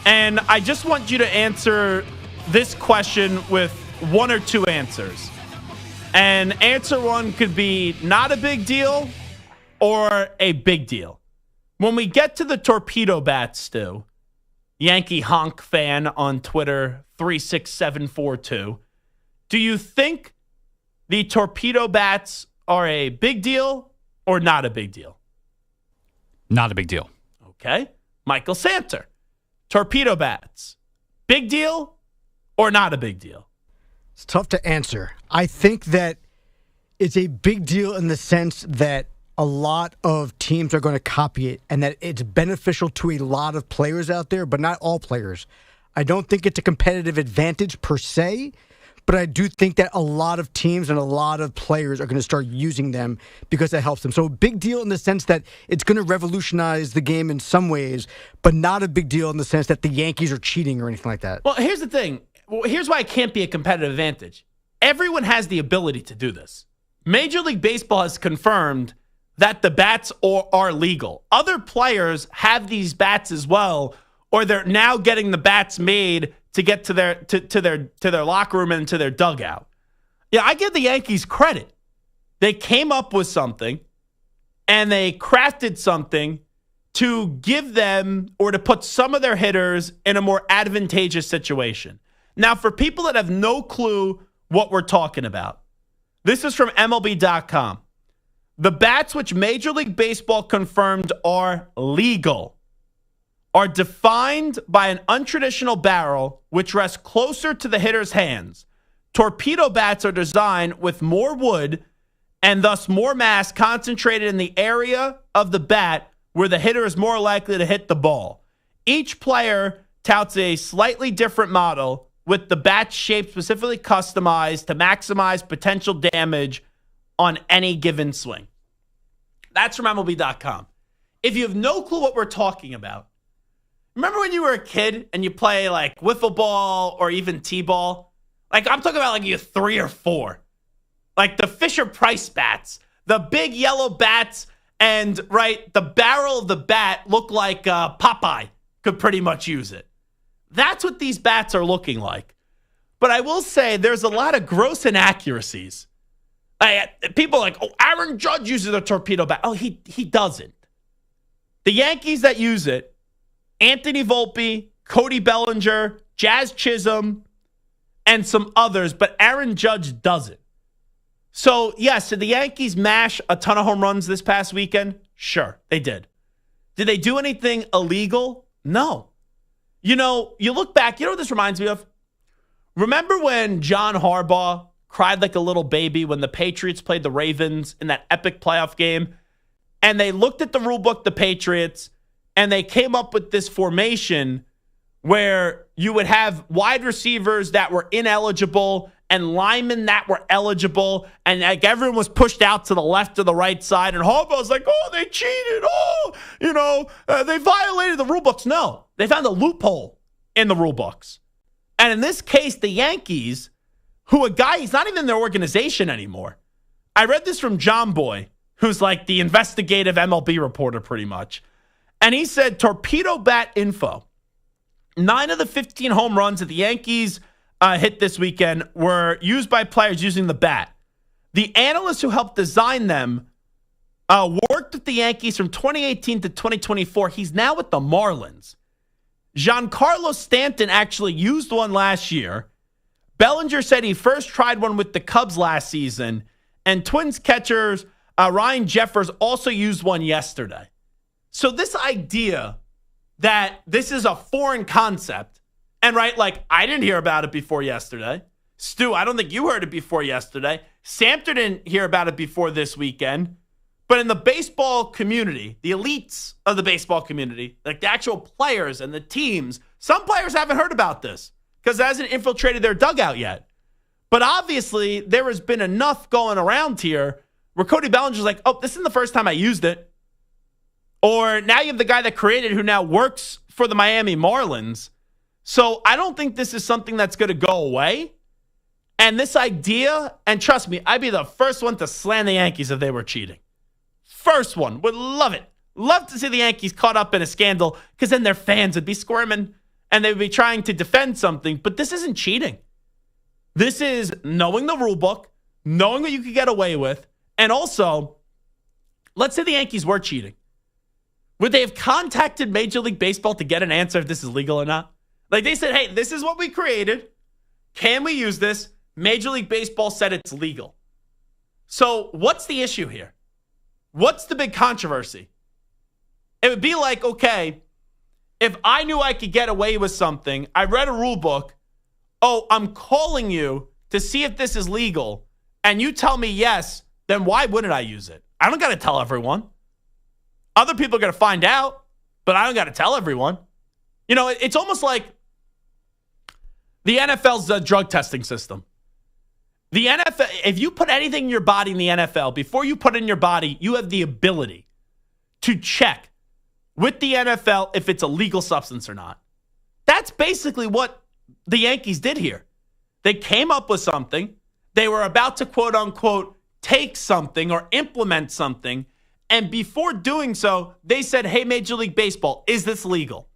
D: and I just want you to answer this question with one or two answers. And answer one could be not a big deal or a big deal. When we get to the torpedo bats, Stu, Yankee honk fan on Twitter, 36742. Do you think the torpedo bats are a big deal or not a big deal?
T: Not a big deal.
D: Okay. Michael Santer, torpedo bats, big deal or not a big deal?
U: It's tough to answer. I think that it's a big deal in the sense that a lot of teams are going to copy it and that it's beneficial to a lot of players out there, but not all players. I don't think it's a competitive advantage per se, but I do think that a lot of teams and a lot of players are going to start using them because it helps them. So a big deal in the sense that it's going to revolutionize the game in some ways, but not a big deal in the sense that the Yankees are cheating or anything like that.
D: Well, here's the thing. Here's why it can't be a competitive advantage. Everyone has the ability to do this. Major League Baseball has confirmed that the bats are legal. Other players have these bats as well, or they're now getting the bats made to get to their locker room and to their dugout. Yeah, I give the Yankees credit. They came up with something and they crafted something to give them or to put some of their hitters in a more advantageous situation. Now, for people that have no clue what we're talking about, this is from MLB.com. The bats which Major League Baseball confirmed are legal are defined by an untraditional barrel which rests closer to the hitter's hands. Torpedo bats are designed with more wood and thus more mass concentrated in the area of the bat where the hitter is more likely to hit the ball. Each player touts a slightly different model with the bat shape specifically customized to maximize potential damage on any given swing. That's from MLB.com. If you have no clue what we're talking about, remember when you were a kid and you play like wiffle ball or even t-ball? Like I'm talking about like you're 3 or 4. Like the Fisher-Price bats, the big yellow bats, and right, the barrel of the bat looked like Popeye could pretty much use it. That's what these bats are looking like. But I will say there's a lot of gross inaccuracies. People are like, oh, Aaron Judge uses a torpedo bat. Oh, he doesn't. The Yankees that use it, Anthony Volpe, Cody Bellinger, Jazz Chisholm, and some others, but Aaron Judge doesn't. So, yes, did the Yankees mash a ton of home runs this past weekend? Sure, they did. Did they do anything illegal? No. You know, you look back, you know what this reminds me of? Remember when John Harbaugh cried like a little baby when the Patriots played the Ravens in that epic playoff game? And they looked at the rule book, the Patriots, and they came up with this formation where you would have wide receivers that were ineligible and linemen that were eligible, and like everyone was pushed out to the left or the right side, and Harbaugh was like, oh, they cheated, they violated the rule books. No, they found a loophole in the rule books. And in this case, the Yankees, he's not even in their organization anymore. I read this from John Boy, who's like the investigative MLB reporter pretty much. And he said, torpedo bat info. 9 of the 15 home runs that the Yankees hit this weekend were used by players using the bat. The analyst who helped design them worked with the Yankees from 2018 to 2024. He's now with the Marlins. Giancarlo Stanton actually used one last year. Bellinger said he first tried one with the Cubs last season. And Twins catchers Ryan Jeffers also used one yesterday. So this idea that this is a foreign concept, and right, like I didn't hear about it before yesterday. Stu, I don't think you heard it before yesterday. Samter didn't hear about it before this weekend. But in the baseball community, the elites of the baseball community, like the actual players and the teams, some players haven't heard about this because it hasn't infiltrated their dugout yet. But obviously, there has been enough going around here where Cody Bellinger's like, oh, this isn't the first time I used it. Or now you have the guy that created it who now works for the Miami Marlins. So I don't think this is something that's going to go away. And this idea, and trust me, I'd be the first one to slam the Yankees if they were cheating. First one. Would love it. Love to see the Yankees caught up in a scandal because then their fans would be squirming and they would be trying to defend something. But this isn't cheating. This is knowing the rule book, knowing what you could get away with. And also, let's say the Yankees were cheating. Would they have contacted Major League Baseball to get an answer if this is legal or not? Like they said, hey, this is what we created. Can we use this? Major League Baseball said it's legal. So what's the issue here? What's the big controversy? It would be like, okay, if I knew I could get away with something, I read a rule book. Oh, I'm calling you to see if this is legal. And you tell me yes, then why wouldn't I use it? I don't got to tell everyone. Other people are going to find out, but I don't got to tell everyone. You know, it's almost like the NFL's drug testing system. The NFL, if you put anything in your body in the NFL, before you put it in your body, you have the ability to check with the NFL if it's a legal substance or not. That's basically what the Yankees did here. They came up with something. They were about to, quote unquote, take something or implement something. And before doing so, they said, hey, Major League Baseball, is this legal?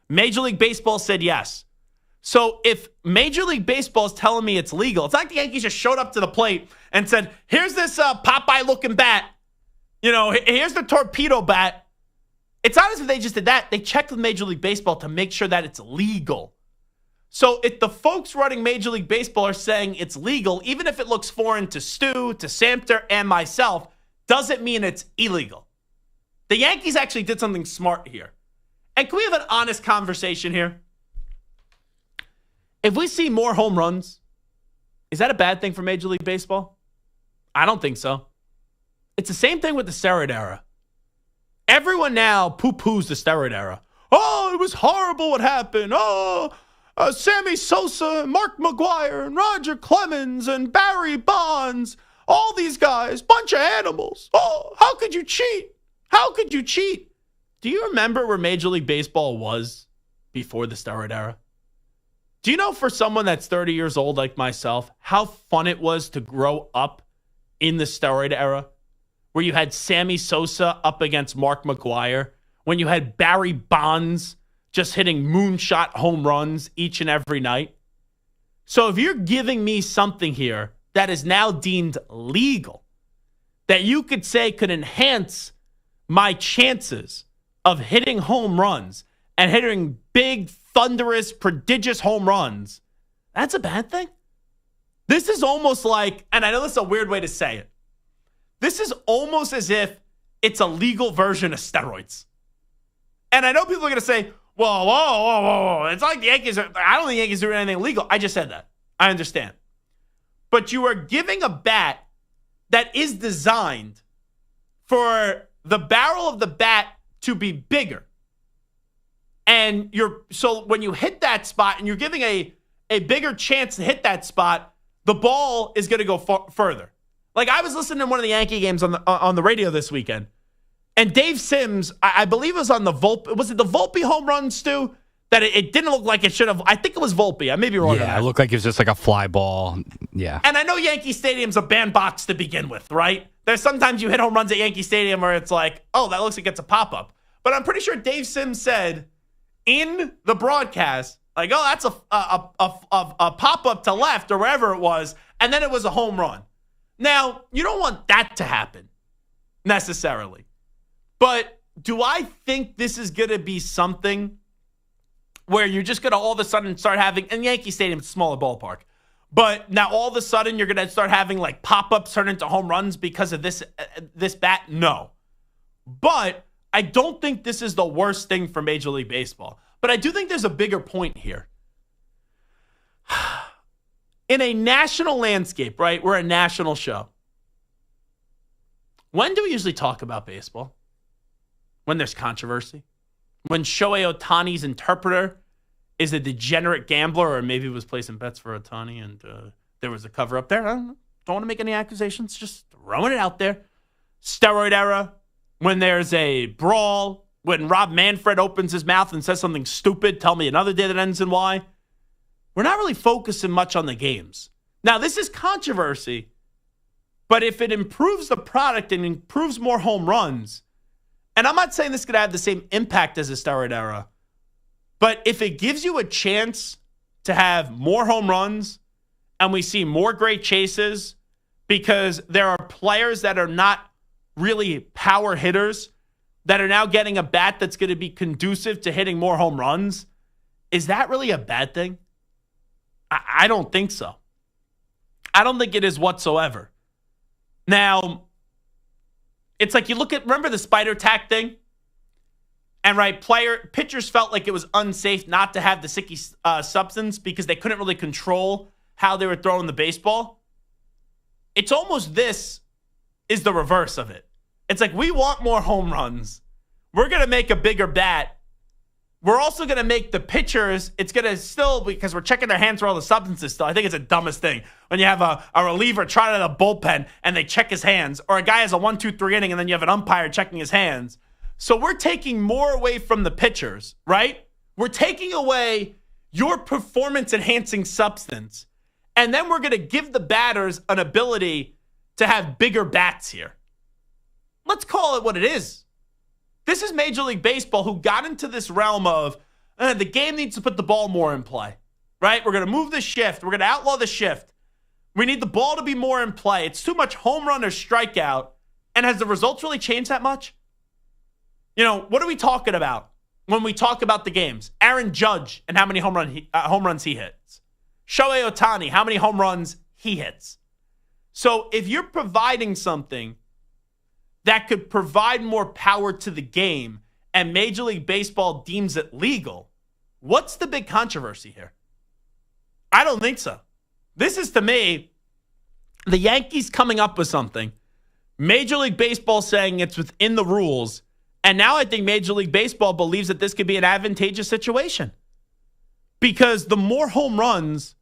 D: Major League Baseball said yes. So if Major League Baseball is telling me it's legal, it's like the Yankees just showed up to the plate and said, here's this Popeye-looking bat. You know, here's the torpedo bat. It's not as if they just did that. They checked with Major League Baseball to make sure that it's legal. So if the folks running Major League Baseball are saying it's legal, even if it looks foreign to Stu, to Samter, and myself, doesn't mean it's illegal. The Yankees actually did something smart here. And can we have an honest conversation here? If we see more home runs, is that a bad thing for Major League Baseball? I don't think so. It's the same thing with the steroid era. Everyone now poo-poos the steroid era. Oh, it was horrible what happened. Oh, Sammy Sosa, Mark McGwire, and Roger Clemens, and Barry Bonds. All these guys, bunch of animals. Oh, how could you cheat? How could you cheat? Do you remember where Major League Baseball was before the steroid era? Do you know, for someone that's 30 years old like myself, how fun it was to grow up in the steroid era? Where you had Sammy Sosa up against Mark McGwire, when you had Barry Bonds just hitting moonshot home runs each and every night. So if you're giving me something here that is now deemed legal, that you could say could enhance my chances of hitting home runs and hitting big, thunderous, prodigious home runs, that's a bad thing? This is almost like, and I know this is a weird way to say it, this is almost as if it's a legal version of steroids. And I know people are going to say, whoa. It's like the Yankees I don't think the Yankees are doing anything illegal. I just said that. I understand. But you are giving a bat that is designed for the barrel of the bat to be bigger. And so when you hit that spot and you're giving a bigger chance to hit that spot, the ball is going to go further. Like, I was listening to one of the Yankee games on the radio this weekend, and Dave Sims, I believe it was on the Volpe. Was it the Volpe home run, Stu? That it didn't look like it should have. I think it was Volpe. I may be wrong.
T: Yeah, it looked like it was just like a fly ball. Yeah.
D: And I know Yankee Stadium's a bandbox to begin with, right? There's sometimes you hit home runs at Yankee Stadium where it's like, oh, that looks like it's a pop-up. But I'm pretty sure Dave Sims said in the broadcast, like, oh, that's a pop-up to left or wherever it was, and then it was a home run. Now, you don't want that to happen necessarily. But do I think this is going to be something where you're just going to all of a sudden start having, and Yankee Stadium is a smaller ballpark, but now all of a sudden you're going to start having like pop-ups turn into home runs because of this bat? No. But I don't think this is the worst thing for Major League Baseball. But I do think there's a bigger point here. In a national landscape, right? We're a national show. When do we usually talk about baseball? When there's controversy? When Shohei Ohtani's interpreter is a degenerate gambler, or maybe was placing bets for Ohtani and there was a cover up there. I don't want to make any accusations, just throwing it out there. Steroid era, when there's a brawl, when Rob Manfred opens his mouth and says something stupid, tell me another day that ends in Y. We're not really focusing much on the games. Now, this is controversy, but if it improves the product and improves more home runs, and I'm not saying this could have the same impact as the steroid era, but if it gives you a chance to have more home runs and we see more great chases because there are players that are not really power hitters that are now getting a bat that's going to be conducive to hitting more home runs, is that really a bad thing? I don't think so. I don't think it is whatsoever. Now, it's like you look at, remember the spider tack thing? And pitchers felt like it was unsafe not to have the sticky substance because they couldn't really control how they were throwing the baseball. It's almost this is the reverse of it. It's like, we want more home runs. We're going to make a bigger bat. We're also going to make the pitchers, it's going to still, because we're checking their hands for all the substances still. I think it's the dumbest thing. When you have a reliever trying to the bullpen and they check his hands, or a guy has a 1-2-3 inning and then you have an umpire checking his hands. So we're taking more away from the pitchers, right? We're taking away your performance-enhancing substance. And then we're going to give the batters an ability to have bigger bats here. Let's call it what it is. This is Major League Baseball, who got into this realm of the game needs to put the ball more in play, right? We're going to move the shift. We're going to outlaw the shift. We need the ball to be more in play. It's too much home run or strikeout. And has the results really changed that much? You know, what are we talking about when we talk about the games? Aaron Judge and how many home runs he hits. Shohei Ohtani, how many home runs he hits. So if you're providing something that could provide more power to the game and Major League Baseball deems it legal, what's the big controversy here? I don't think so. This is, to me, the Yankees coming up with something, Major League Baseball saying it's within the rules, And now I think Major League Baseball believes that this could be an advantageous situation. Because the more home runs,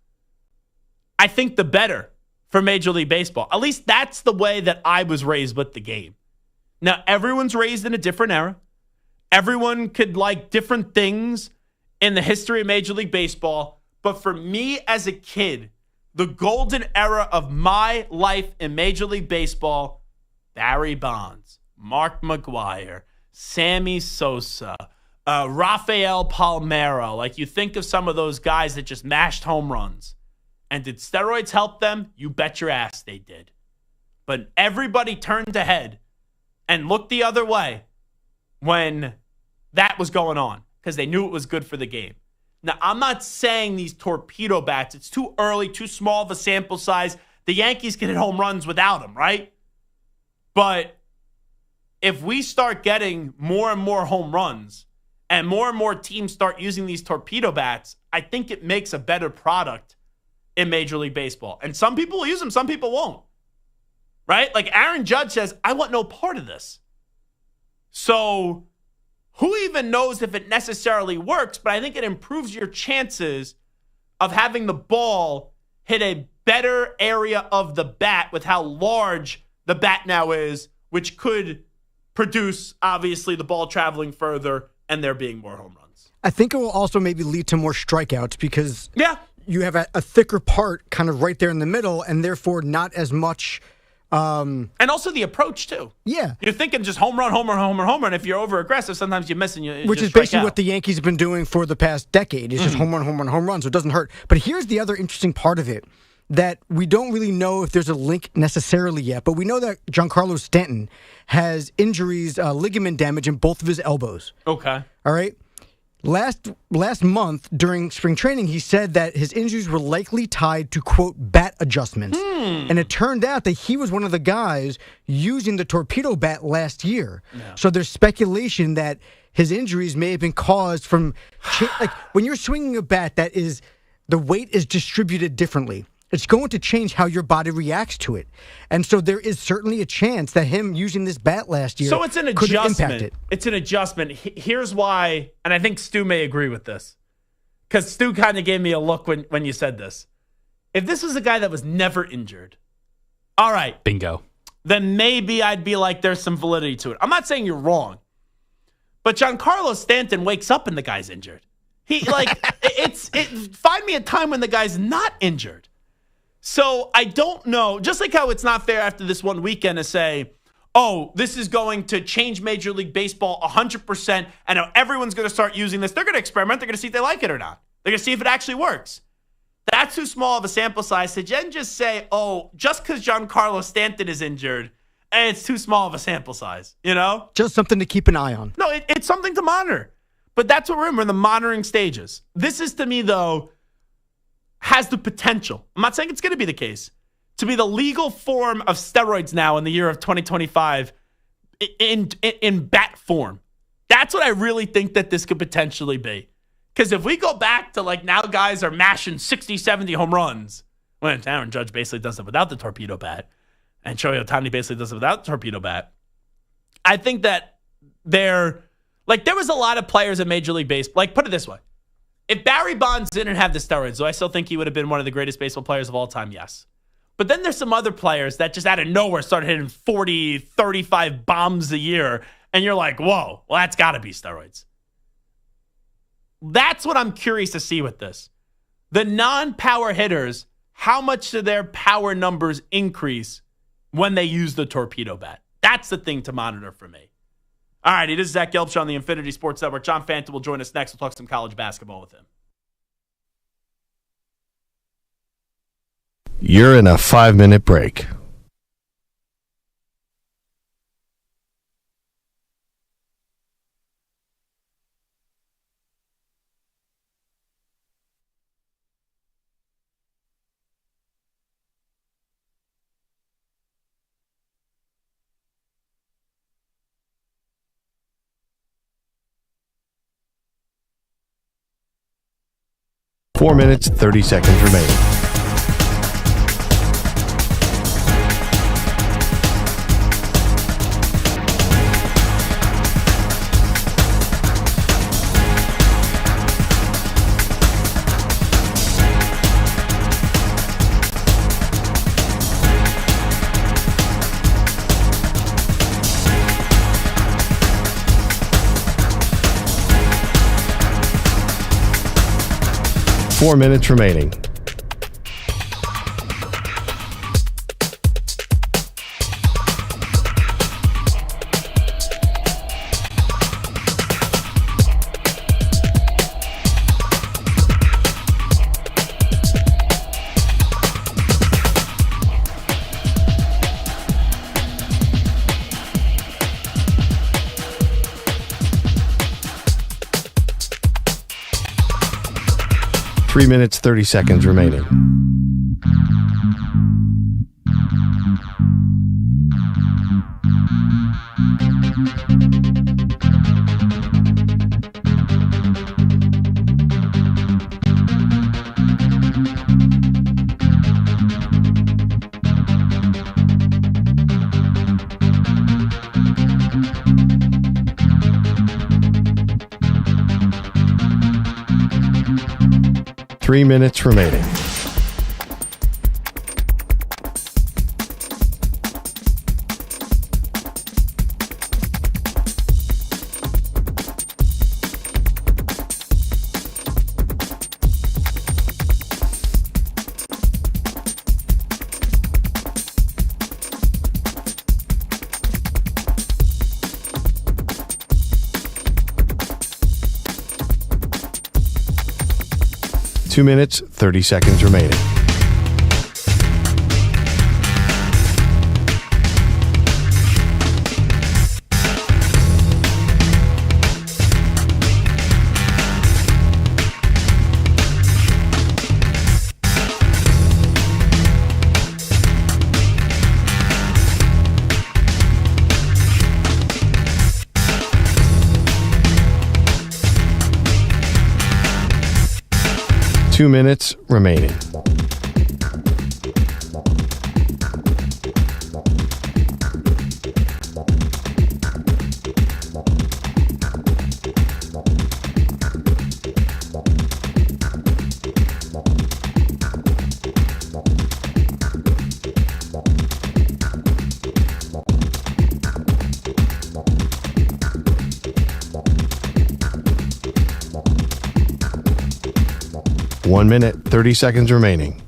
D: I think the better for Major League Baseball. At least that's the way that I was raised with the game. Now, everyone's raised in a different era. Everyone could like different things in the history of Major League Baseball. But for me as a kid, the golden era of my life in Major League Baseball, Barry Bonds, Mark McGwire, Sammy Sosa, Rafael Palmeiro. Like, you think of some of those guys that just mashed home runs. And did steroids help them? You bet your ass they did. But everybody turned ahead and looked the other way when that was going on because they knew it was good for the game. Now, I'm not saying these torpedo bats. It's too early, too small of a sample size. The Yankees can hit home runs without them, right? But if we start getting more and more home runs and more teams start using these torpedo bats, I think it makes a better product in Major League Baseball. And some people will use them, some people won't. Right? Like Aaron Judge says, I want no part of this. So who even knows if it necessarily works, but I think it improves your chances of having the ball hit a better area of the bat with how large the bat now is, which could produce, obviously, the ball traveling further and there being more home runs.
U: I think it will also maybe lead to more strikeouts because you have a thicker part kind of right there in the middle and therefore not as much...
D: and also the approach, too.
U: Yeah.
D: You're thinking just home run, home run, home run, home run. If you're over-aggressive, sometimes you miss and you
U: Which
D: just
U: is basically
D: strike out.
U: what the Yankees have been doing for the past decade. It's just home run, home run, home run, so it doesn't hurt. But here's the other interesting part of it, that we don't really know if there's a link necessarily yet, but we know that Giancarlo Stanton has injuries, ligament damage in both of his elbows.
D: Okay.
U: All right? Last month during spring training, he said that his injuries were likely tied to, quote, bat adjustments. And it turned out that he was one of the guys using the torpedo bat last year. Yeah. So there's speculation that his injuries may have been caused from, like when you're swinging a bat that is, the weight is distributed differently. It's going to change how your body reacts to it. And so there is certainly a chance that him using this bat last year
D: So it's an
U: could impact
D: adjustment.
U: it.
D: It's an adjustment. Here's why, and I think Stu may agree with this, because Stu kind of gave me a look when you said this. If this was a guy that was never injured, all right.
T: Bingo.
D: Then maybe I'd be like, there's some validity to it. I'm not saying you're wrong. But Giancarlo Stanton wakes up and the guy's injured. He find me a time when the guy's not injured. So I don't know, just like how it's not fair after this one weekend to say, oh, this is going to change Major League Baseball 100%, and now everyone's going to start using this. They're going to experiment. They're going to see if they like it or not. They're going to see if it actually works. That's too small of a sample size to then just say, oh, just because Giancarlo Stanton is injured, it's too small of a sample size, you know?
U: Just something to keep an eye on.
D: No, it's something to monitor. But that's what we're in. We're in the monitoring stages. This is, to me, though, has the potential, I'm not saying it's going to be the case, to be the legal form of steroids now in the year of 2025 in bat form. That's what I really think that this could potentially be. Because if we go back to like now guys are mashing 60, 70 home runs, when Aaron Judge basically does it without the torpedo bat, and Shohei Ohtani basically does it without the torpedo bat, I think that there was a lot of players in Major League Baseball. Like, put it this way. If Barry Bonds didn't have the steroids, do I still think he would have been one of the greatest baseball players of all time? Yes. But then there's some other players that just out of nowhere started hitting 40, 35 bombs a year. And you're like, whoa, well, that's got to be steroids. That's what I'm curious to see with this. The non-power hitters, how much do their power numbers increase when they use the torpedo bat? That's the thing to monitor for me. All right, it is Zach Gelb Show on the Infinity Sports Network. John Fanta will join us next. We'll talk some college basketball with him.
A: You're in a 5-minute break. Four minutes, 30 seconds remaining. 4 minutes remaining. Three minutes, 30 seconds remaining. Three minutes remaining. Two minutes, 30 seconds remaining. Two minutes remaining. 1 minute, 30 seconds remaining.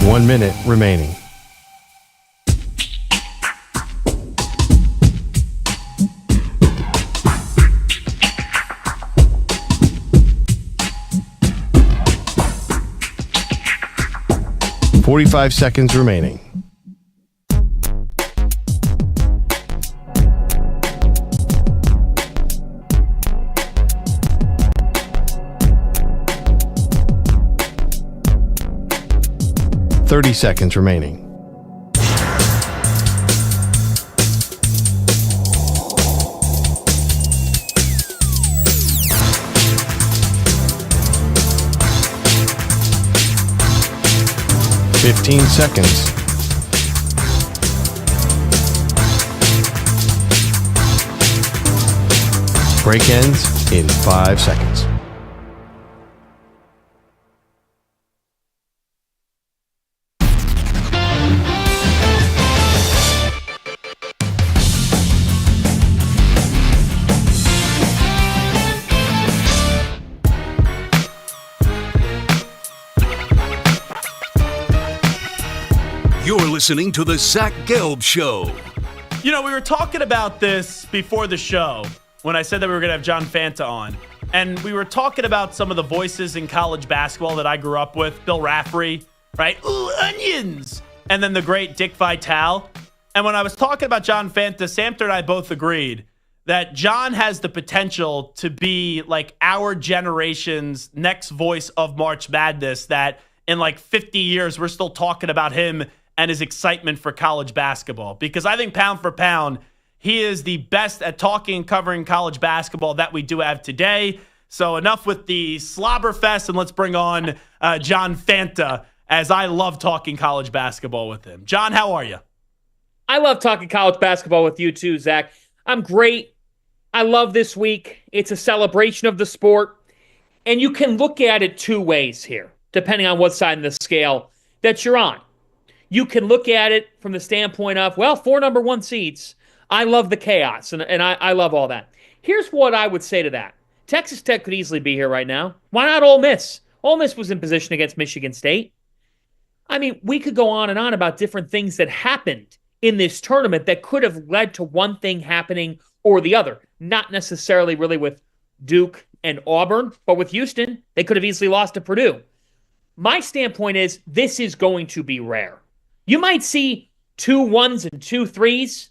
A: One minute remaining. .45 seconds remaining. .30 seconds remaining. .15 seconds. Break ends in 5 seconds.
C: You're listening to the Zach Gelb Show.
D: You know, we were talking about this before the show when I said that we were going to have John Fanta on. And we were talking about some of the voices in college basketball that I grew up with. Bill Raftery, right? Ooh, onions! And then the great Dick Vitale. And when I was talking about John Fanta, Samter and I both agreed that John has the potential to be like our generation's next voice of March Madness, that in like 50 years, we're still talking about him and his excitement for college basketball. Because I think pound for pound, he is the best at talking and covering college basketball that we do have today. So enough with the slobber fest, and let's bring on John Fanta. as I love talking college basketball with him. John, how are you?
E: I love talking college basketball with you too, Zach. I'm great. I love this week. It's a celebration of the sport. And you can look at it two ways here, depending on what side of the scale that you're on. You can look at it from the standpoint of, well, 4 number 1 seeds. I love the chaos, and I love all that. Here's what I would say to that. Texas Tech could easily be here right now. Why not Ole Miss? Ole Miss was in position against Michigan State. I mean, we could go on and on about different things that happened in this tournament that could have led to one thing happening or the other. Not necessarily really with Duke and Auburn, but with Houston, they could have easily lost to Purdue. My standpoint is this is going to be rare. You might see 2 1s and 2 3s,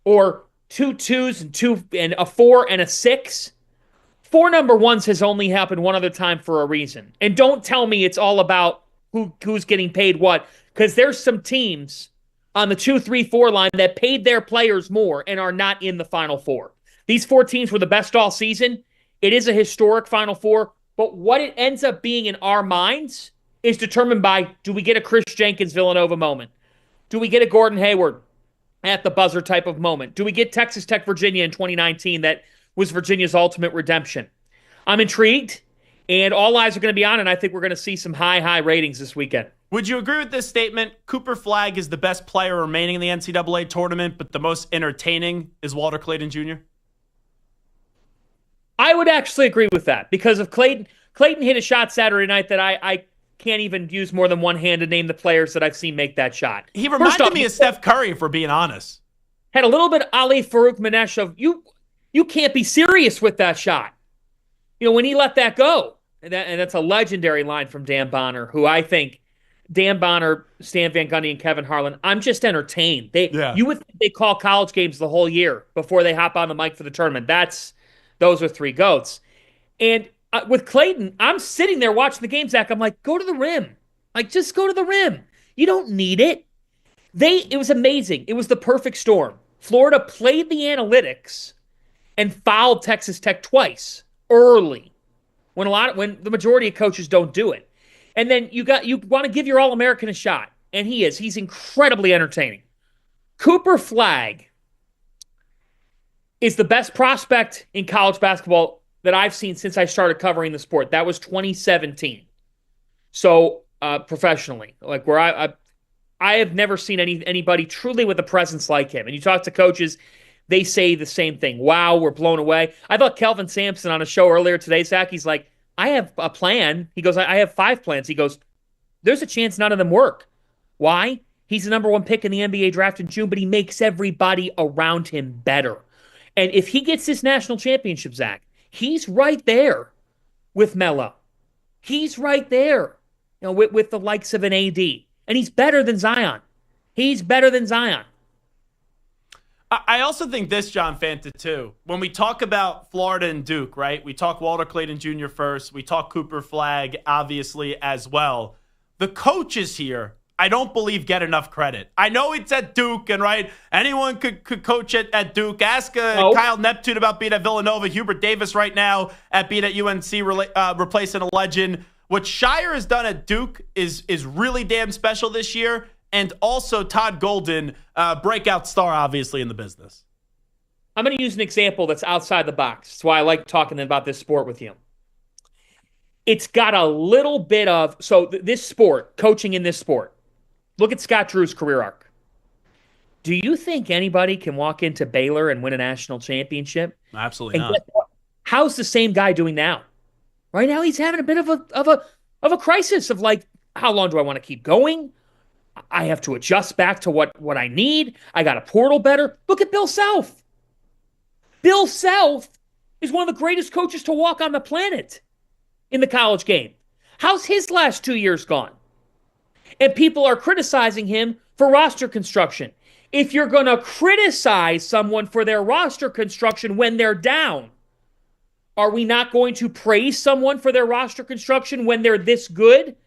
E: or 2 2s and a 4 and a 6. 4 number 1s has only happened one other time for a reason. And don't tell me it's all about who's getting paid what, because there's some teams on the 2, 3, 4 line that paid their players more and are not in the Final Four. These 4 teams were the best all season. It is a historic Final Four, but what it ends up being in our minds is determined by, do we get a Chris Jenkins Villanova moment? Do we get a Gordon Hayward at the buzzer type of moment? Do we get Texas Tech Virginia in 2019 that was Virginia's ultimate redemption? I'm intrigued, and all eyes are going to be on it, and I think we're going to see some high ratings this weekend.
D: Would you agree with this statement? Cooper Flagg is the best player remaining in the NCAA tournament, but the most entertaining is Walter Clayton Jr.?
E: I would actually agree with that because of Clayton. Clayton hit a shot Saturday night that I can't even use more than one hand to name the players that I've seen make that shot.
D: He reminded me of Steph Curry, if we're being honest.
E: Had a little bit of Ali Farouk Manesh of, you can't be serious with that shot. You know, when he let that go, and that's a legendary line from Dan Bonner, who I think, Dan Bonner, Stan Van Gundy, and Kevin Harlan, I'm just entertained. You would think they call college games the whole year before they hop on the mic for the tournament. Those are 3 GOATs. And with Clayton, I'm sitting there watching the game, Zach. I'm like, go to the rim. Like, just go to the rim. You don't need it. It was amazing. It was the perfect storm. Florida played the analytics and fouled Texas Tech twice early when the majority of coaches don't do it. And then you want to give your All-American a shot, and he's incredibly entertaining. Cooper Flagg is the best prospect in college basketball that I've seen since I started covering the sport. That was 2017. So professionally, like where I have never seen anybody truly with a presence like him. And you talk to coaches, they say the same thing. Wow, we're blown away. I thought Kelvin Sampson on a show earlier today, Zach, he's like, I have a plan. He goes, I have 5 plans. He goes, there's a chance none of them work. Why? He's the number 1 pick in the NBA draft in June, but he makes everybody around him better. And if he gets this national championship, Zach, he's right there with Melo. He's right there, with the likes of an AD. And he's better than Zion. He's better than Zion.
D: I also think this, John Fanta, too. When we talk about Florida and Duke, right? We talk Walter Clayton Jr. first. We talk Cooper Flagg, obviously, as well. The coaches here, I don't believe, get enough credit. I know it's at Duke, and right, anyone could coach at Duke. Ask Kyle Neptune about being at Villanova. Hubert Davis right now at being at UNC, replacing a legend. What Shire has done at Duke is really damn special this year. And also Todd Golden, breakout star, obviously, in the business.
E: I'm going to use an example that's outside the box. That's why I like talking about this sport with you. It's got a little bit of, this sport, coaching in this sport, look at Scott Drew's career arc. Do you think anybody can walk into Baylor and win a national championship?
D: Absolutely not.
E: How's the same guy doing now? Right now, he's having a bit of a crisis of like, how long do I want to keep going? I have to adjust back to what I need. I got to portal better. Look at Bill Self. Bill Self is one of the greatest coaches to walk on the planet in the college game. How's his last 2 years gone? And people are criticizing him for roster construction. If you're going to criticize someone for their roster construction when they're down, are we not going to praise someone for their roster construction when they're this good?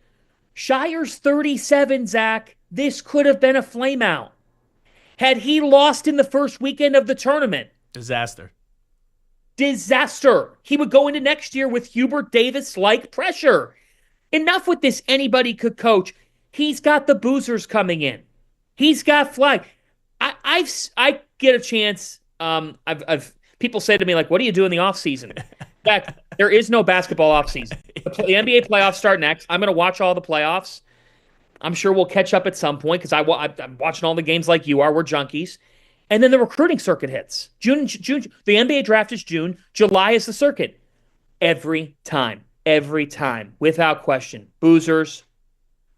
E: Shire's 37, Zach. This could have been a flameout. Had he lost in the first weekend of the tournament.
D: Disaster.
E: He would go into next year with Hubert Davis-like pressure. Enough with this anybody could coach. He's got the boozers coming in. He's got flag. I get a chance. I've people say to me, like, what do you do in the offseason? In fact, there is no basketball offseason. The NBA playoffs start next. I'm going to watch all the playoffs. I'm sure we'll catch up at some point because I'm watching all the games like you are. We're junkies. And then the recruiting circuit hits. June. The NBA draft is June. July is the circuit. Every time, without question. Boozers,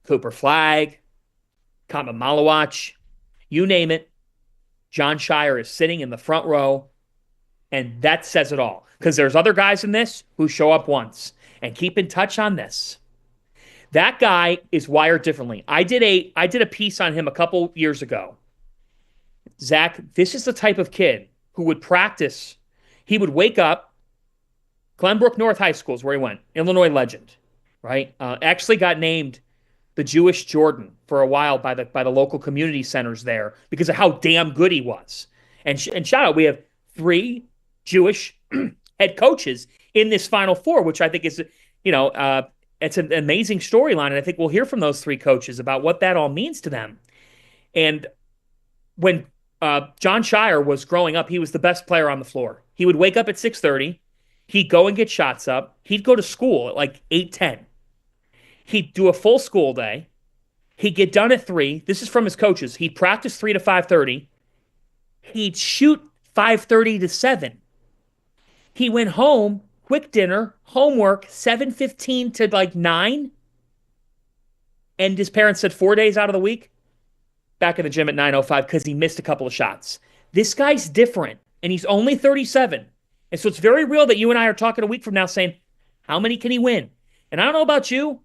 E: Cooper Flag, Kama Malawach, you name it. John Shire is sitting in the front row, and that says it all. Because there's other guys in this who show up once. And keep in touch on this. That guy is wired differently. I did a piece on him a couple years ago. Zach, this is the type of kid who would practice. He would wake up. Glenbrook North High School is where he went. Illinois legend, right? Actually got named the Jewish Jordan for a while by the local community centers there because of how damn good he was. And shout out, we have 3 Jewish head coaches in this Final Four, which I think is, it's an amazing storyline. And I think we'll hear from those 3 coaches about what that all means to them. And when John Shire was growing up, he was the best player on the floor. He would wake up at 6:30. He'd go and get shots up. He'd go to school at like 8:10. He'd do a full school day. He'd get done at 3. This is from his coaches. He'd practice 3 to 5:30. He'd shoot 5:30 to 7. He went home, quick dinner, homework, 7:15 to like 9. And his parents said 4 days out of the week, back in the gym at 9:05 because he missed a couple of shots. This guy's different, and he's only 37. And so it's very real that you and I are talking a week from now saying, how many can he win? And I don't know about you,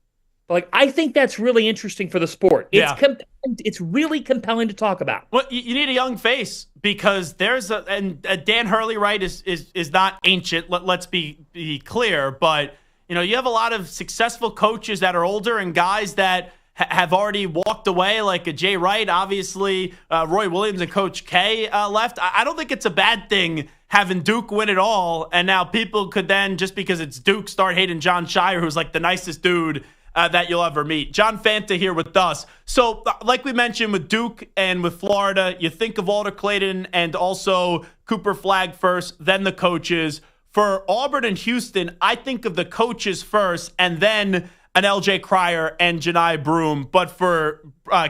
E: but I think that's really interesting for the sport. It's really compelling to talk about.
D: Well, you need a young face because there's and Dan Hurley, right, is not ancient. Let's be clear, but you have a lot of successful coaches that are older and guys that have already walked away, like a Jay Wright. Obviously, Roy Williams and Coach K left. I don't think it's a bad thing having Duke win it all, and now people could then, just because it's Duke, start hating John Shire, who's like the nicest dude that you'll ever meet. John Fanta here with us. So, like we mentioned with Duke and with Florida, you think of Alder Clayton and also Cooper Flag first, then the coaches. For Auburn and Houston, I think of the coaches first, and then an LJ Cryer and Janai Broom. But for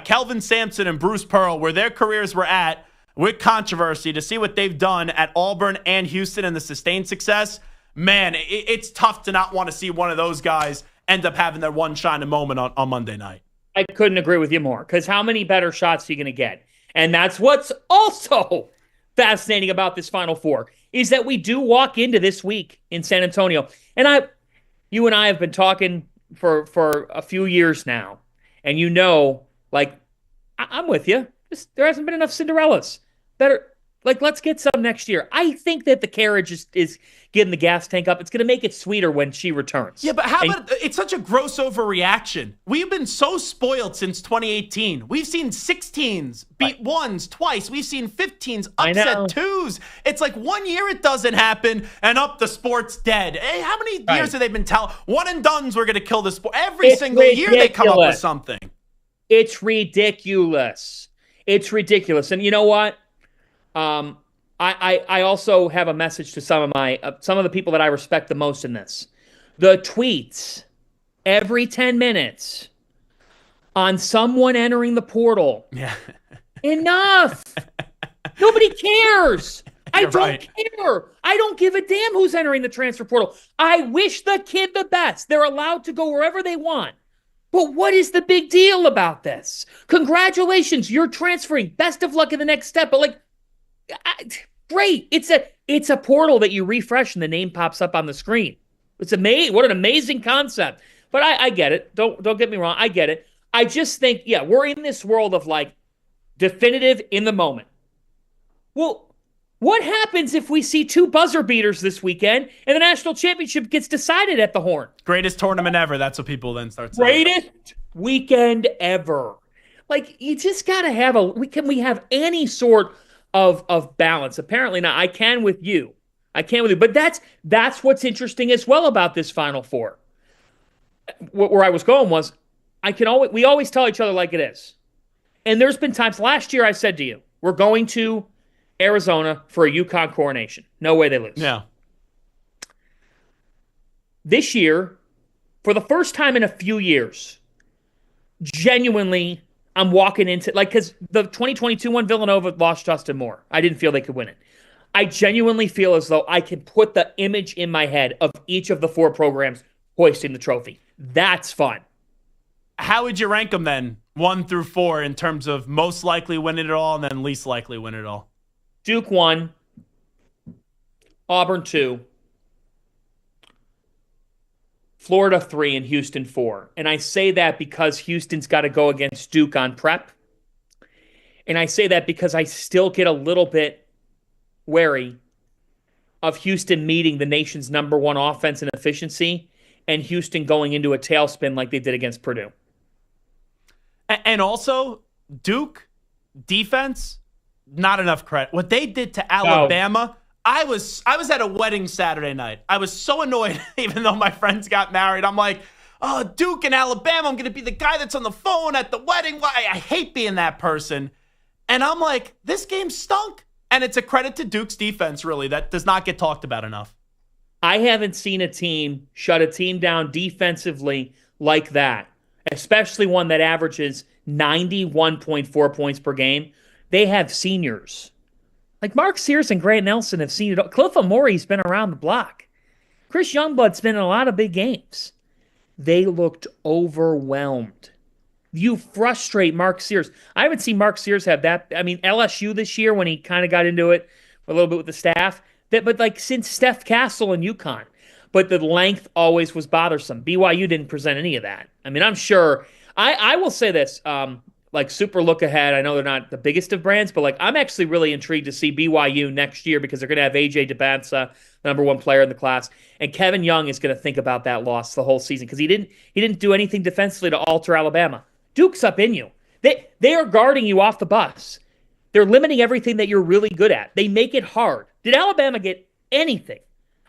D: Kelvin Sampson and Bruce Pearl, where their careers were at, with controversy, to see what they've done at Auburn and Houston and the sustained success, man, it's tough to not want to see one of those guys end up having their one shining moment on Monday night.
E: I couldn't agree with you more, because how many better shots are you going to get? And that's what's also fascinating about this Final Four, is that we do walk into this week in San Antonio. And you and I have been talking for a few years now, and I'm with you. There hasn't been enough Cinderellas. Let's get some next year. I think that the carriage is getting the gas tank up. It's going to make it sweeter when she returns.
D: Yeah, but it's such a gross overreaction. We've been so spoiled since 2018. We've seen 16s beat ones twice. We've seen 15s upset 2s. It's like 1 year it doesn't happen, and the sport's dead. Hey, how many years have they been telling? One and dones were going to kill the sport. Every single year they come up with something.
E: It's ridiculous. It's ridiculous. And you know what? I also have a message to some of the people that I respect the most in this. The tweets every 10 minutes on someone entering the portal.
D: Yeah.
E: Enough. Nobody cares. I don't care. I don't give a damn who's entering the transfer portal. I wish the kid the best. They're allowed to go wherever they want. But what is the big deal about this? Congratulations, you're transferring. Best of luck in the next step. But great. It's a portal that you refresh and the name pops up on the screen. It's amazing. What an amazing concept. But I get it. Don't get me wrong. I get it. I just think, we're in this world of definitive in the moment. Well, what happens if we see 2 buzzer beaters this weekend and the national championship gets decided at the Horn?
D: Greatest tournament ever. That's what people then start saying.
E: Greatest weekend ever. You just got to have we have any sort of balance. Apparently not. I can with you. But that's what's interesting as well about this Final Four. Where I was going was, we always tell each other like it is. And there's been times last year I said to you, we're going to Arizona for a UConn coronation. No way they lose.
D: Yeah.
E: This year, for the first time in a few years, genuinely, I'm walking into, because the 2022 one, Villanova lost Justin Moore. I didn't feel they could win it. I genuinely feel as though I can put the image in my head of each of the 4 programs hoisting the trophy. That's fun.
D: How would you rank them then, 1 through 4, in terms of most likely win it all and then least likely win it all?
E: Duke 1, Auburn 2, Florida 3, and Houston 4. And I say that because Houston's got to go against Duke on prep. And I say that because I still get a little bit wary of Houston meeting the nation's number 1 offense and efficiency and Houston going into a tailspin like they did against Purdue.
D: And also, Duke defense, not enough credit. What they did to Alabama, I was at a wedding Saturday night. I was so annoyed, even though my friends got married. I'm like, oh, Duke and Alabama, I'm going to be the guy that's on the phone at the wedding. I hate being that person. And I'm like, this game stunk. And it's a credit to Duke's defense, really, that does not get talked about enough.
E: I haven't seen a team shut a team down defensively like that, especially one that averages 91.4 points per game. They have seniors. Like Mark Sears and Grant Nelson have seen it all. Cliff Amory's been around the block. Chris Youngblood's been in a lot of big games. They looked overwhelmed. You frustrate Mark Sears. I haven't seen Mark Sears have that. I mean, LSU this year when he kind of got into it a little bit with the staff. But since Steph Castle and UConn. But the length always was bothersome. BYU didn't present any of that. I mean, I'm sure. I will say this. Super look ahead. I know they're not the biggest of brands, but I'm actually really intrigued to see BYU next year because they're going to have AJ DeBansa, the number 1 player in the class, and Kevin Young is going to think about that loss the whole season because he didn't do anything defensively to alter Alabama. Duke's up in you. They are guarding you off the bus. They're limiting everything that you're really good at. They make it hard. Did Alabama get anything?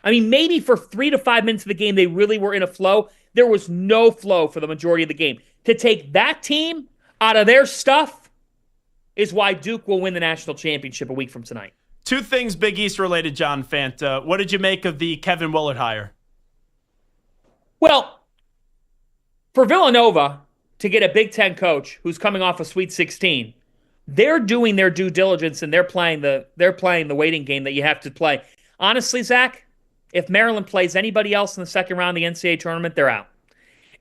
E: I mean, maybe for 3 to 5 minutes of the game, they really were in a flow. There was no flow for the majority of the game. To take that team out of their stuff is why Duke will win the national championship a week from tonight.
D: 2 things Big East related, John Fanta. What did you make of the Kevin Willard hire?
E: Well, for Villanova to get a Big Ten coach who's coming off a Sweet 16, they're doing their due diligence and they're playing the waiting game that you have to play. Honestly, Zach, if Maryland plays anybody else in the second round of the NCAA tournament, they're out.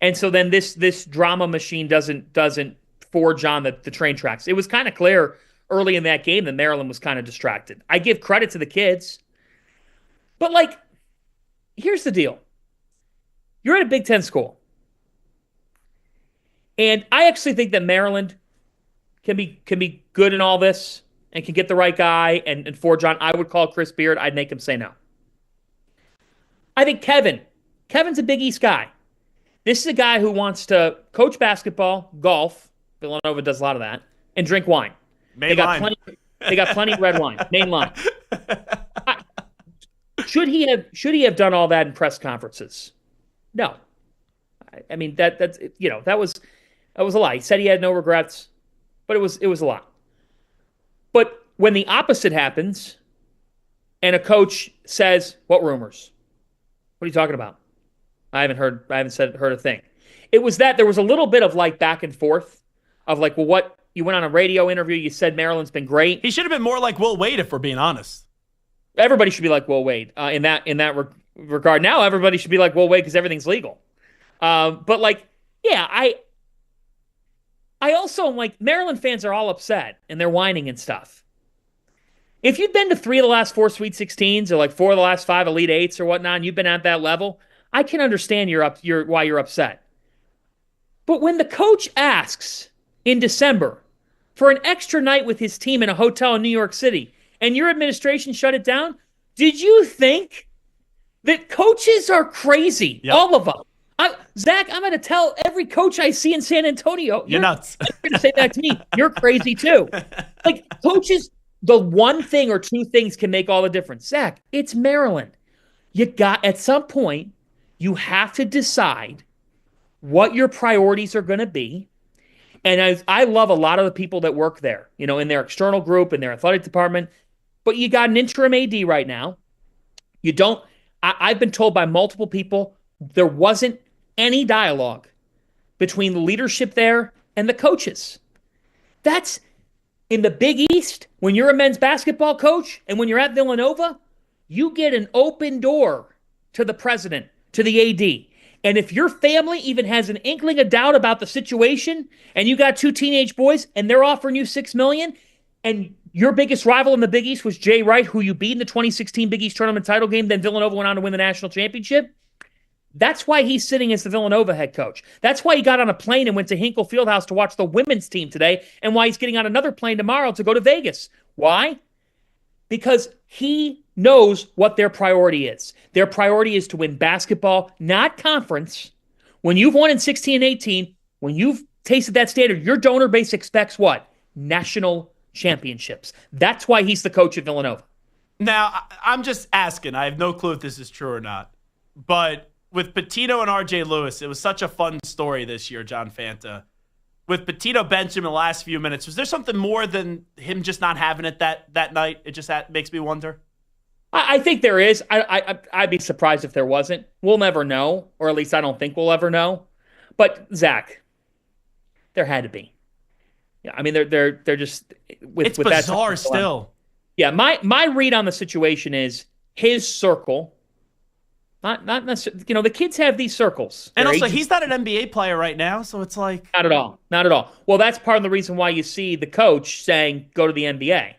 E: And so then this drama machine doesn't forge on the train tracks. It was kind of clear early in that game that Maryland was kind of distracted. I give credit to the kids. But here's the deal. You're at a Big Ten school. And I actually think that Maryland can be good in all this and can get the right guy and forge on. I would call Chris Beard. I'd make him say no. I think Kevin's a Big East guy. This is a guy who wants to coach basketball, golf. Villanova does a lot of that, and drink wine. They got plenty of red wine. Main line. Should he have done all that in press conferences? No. I mean that was a lie. He said he had no regrets, but it was a lot. But when the opposite happens, and a coach says, "What rumors? What are you talking about? I haven't heard a thing." It was that there was a little bit of back and forth of what you went on a radio interview. You said Maryland's been great.
D: He should have been more like Will Wade, if we're being honest.
E: Everybody should be like Will Wade in that regard. Now everybody should be like Will Wade because everything's legal. I also am Maryland fans are all upset and they're whining and stuff. If you've been to 3 of the last 4 Sweet 16s or 4 of the last 5 Elite 8s or whatnot, and you've been at that level, I can understand why you're upset. But when the coach asks in December for an extra night with his team in a hotel in New York City, and your administration shut it down, did you think that coaches are crazy? Yep. All of them. Zach, I'm going to tell every coach I see in San Antonio,
D: you're nuts.
E: You're going to say back to me, you're crazy too. Coaches, the one thing or 2 things can make all the difference. Zach, it's Maryland. At some point, you have to decide what your priorities are going to be. And I love a lot of the people that work there, in their external group, in their athletic department. But you got an interim AD right now. I've been told by multiple people there wasn't any dialogue between the leadership there and the coaches. That's in the Big East. When you're a men's basketball coach and when you're at Villanova, you get an open door to the president, to the AD. And if your family even has an inkling of doubt about the situation and you got 2 teenage boys and they're offering you $6 million and your biggest rival in the Big East was Jay Wright, who you beat in the 2016 Big East tournament title game, then Villanova went on to win the national championship. That's why he's sitting as the Villanova head coach. That's why he got on a plane and went to Hinkle Fieldhouse to watch the women's team today, and why he's getting on another plane tomorrow to go to Vegas. Why? Because he knows what their priority is. Their priority is to win basketball, not conference. When you've won in 16 and 18, when you've tasted that standard, your donor base expects what? National championships. That's why he's the coach at Villanova.
D: Now, I'm just asking. I have no clue if this is true or not. But with Pitino and RJ Lewis, it was such a fun story this year, John Fanta. With Pitino benched him in the last few minutes, was there something more than him just not having it that night? It just makes me wonder.
E: I think there is. I'd be surprised if there wasn't. We'll never know, or at least I don't think we'll ever know. But Zach, there had to be. Yeah, I mean they're just with
D: it's
E: with
D: bizarre
E: that
D: still.
E: Yeah, my read on the situation is his circle. Not necessarily. The kids have these circles.
D: And also, he's not an NBA player right now, so it's like
E: not at all. Not at all. Well, that's part of the reason why you see the coach saying go to the NBA.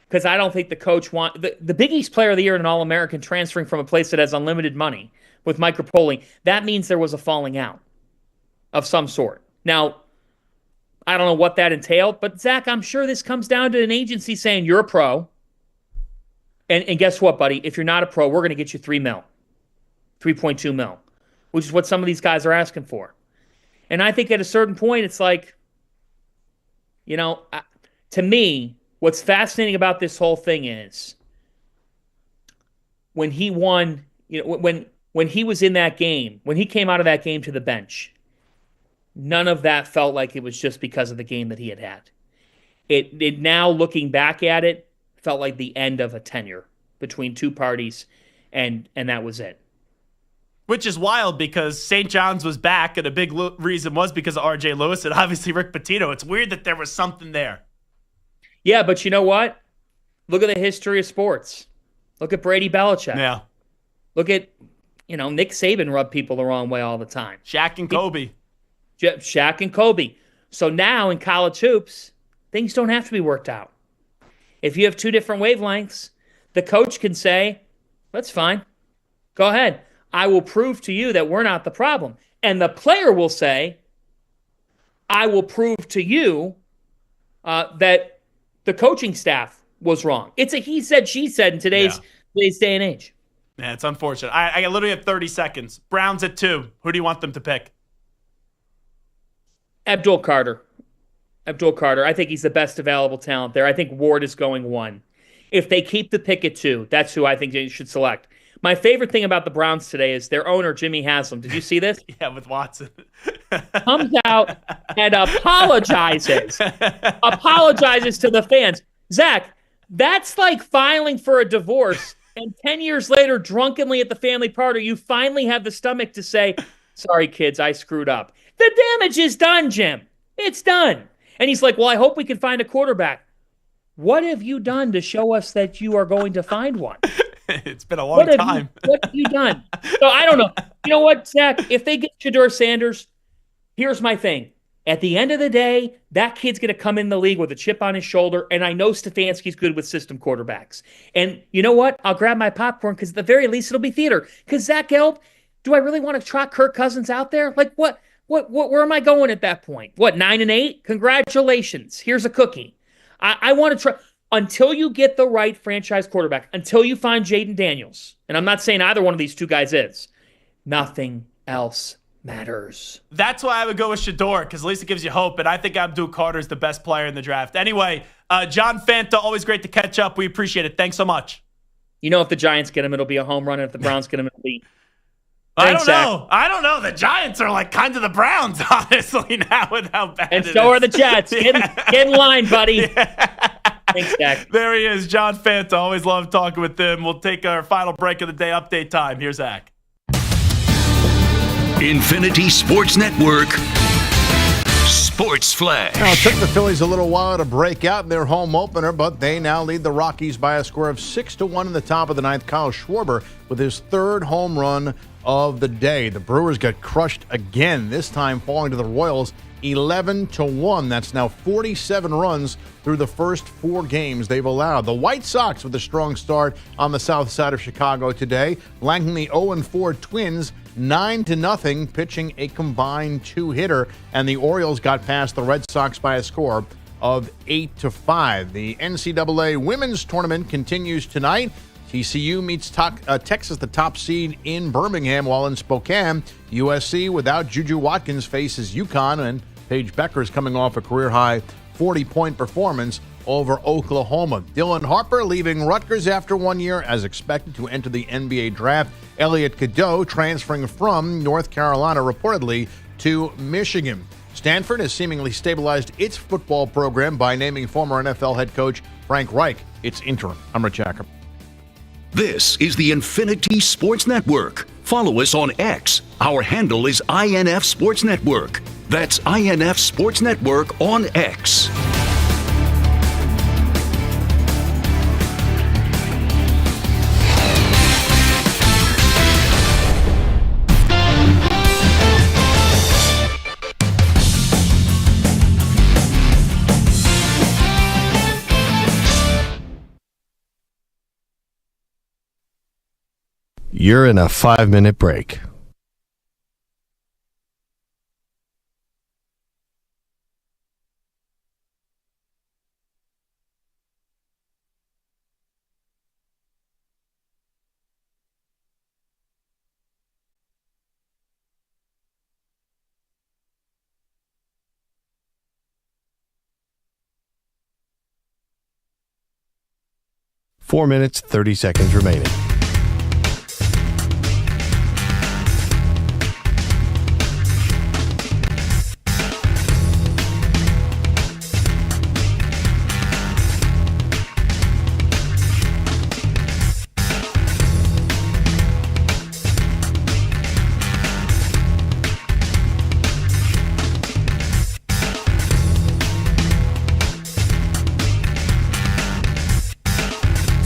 E: Because I don't think the coach the Big East Player of the Year and an All-American transferring from a place that has unlimited money with Mike Rapoli. That means there was a falling out of some sort. Now, I don't know what that entailed, but Zach, I'm sure this comes down to an agency saying you're a pro. And guess what, buddy? If you're not a pro, we're going to get you $3 million. 3.2 mil, which is what some of these guys are asking for. And I think at a certain point, it's like, to me, what's fascinating about this whole thing is when he won, when he was in that game, when he came out of that game to the bench, none of that felt like it was just because of the game that he had had. It now, looking back at it, felt like the end of a tenure between two parties, and that was it.
D: Which is wild because St. John's was back, and a big reason was because of RJ Lewis and obviously Rick Pitino. It's weird that there was something there.
E: Yeah, but you know what? Look at the history of sports. Look at Brady Belichick.
D: Yeah.
E: Look at, Nick Saban rubbed people the wrong way all the time.
D: Shaq and Kobe.
E: Shaq and Kobe. So now in college hoops, things don't have to be worked out. If you have two different wavelengths, the coach can say, that's fine. Go ahead. I will prove to you that we're not the problem. And the player will say, I will prove to you that the coaching staff was wrong. It's a he said, she said in today's day and age.
D: Yeah, it's unfortunate. I literally have 30 seconds. Browns at 2. Who do you want them to pick?
E: Abdul Carter. I think he's the best available talent there. I think Ward is going 1. If they keep the pick at 2, that's who I think they should select. My favorite thing about the Browns today is their owner, Jimmy Haslam. Did you see this?
D: Yeah, with Watson.
E: Comes out and apologizes. Apologizes to the fans. Zach, that's like filing for a divorce, and 10 years later, drunkenly at the family party, you finally have the stomach to say, sorry, kids, I screwed up. The damage is done, Jim. It's done. And he's like, well, I hope we can find a quarterback. What have you done to show us that you are going to find one?
D: It's been a long time.
E: What have you done? So I don't know. You know what, Zach? If they get Shedeur Sanders, here's my thing. At the end of the day, that kid's going to come in the league with a chip on his shoulder, and I know Stefanski's good with system quarterbacks. And you know what? I'll grab my popcorn because at the very least it'll be theater. Because Zach Gelb, do I really want to trot Kirk Cousins out there? Like what? Where am I going at that point? What, 9-8? Congratulations. Here's a cookie. I want to try. Until you get the right franchise quarterback, until you find Jaden Daniels, and I'm not saying either one of these two guys is, nothing else matters.
D: That's why I would go with Shedeur, because at least it gives you hope, and I think Abdul Carter is the best player in the draft. Anyway, John Fanta, always great to catch up. We appreciate it. Thanks so much.
E: If the Giants get him, it'll be a home run, and if the Browns get him, it'll be Thanks,
D: I don't know. The Giants are like kind of the Browns, honestly, now with how bad
E: and
D: it
E: so
D: is.
E: are the Jets. Get in line, buddy. Thanks, Zach.
D: There he is, John Fanta. Always love talking with him. We'll take our final break of the day update time. Here's Zach.
C: Infinity Sports Network Sports Flash.
I: Now, it took the Phillies a little while to break out in their home opener, but they now lead the Rockies by a score of 6-1 in the top of the ninth. Kyle Schwarber with his third home run of the day. The Brewers got crushed again, this time falling to the Royals 11-1. That's now 47 runs through the first 4 games they've allowed. The White Sox with a strong start on the south side of Chicago today, blanking the 0-4 Twins 9-0, pitching a combined 2-hitter, and the Orioles got past the Red Sox by a score of 8-5. The NCAA women's tournament continues tonight. TCU meets Texas, the top seed in Birmingham, while in Spokane, USC without Juju Watkins faces UConn, and Paige Becker's coming off a career-high 40-point performance over Oklahoma. Dylan Harper leaving Rutgers after 1 year as expected to enter the NBA draft. Elliot Cadeau transferring from North Carolina reportedly to Michigan. Stanford has seemingly stabilized its football program by naming former NFL head coach Frank Reich its interim. I'm Rich Acker.
C: This is the Infinity Sports Network. Follow us on X. Our handle is INF Sports Network. That's INF Sports Network on X.
A: You're in a 5-minute break. Four minutes, 30 seconds remaining.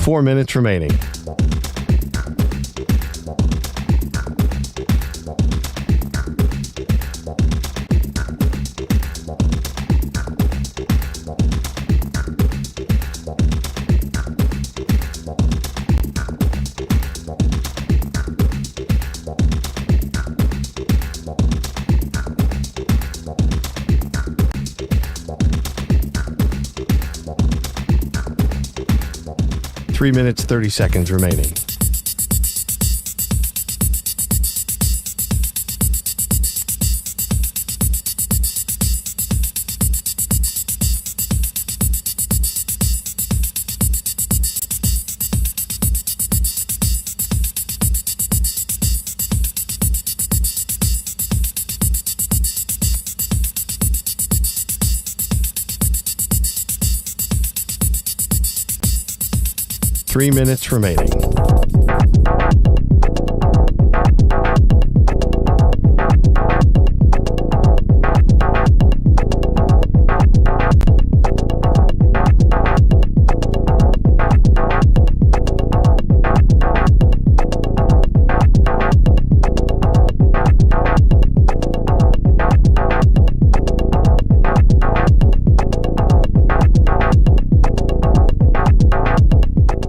A: Four minutes remaining. Three minutes, 30 seconds remaining. Three minutes remaining.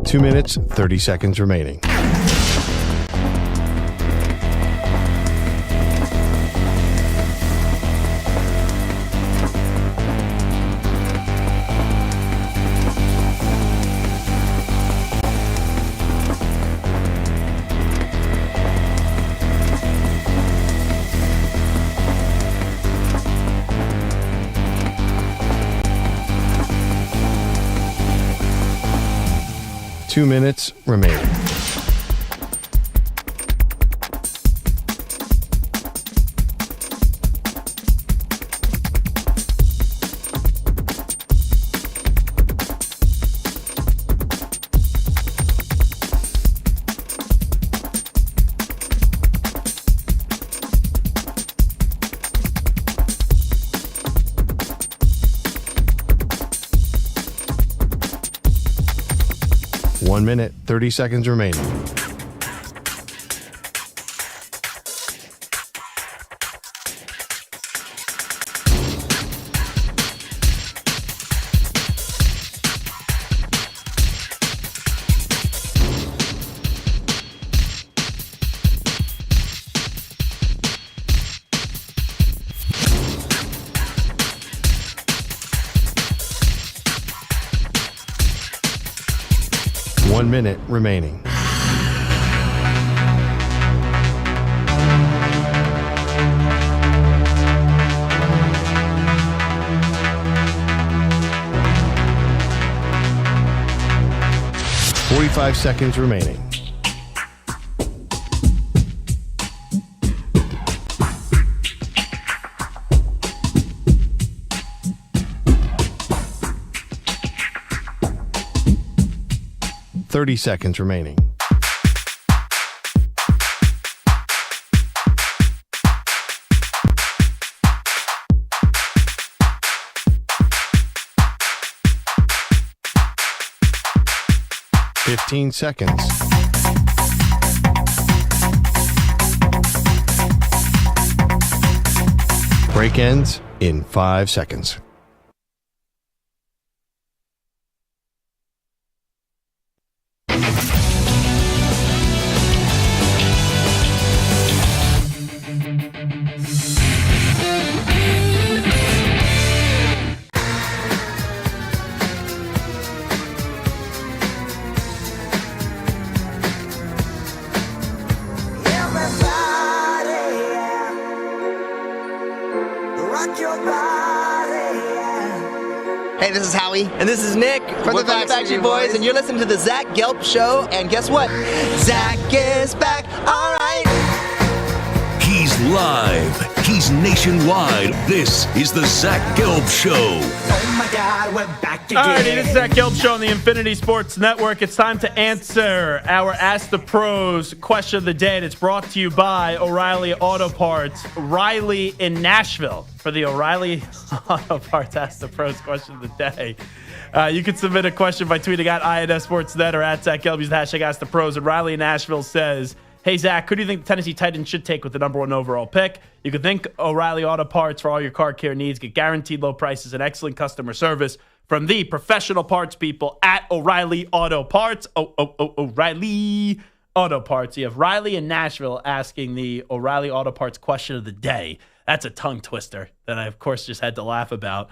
A: Two minutes, 30 seconds remaining. Two minutes remaining. 1 minute, 30 seconds remaining. One minute remaining. Five seconds remaining. Seconds remaining. Seconds. Break ends in 5 seconds.
H: Hey, this is Howie. And this is Nick. From the Backstreet Boys. And you're listening to the Zach Gelb Show. And guess what? Zach is back. All right.
C: He's live. He's nationwide. This is the Zach Gelb Show.
H: Oh, my God. We're back again.
D: All right, it is Zach Gelb Show on the Infinity Sports Network. It's time to answer our Ask the Pros question of the day. It's brought to you by O'Reilly Auto Parts. Riley in Nashville for the O'Reilly Auto Parts Ask the Pros question of the day. You can submit a question by tweeting at INS Sportsnet or at Zach Gelb. Use the hashtag Ask the Pros. And Riley in Nashville says, hey, Zach, who do you think the Tennessee Titans should take with the number 1 overall pick? You can think O'Reilly Auto Parts for all your car care needs. Get guaranteed low prices and excellent customer service from the professional parts people at O'Reilly Auto Parts. O'Reilly Auto Parts. You have Riley in Nashville asking the O'Reilly Auto Parts question of the day. That's a tongue twister that I, of course, just had to laugh about.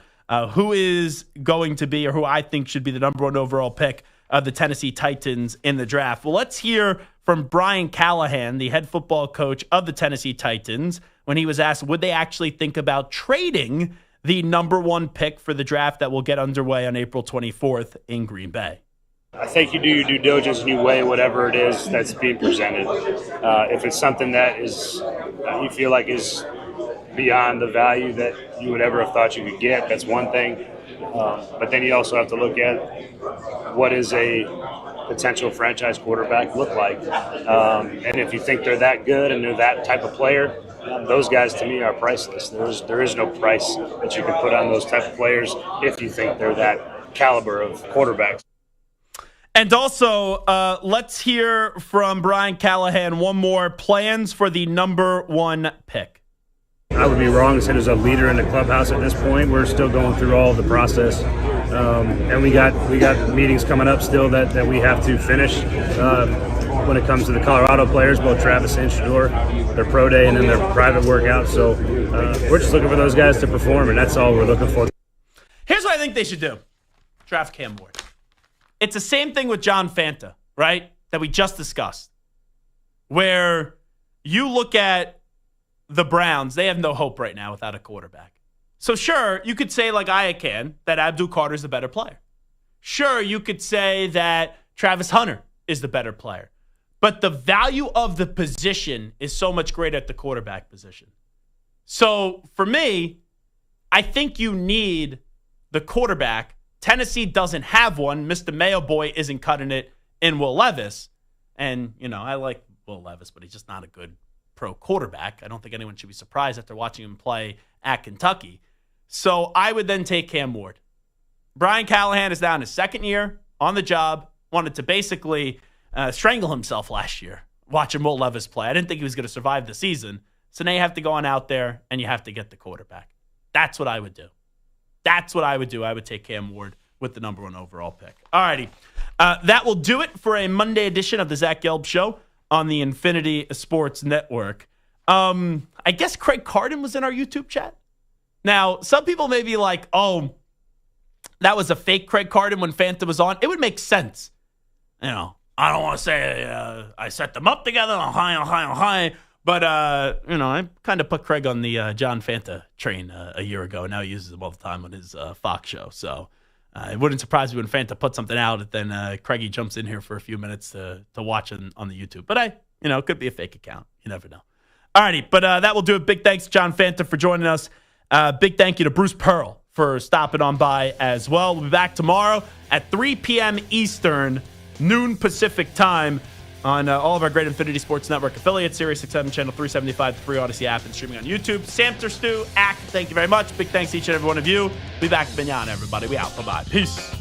D: Who is going to be, or who I think should be the number 1 overall pick of the Tennessee Titans in the draft? Well, let's hear from Brian Callahan, the head football coach of the Tennessee Titans, when he was asked, would they actually think about trading the number 1 pick for the draft that will get underway on April 24th in Green Bay?
M: I think you do your due diligence and you weigh whatever it is that's being presented. If it's something that is you feel like is beyond the value that you would ever have thought you could get, that's one thing. But then you also have to look at what is a potential franchise quarterback look like. And if you think they're that good and they're that type of player, those guys to me are priceless. There is no price that you can put on those type of players if you think they're that caliber of quarterbacks.
D: And also, let's hear from Brian Callahan one more. Plans for the number 1 pick.
M: I would be wrong to say there's a leader in the clubhouse at this point. We're still going through all of the process. And we got meetings coming up still that we have to finish. When it comes to the Colorado players, both Travis and Shador, their pro day and then their private workout. So we're just looking for those guys to perform, and that's all we're looking for.
D: Here's what I think they should do. Draft Cam Ward. It's the same thing with John Fanta, right, that we just discussed, where you look at the Browns, they have no hope right now without a quarterback. So sure, you could say like I can, that Abdul Carter's the better player. Sure, you could say that Travis Hunter is the better player. But the value of the position is so much greater at the quarterback position. So for me, I think you need the quarterback. Tennessee doesn't have one. Mr. Mayo Boy isn't cutting it in Will Levis. And, I like Will Levis, but he's just not a good pro quarterback. I don't think anyone should be surprised after watching him play at Kentucky. So I would then take Cam Ward. Brian Callahan is now in his second year on the job. wanted to basically strangle himself last year watching Will Levis play. I didn't think he was going to survive the season. So now you have to go on out there and you have to get the quarterback. That's what I would do. That's what I would do. I would take Cam Ward with the number 1 overall pick. All righty. That will do it for a Monday edition of the Zach Gelb Show on the Infinity Sports Network. I guess Craig Carden was in our YouTube chat. Now, some people may be like, oh, that was a fake Craig Carden when Fanta was on. It would make sense. You know, I don't want to say I set them up together on high. But, I kind of put Craig on the John Fanta train a year ago. Now he uses them all the time on his Fox show. So it wouldn't surprise me when Fanta puts something out, and then Craigie jumps in here for a few minutes to watch it on the YouTube. But it could be a fake account. You never know. All righty, but that will do it. Big thanks to John Fanta for joining us. Big thank you to Bruce Pearl for stopping on by as well. We'll be back tomorrow at 3 p.m. Eastern, noon Pacific time on all of our great Infinity Sports Network affiliates, Sirius XM Channel 375, the free Odyssey app, and streaming on YouTube. Samter Stu, Act, thank you very much. Big thanks to each and every one of you. Be back to Binyan, everybody. We out. Bye-bye. Peace.